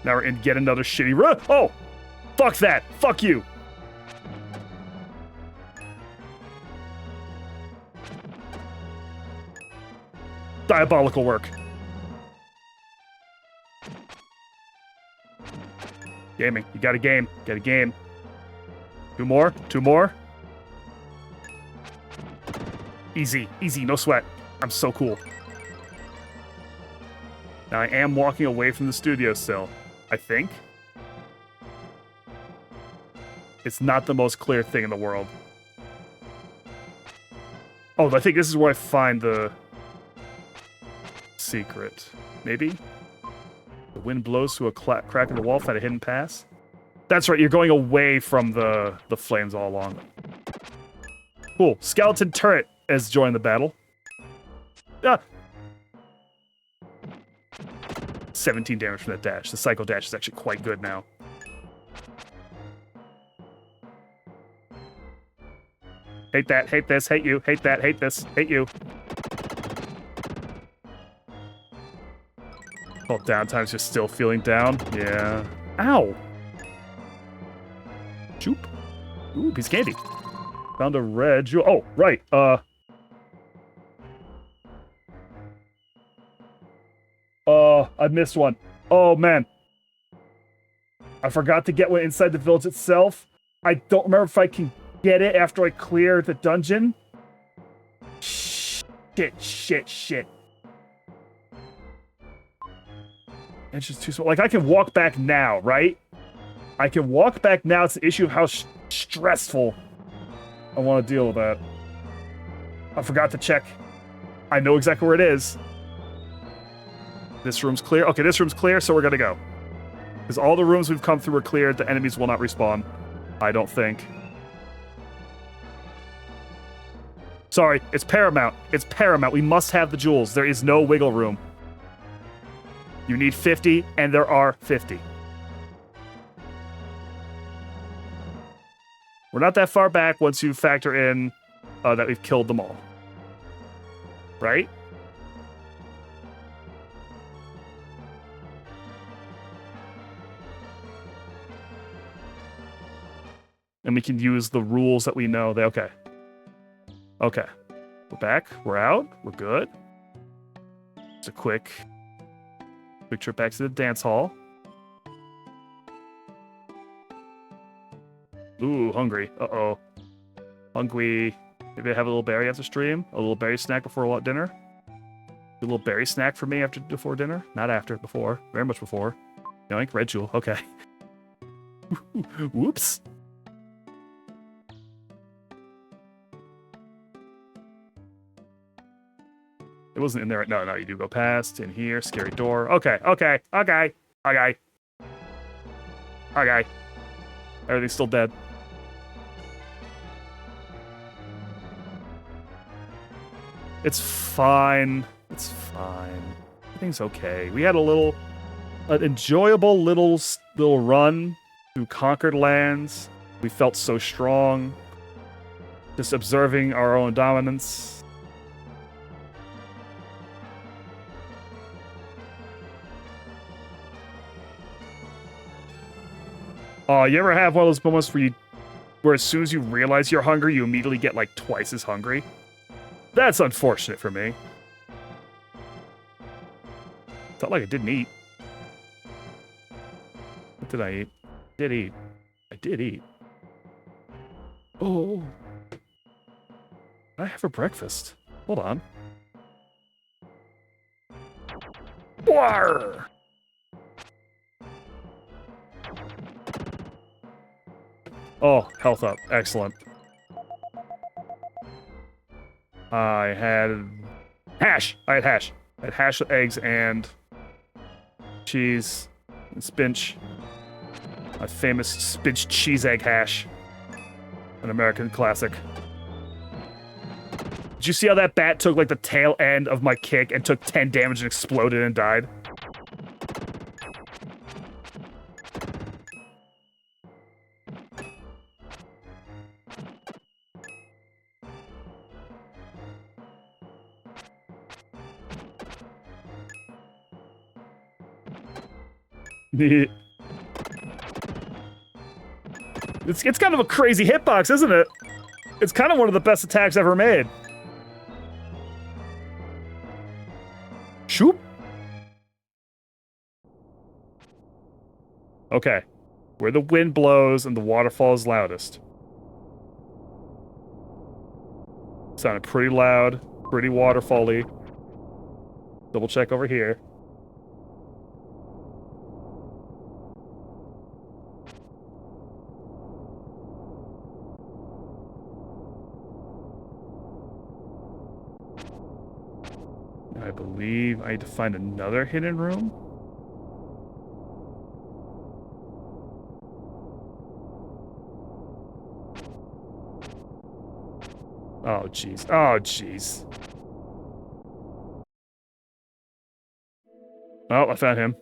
Now we're in yet another shitty room. Oh! Fuck that! Fuck you! Diabolical work. Gaming. You got a game. Got a game. Two more. Two more. Easy. Easy. No sweat. I'm so cool. Now I am walking away from the studio still. I think. It's not the most clear thing in the world. Oh, I think this is where I find the secret. Maybe? The wind blows through a crack in the wall, find a hidden pass. That's right, you're going away from the flames all along. Cool. Skeleton turret has joined the battle. Ah! 17 damage from that dash. The cycle dash is actually quite good now. Hate that, hate this, hate you, hate that, hate this, hate you. Oh, downtime's just still feeling down. Yeah. Ow! Choop. Ooh, piece of candy. Found a red jewel. Oh, right. I missed one. Oh, man. I forgot to get one inside the village itself. I don't remember if I can get it after I clear the dungeon. Shit, shit, shit. It's just too small. Like, I can walk back now, right? I can walk back now. It's the issue of how stressful I want to deal with that. I forgot to check. I know exactly where it is. This room's clear. Okay, this room's clear, so we're gonna go. Because all the rooms we've come through are cleared. The enemies will not respawn. I don't think. Sorry, it's paramount. It's paramount. We must have the jewels. There is no wiggle room. You need 50, and there are 50. We're not that far back once you factor in that we've killed them all. Right? And we can use the rules that we know. Okay. Okay. We're back. We're out. We're good. It's a quick trip back to the dance hall. Ooh, hungry. Uh-oh. Hungry. Maybe I have a little berry after stream. A little berry snack before dinner. A little berry snack for me before dinner. Not after, before. Very much before. Yoink, red jewel. Okay. Whoops. It wasn't in there. No, you do go past. In here. Scary door. Okay. Everything's still dead. It's fine. It's fine. Everything's okay. We had an enjoyable little run through conquered lands. We felt so strong. Just observing our own dominance. Oh, you ever have one of those moments where as soon as you realize you're hungry, you immediately get like twice as hungry? That's unfortunate for me. Felt like I didn't eat. What did I eat? I did eat. Oh. What did I have for breakfast? Hold on. War! Oh, health up. Excellent. I had hash. I had hash. I had hash, eggs, and cheese, and spinach. A famous spinach cheese egg hash. An American classic. Did you see how that bat took like the tail end of my kick and took 10 damage and exploded and died? It's kind of a crazy hitbox, isn't it? It's kind of one of the best attacks ever made. Shoop. Okay. Where the wind blows and the waterfall is loudest. Sounded pretty loud, pretty waterfall-y. Double check over here. I believe I need to find another hidden room. Oh, jeez. Oh, jeez. Oh, I found him.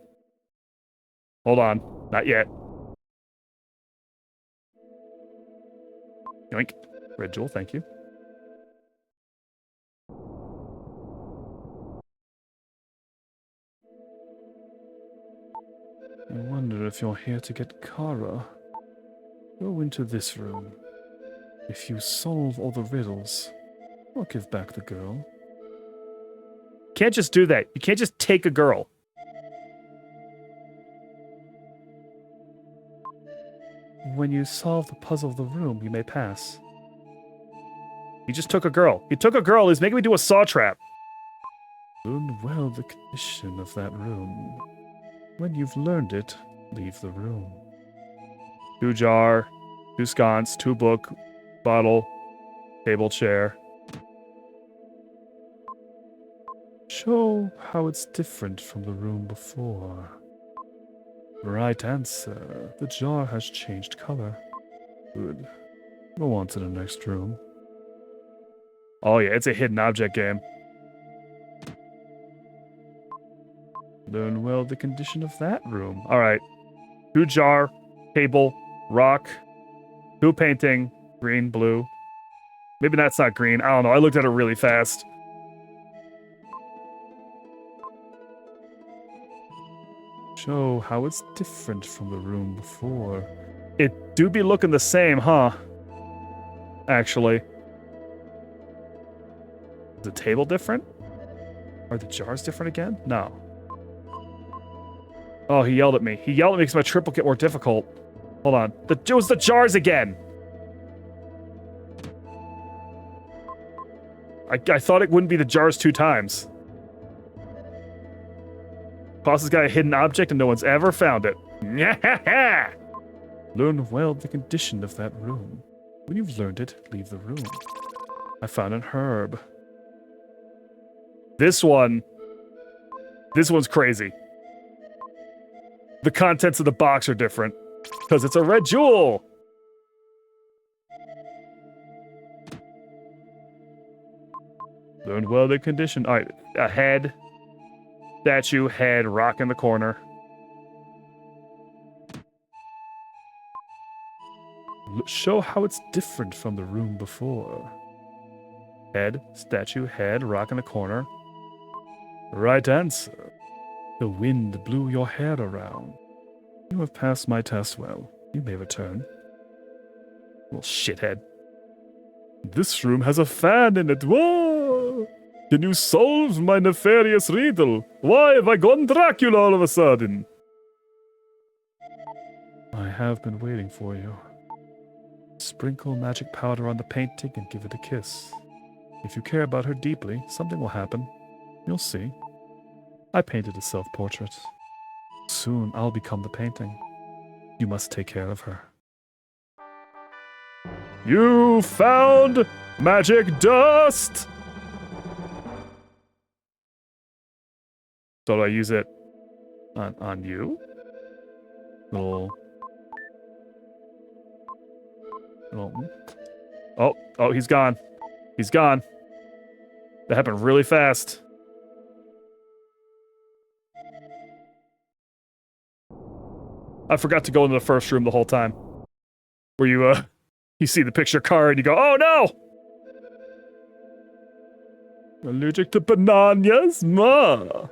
Hold on. Not yet. Yoink. Red jewel, thank you. I wonder if you're here to get Kara. Go into this room. If you solve all the riddles, I'll give back the girl. Can't just do that. You can't just take a girl. When you solve the puzzle of the room, you may pass. He just took a girl. He took a girl. He's making me do a saw trap. Learn well the condition of that room. When you've learned it, leave the room. 2 jar, 2 sconce, 2 book, bottle, table, chair. Show how it's different from the room before. Right answer. The jar has changed color. Good. Go on to the next room. Oh yeah, it's a hidden object game. Learn well the condition of that room. Alright. 2 jar, table, rock, 2 painting, green, blue. Maybe that's not green. I don't know. I looked at it really fast. Show how it's different from the room before. It do be looking the same, huh? Actually. Is the table different? Are the jars different again? No. Oh, he yelled at me. He yelled at me because my trip will get more difficult. Hold on. It was the jars again! I thought it wouldn't be the jars 2 times. Boss has got a hidden object and no one's ever found it. Learn well the condition of that room. When you've learned it, leave the room. I found an herb. This one's crazy. The contents of the box are different. Because it's a red jewel! Learned well the condition. All right, a head. Statue, head, rock in the corner. Show how it's different from the room before. Head, statue, head, rock in the corner. Right answer. The wind blew your hair around. You have passed my test well. You may return. Little shithead. This room has a fan in it. Whoa! Can you solve my nefarious riddle? Why have I gone Dracula all of a sudden? I have been waiting for you. Sprinkle magic powder on the painting and give it a kiss. If you care about her deeply, something will happen. You'll see. I painted a self-portrait. Soon I'll become the painting. You must take care of her. You found magic dust! So do I use it on you? Little... Oh, he's gone. He's gone. That happened really fast. I forgot to go into the first room the whole time. Where you see the picture card and you go, oh no! Allergic to bananas? Ma!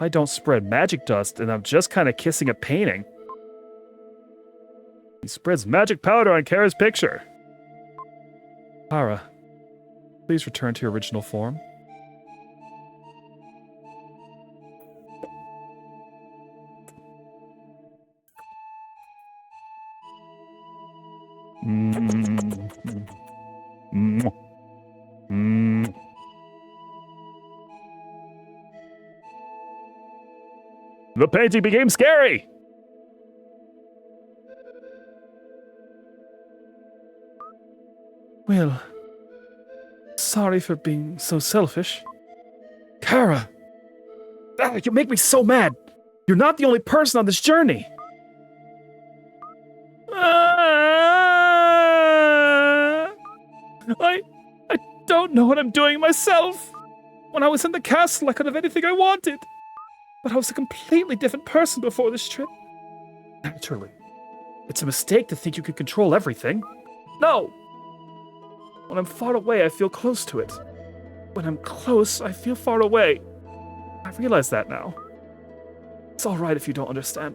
I don't spread magic dust and I'm just kind of kissing a painting. He spreads magic powder on Kara's picture. Kara, please return to your original form. The painting became scary! Well, sorry for being so selfish. Kara! You make me so mad! You're not the only person on this journey! I don't know what I'm doing myself! When I was in the castle, I could have anything I wanted. But I was a completely different person before this trip. Naturally. It's a mistake to think you can control everything. No! When I'm far away, I feel close to it. When I'm close, I feel far away. I realize that now. It's all right if you don't understand.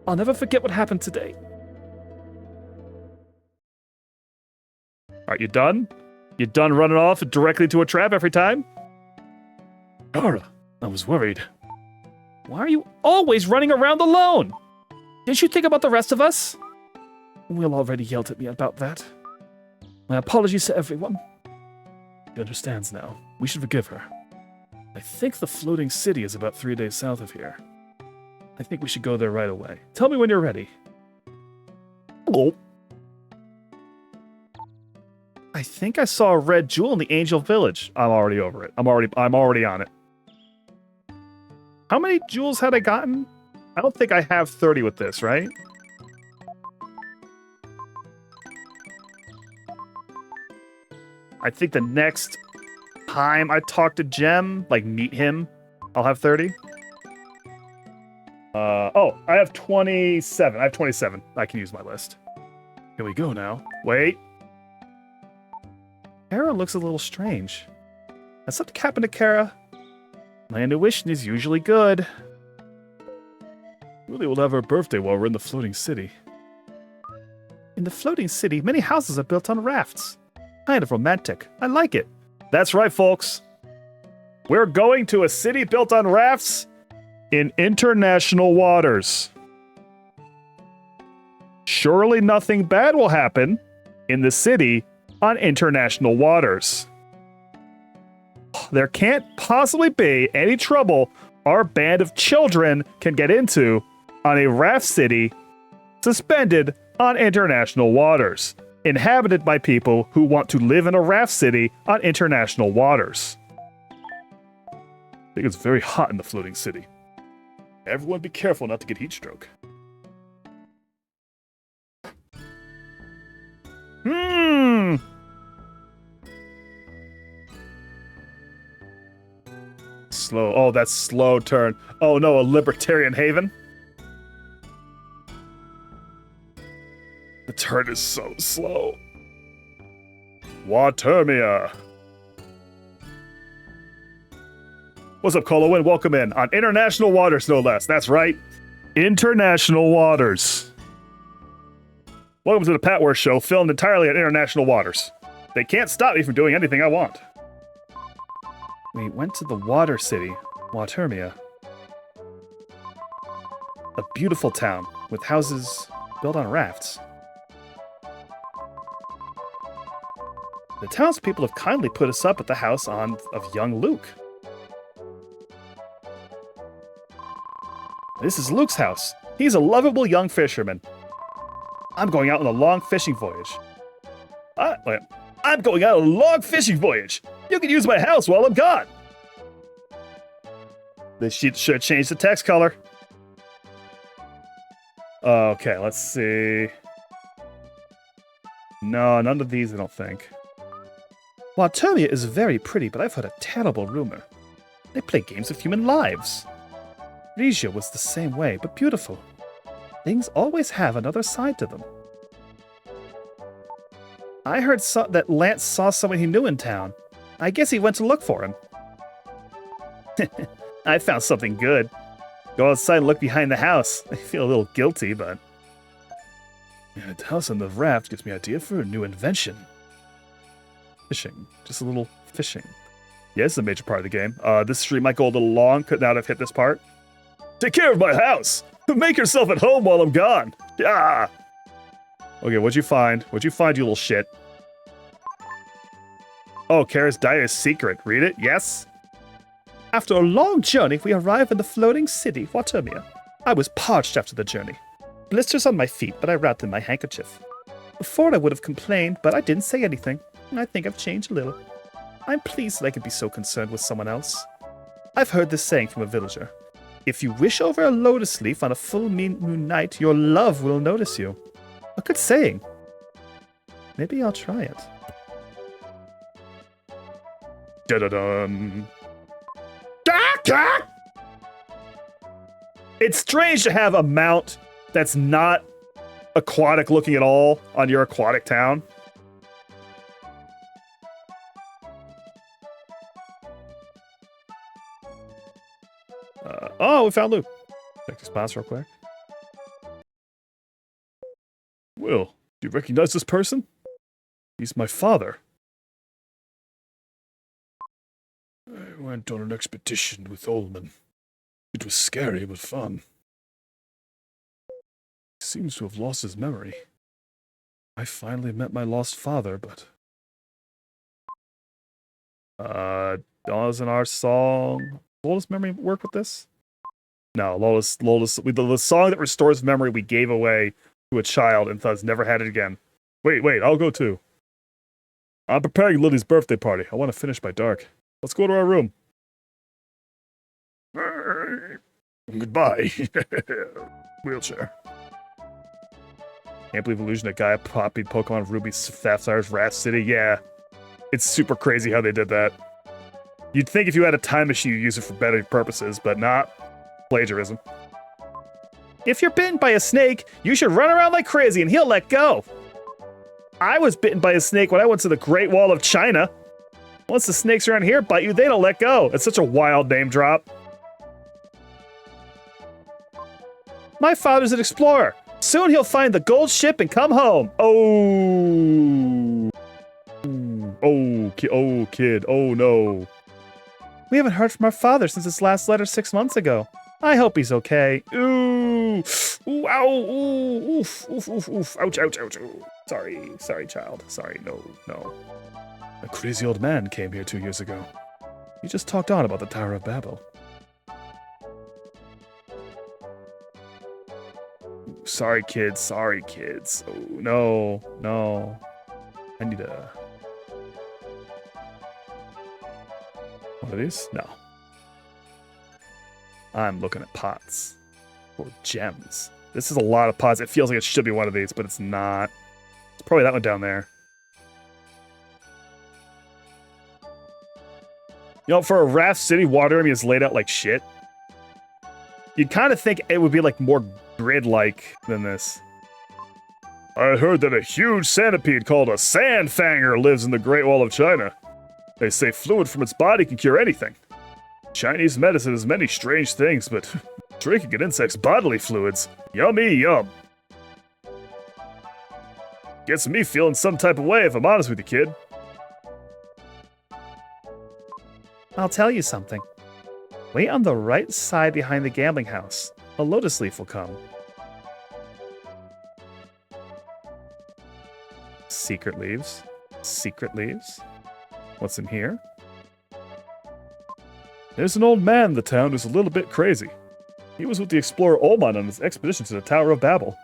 I'll never forget what happened today. Are you done? You done running off directly to a trap every time? Kara, I was worried. Why are you always running around alone? Didn't you think about the rest of us? Will already yelled at me about that. My apologies to everyone. She understands now. We should forgive her. I think the floating city is about 3 days south of here. I think we should go there right away. Tell me when you're ready. Oh. I think I saw a red jewel in the Angel Village. I'm already over it. I'm already on it. How many jewels had I gotten? I don't think I have 30 with this, right? I think the next time I talk to Jem, like meet him, I'll have 30. Oh, I have 27. I have 27. I can use my list. Here we go now. Wait. Kara looks a little strange. Has something happened to Kara? My intuition is usually good. Really will have our birthday while we're in the floating city. In the floating city, many houses are built on rafts. Kind of romantic. I like it. That's right, folks. We're going to a city built on rafts in international waters. Surely nothing bad will happen in the city on international waters. There can't possibly be any trouble our band of children can get into on a raft city suspended on international waters, inhabited by people who want to live in a raft city on international waters. I think it's very hot in the floating city. Everyone be careful not to get heat stroke. slow. Oh, that's slow turn. Oh no, a libertarian haven? The turn is so slow. Watermia. What's up, Colowin? Welcome in. On international waters, no less. That's right. International waters. Welcome to the Pat Wars Show, filmed entirely on international waters. They can't stop me from doing anything I want. We went to the water city, Watermia. A beautiful town with houses built on rafts. The townspeople have kindly put us up at the house of young Luke. This is Luke's house. He's a lovable young fisherman. I'm going out on a long fishing voyage. I'm going out on a long fishing voyage. You can use my house while I'm gone. This sheet should change the text color. Okay, let's see. No, none of these I don't think. Watermia is very pretty, but I've heard a terrible rumor. They play games with human lives. Regia was the same way, but beautiful. Things always have another side to them. I heard that Lance saw someone he knew in town. I guess he went to look for him. I found something good. Go outside and look behind the house. I feel a little guilty, but... Yeah, the house on the raft gives me an idea for a new invention. Fishing. Just a little fishing. Yeah, this is a major part of the game. This stream might go a little long now that I've hit this part. Take care of my house! Make yourself at home while I'm gone! Yeah! Okay, what'd you find? What'd you find, you little shit? Oh, Kara's Dia's secret. Read it? Yes? After a long journey, we arrive in the floating city, Watermia. I was parched after the journey. Blisters on my feet, but I wrapped in my handkerchief. Before I would have complained, but I didn't say anything. I think I've changed a little. I'm pleased that I could be so concerned with someone else. I've heard this saying from a villager. If you wish over a lotus leaf on a full moon night, your love will notice you. A good saying. Maybe I'll try it. Da-da-dum. It's strange to have a mount that's not aquatic looking at all on your aquatic town. Oh, we found Luke. Check the spots real quick. Will, do you recognize this person? He's my father. I went on an expedition with Ullman. It was scary but fun. He seems to have lost his memory. I finally met my lost father, but... doesn't our song... Lola's memory work with this? No, Lola's the song that restores memory we gave away to a child and thus never had it again. Wait, I'll go too. I'm preparing Lily's birthday party. I want to finish by dark. Let's go to our room. Goodbye. Wheelchair. Can't believe illusion that Gaia copied Pokemon Ruby Sapphire's Raft City. Yeah. It's super crazy how they did that. You'd think if you had a time machine you'd use it for better purposes, but not. Plagiarism. If you're bitten by a snake, you should run around like crazy and he'll let go. I was bitten by a snake when I went to the Great Wall of China. Once the snakes around here bite you, they don't let go. It's such a wild name drop. My father's an explorer. Soon he'll find the gold ship and come home. Oh. Oh, kid. Oh, no. We haven't heard from our father since his last letter 6 months ago. I hope he's okay. Ooh. Ooh, ow. Ooh. Oof, oof, oof, oof. Ouch, ouch, ouch. Ooh. Sorry, child. Sorry, no. A crazy old man came here 2 years ago. He just talked on about the Tower of Babel. Sorry, kids. Oh, no. I need a... One of these? No. I'm looking at pots. Or gems. This is a lot of pots. It feels like it should be one of these, but it's not. It's probably that one down there. You know, for a Raft City, water army is laid out like shit. You'd kind of think it would be like more grid-like than this. I heard that a huge centipede called a sandfanger lives in the Great Wall of China. They say fluid from its body can cure anything. Chinese medicine has many strange things, but drinking an insect's bodily fluids, yummy yum. Gets me feeling some type of way if I'm honest with you, kid. I'll tell you something. Wait on the right side behind the gambling house. A lotus leaf will come. Secret leaves. Secret leaves. What's in here? There's an old man in the town who's a little bit crazy. He was with the explorer Oman on his expedition to the Tower of Babel.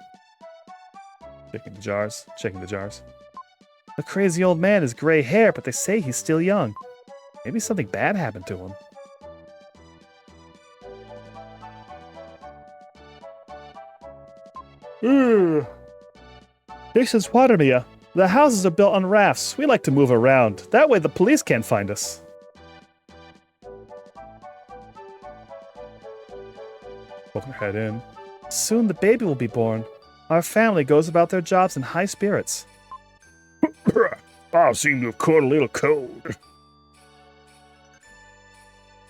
Checking the jars. Checking the jars. The crazy old man has gray hair, but they say he's still young. Maybe something bad happened to him. This is Watermia. The houses are built on rafts. We like to move around. That way the police can't find us. Poke her head in. Soon the baby will be born. Our family goes about their jobs in high spirits. I seem to have caught a little cold.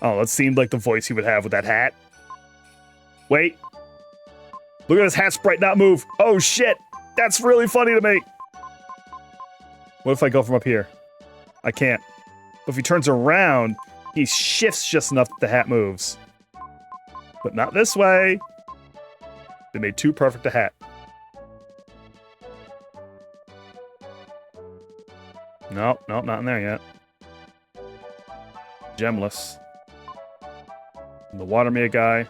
Oh, that seemed like the voice he would have with that hat. Wait. Look at this hat sprite not move. Oh shit. That's really funny to me. What if I go from up here? I can't. But if he turns around, he shifts just enough that the hat moves. But not this way. They made too perfect a hat. Nope, nope, not in there yet. Gemless. And the Watermere guy.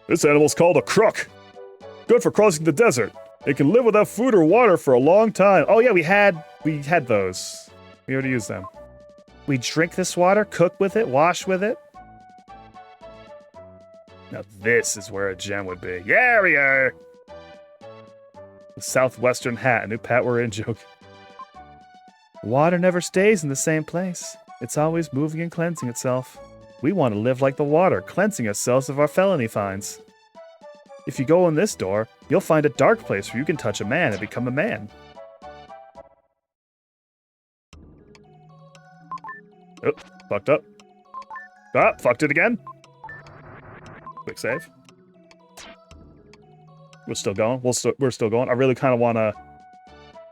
This animal's called a crook. Good for crossing the desert. It can live without food or water for a long time. Oh yeah, we had those. We already used them. We drink this water, cook with it, wash with it. Now this is where a gem would be. Yeah, we are. The Southwestern hat, a new Pat we're in joke. Water never stays in the same place. It's always moving and cleansing itself. We want to live like the water, cleansing ourselves of our felony fines. If you go in this door, you'll find a dark place where you can touch a man and become a man. Oh, fucked up. Ah, fucked it again. Quick save. We're still going. We're still going. I really kind of want to...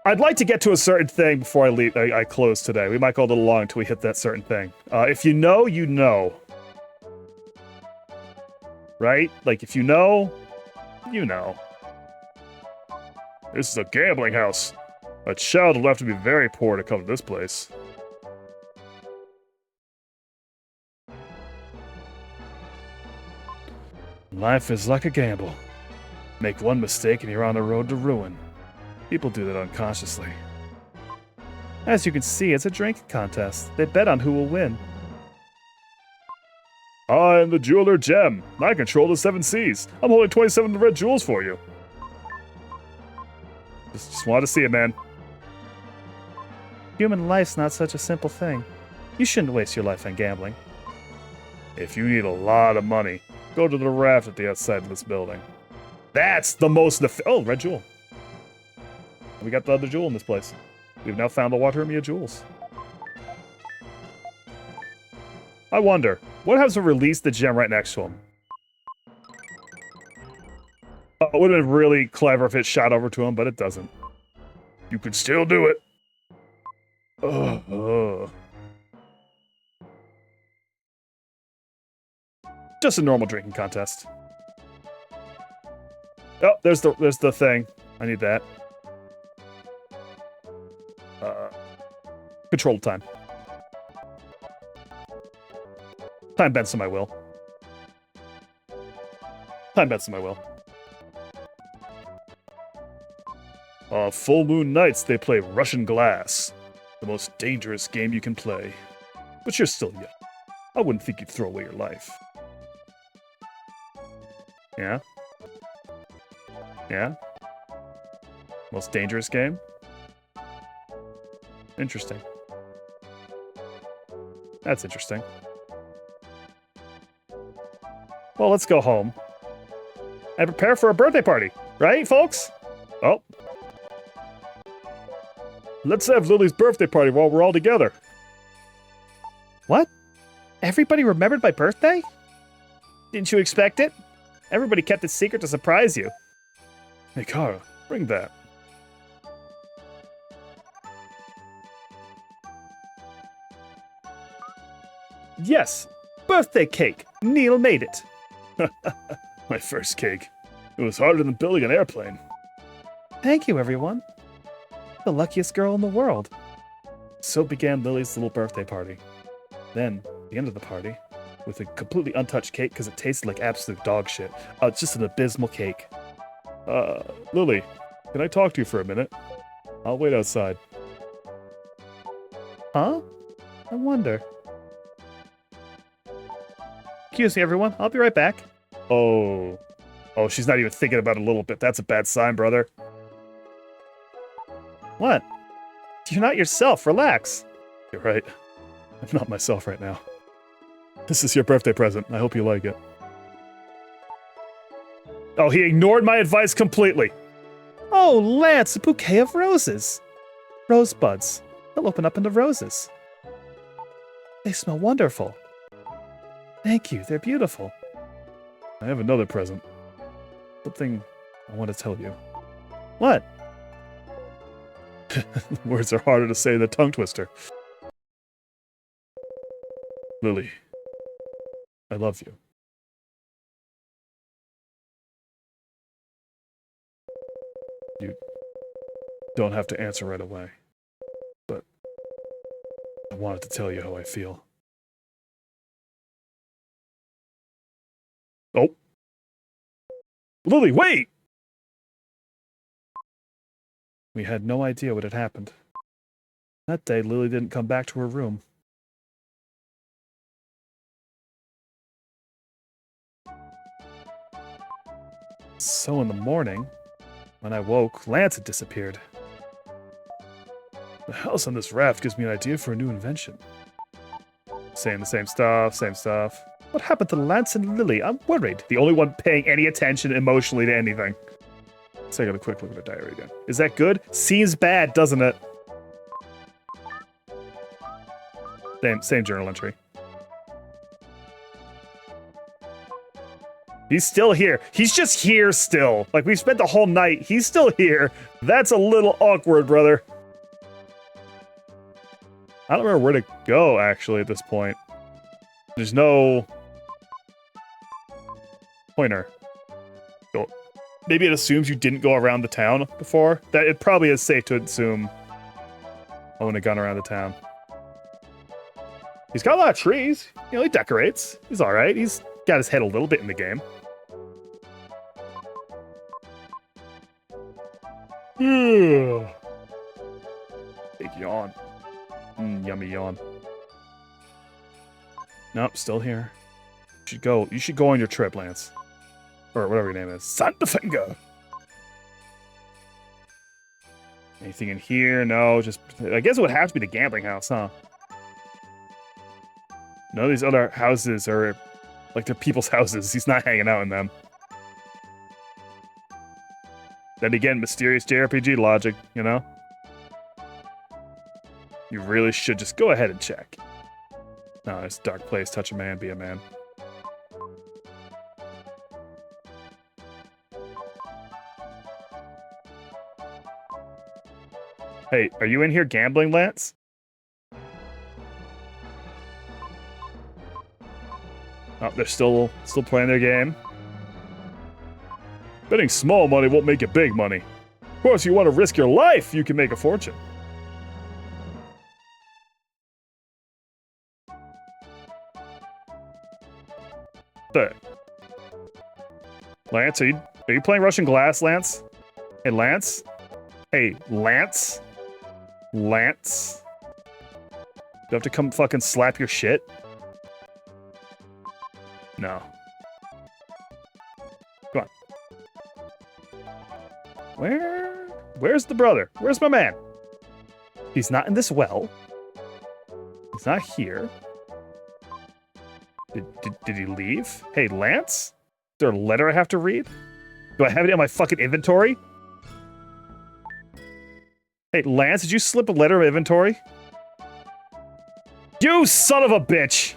I'd like to get to a certain thing before I leave. I close today. We might go a little long until we hit that certain thing. If you know, you know. Right? Like, if you know, you know. This is a gambling house. A child will have to be very poor to come to this place. Life is like a gamble. Make one mistake and you're on the road to ruin. People do that unconsciously. As you can see, it's a drinking contest. They bet on who will win. I am the jeweler Gem. I control the 7 Seas. I'm holding 27 red jewels for you. Just wanted to see it, man. Human life's not such a simple thing. You shouldn't waste your life on gambling. If you need a lot of money, go to the raft at the outside of this building. That's the most... Oh, red jewel. We got the other jewel in this place. We've now found the Watermere jewels. I wonder, what happens if we release the gem right next to him? It would have been really clever if it shot over to him, but it doesn't. You could still do it. Just a normal drinking contest. Oh, there's the thing. I need that. Control time. Time bends to my will. Time bends to my will. On full moon nights, they play Russian glass. The most dangerous game you can play. But you're still young. I wouldn't think you'd throw away your life. Yeah? Yeah? Most dangerous game? Interesting. That's interesting. Well, let's go home and prepare for a birthday party, right, folks? Oh. Let's have Lily's birthday party while we're all together. What? Everybody remembered my birthday? Didn't you expect it? Everybody kept it secret to surprise you. Hey, Kara, bring that. Yes, birthday cake. Neil made it. My first cake. It was harder than building an airplane. Thank you, everyone. The luckiest girl in the world. So began Lily's little birthday party. Then, at the end of the party, with a completely untouched cake because it tasted like absolute dog shit. It's just an abysmal cake. Lily, can I talk to you for a minute? I'll wait outside. Huh? I wonder. Excuse me, everyone. I'll be right back. Oh. Oh, she's not even thinking about it a little bit. That's a bad sign, brother. What? You're not yourself. Relax. You're right. I'm not myself right now. This is your birthday present. I hope you like it. Oh, he ignored my advice completely. Oh, Lance, a bouquet of roses. Rosebuds. They'll open up into roses. They smell wonderful. Thank you. They're beautiful. I have another present. Something I want to tell you. What? Words are harder to say than a tongue twister. Lily, I love you. You don't have to answer right away, but I wanted to tell you how I feel. Oh. Lily, wait! We had no idea what had happened. That day, Lily didn't come back to her room. So in the morning, when I woke, Lance had disappeared. The house on this raft gives me an idea for a new invention. Saying the same stuff, same stuff. What happened to Lance and Lily? I'm worried. The only one paying any attention emotionally to anything. Let's take a quick look at the diary again. Is that good? Seems bad, doesn't it? Same journal entry. He's still here. He's just here still. Like, we've spent the whole night. He's still here. That's a little awkward, brother. I don't remember where to go, actually, at this point. There's no pointer. Maybe it assumes you didn't go around the town before. That it probably is safe to assume I wouldn't have gone around the town. He's got a lot of trees. You know, he decorates. He's all right. He's got his head a little bit in the game. Big yawn. Yummy yawn. Nope, still here. You should go on your trip, Lance. Or whatever your name is. Santafinger. Anything in here? No, just... I guess it would have to be the gambling house, huh? None of these other houses are... like, they're people's houses. He's not hanging out in them. Then again, mysterious JRPG logic, you know? You really should just go ahead and check. No, it's a dark place. Touch a man, be a man. Hey, are you in here gambling, Lance? Oh, they're still playing their game. Betting small money won't make you big money. Of course, you want to risk your life, you can make a fortune. There. Lance, are you playing Russian Glass, Lance? Hey, Lance? Hey, Lance? Lance? Do you have to come fucking slap your shit? No. Come on. Where's the brother? Where's my man? He's not in this well. He's not here. Did he leave? Hey, Lance? Is there a letter I have to read? Do I have it in my fucking inventory? Hey, Lance, did you slip a letter of inventory? You son of a bitch!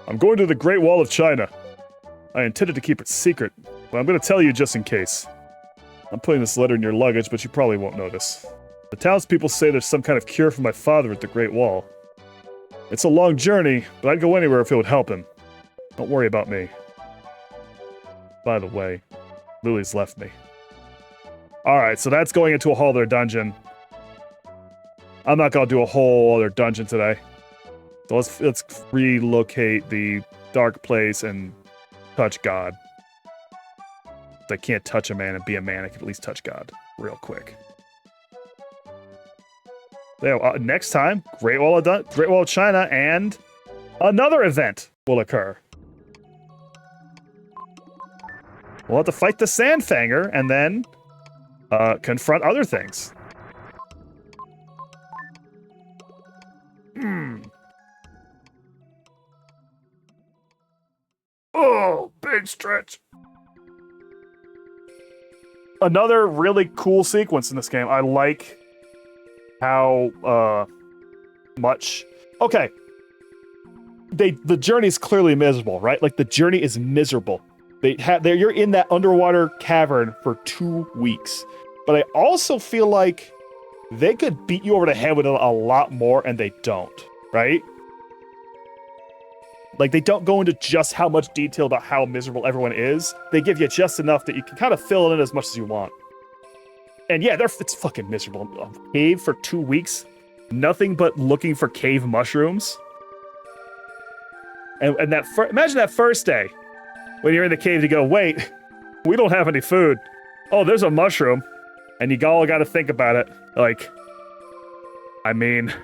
I'm going to the Great Wall of China. I intended to keep it secret, but I'm going to tell you just in case. I'm putting this letter in your luggage, but you probably won't notice. The townspeople say there's some kind of cure for my father at the Great Wall. It's a long journey, but I'd go anywhere if it would help him. Don't worry about me. By the way, Lily's left me. Alright, so that's going into a whole other dungeon. I'm not gonna do a whole other dungeon today. So let's relocate the dark place and touch God. I can't touch a man and be a man. I can at least touch God real quick. There, next time, Great Wall of China and another event will occur. We'll have to fight the Sandfanger and then confront other things. Oh, big stretch. Another really cool sequence in this game. I like how much. Okay, the journey is clearly miserable, right? Like the journey is miserable. You're in that underwater cavern for 2 weeks, but I also feel like they could beat you over the head with it a lot more, and they don't, right? Like, they don't go into just how much detail about how miserable everyone is. They give you just enough that you can kind of fill it in as much as you want. And yeah, it's fucking miserable. A cave for 2 weeks, nothing but looking for cave mushrooms. And imagine that first day when you're in the cave, you go, wait, we don't have any food. Oh, there's a mushroom. And you all got to think about it. Like, I mean,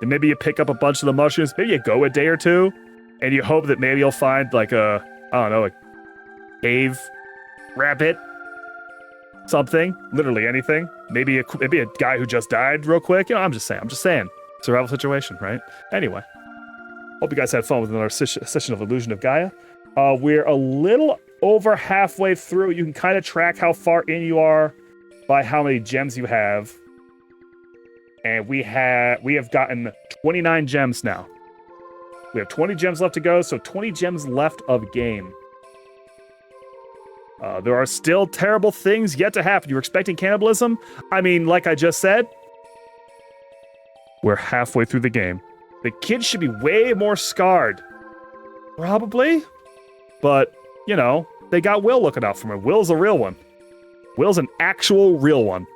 maybe you pick up a bunch of the mushrooms. Maybe you go a day or two, and you hope that maybe you'll find like a cave rabbit, something, literally anything. Maybe a guy who just died real quick. I'm just saying, survival situation, right? Anyway, hope you guys had fun with another session of Illusion of Gaia. We're a little over halfway through. You can kind of track how far in you are by how many gems you have. And we have gotten 29 gems now. We have 20 gems left to go, so 20 gems left of game. There are still terrible things yet to happen. You're expecting cannibalism? I mean, like I just said, we're halfway through the game. The kids should be way more scarred. Probably. But, they got Will looking out for me. Will's a real one. Will's an actual real one.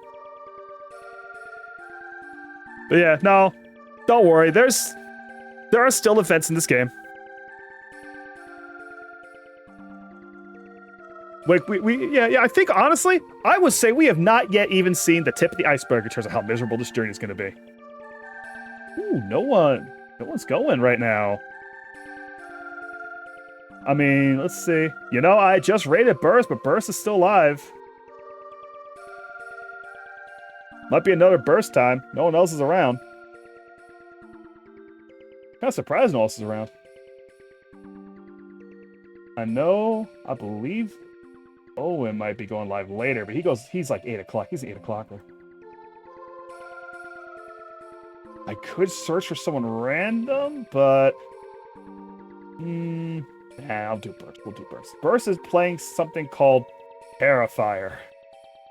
But yeah, no, don't worry. There are still events in this game. Like I think honestly, I would say we have not yet even seen the tip of the iceberg in terms of how miserable this journey is going to be. Ooh, no one's going right now. I mean, let's see. I just raided Burst, but Burst is still alive. Might be another Burst time. No one else is around. Kind of surprised no one else is around. I believe Owen might be going live later, but he's like 8 o'clock. He's an 8 o'clocker. I could search for someone random, but I'll do Burst. We'll do Burst. Burst is playing something called Terrifier.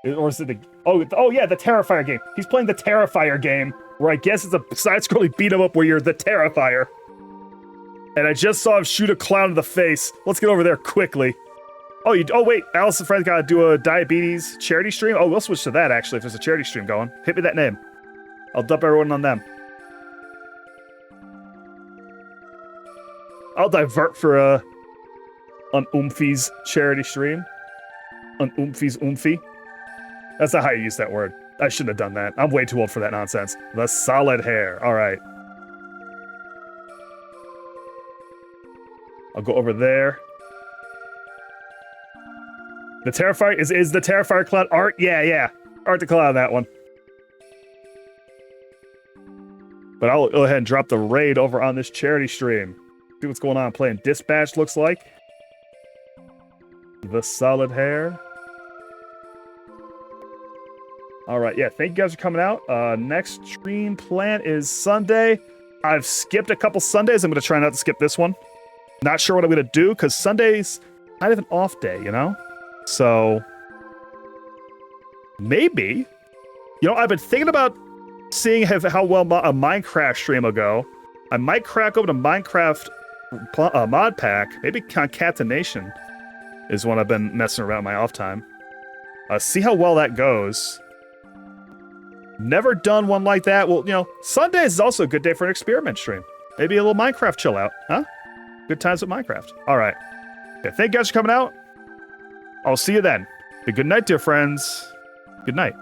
Or is it the Terrifier game. He's playing the Terrifier game, where I guess it's a side-scrolling beat-em-up where you're the Terrifier. And I just saw him shoot a clown in the face. Let's get over there quickly. Oh wait, Alice and Friends gotta do a diabetes charity stream? Oh, we'll switch to that, actually, if there's a charity stream going. Hit me that name. I'll dump everyone on them. I'll divert for an Oomphy's charity stream. An Oomphy's Oomphy. That's not how you use that word. I shouldn't have done that. I'm way too old for that nonsense. The solid hair. All right. I'll go over there. The Terrifier is the Terrifier clown art? Yeah. Art to clown on that one. But I'll go ahead and drop the raid over on this charity stream. See what's going on. Playing Dispatch looks like. The Solid Hair. All right, yeah, thank you guys for coming out. Next stream plan is Sunday. I've skipped a couple Sundays. I'm going to try not to skip this one. Not sure what I'm going to do, because Sunday's kind of an off day, you know? So, maybe. You know, I've been thinking about seeing how well a Minecraft stream will go. I might crack open a Minecraft mod pack. Maybe Concatenation is one I've been messing around my off time. See how well that goes. Never done one like that. Well, you know, Sundays is also a good day for an experiment stream. Maybe a little Minecraft chill out, huh? Good times with Minecraft. All right. Yeah, thank you guys for coming out. I'll see you then. Good night, dear friends. Good night.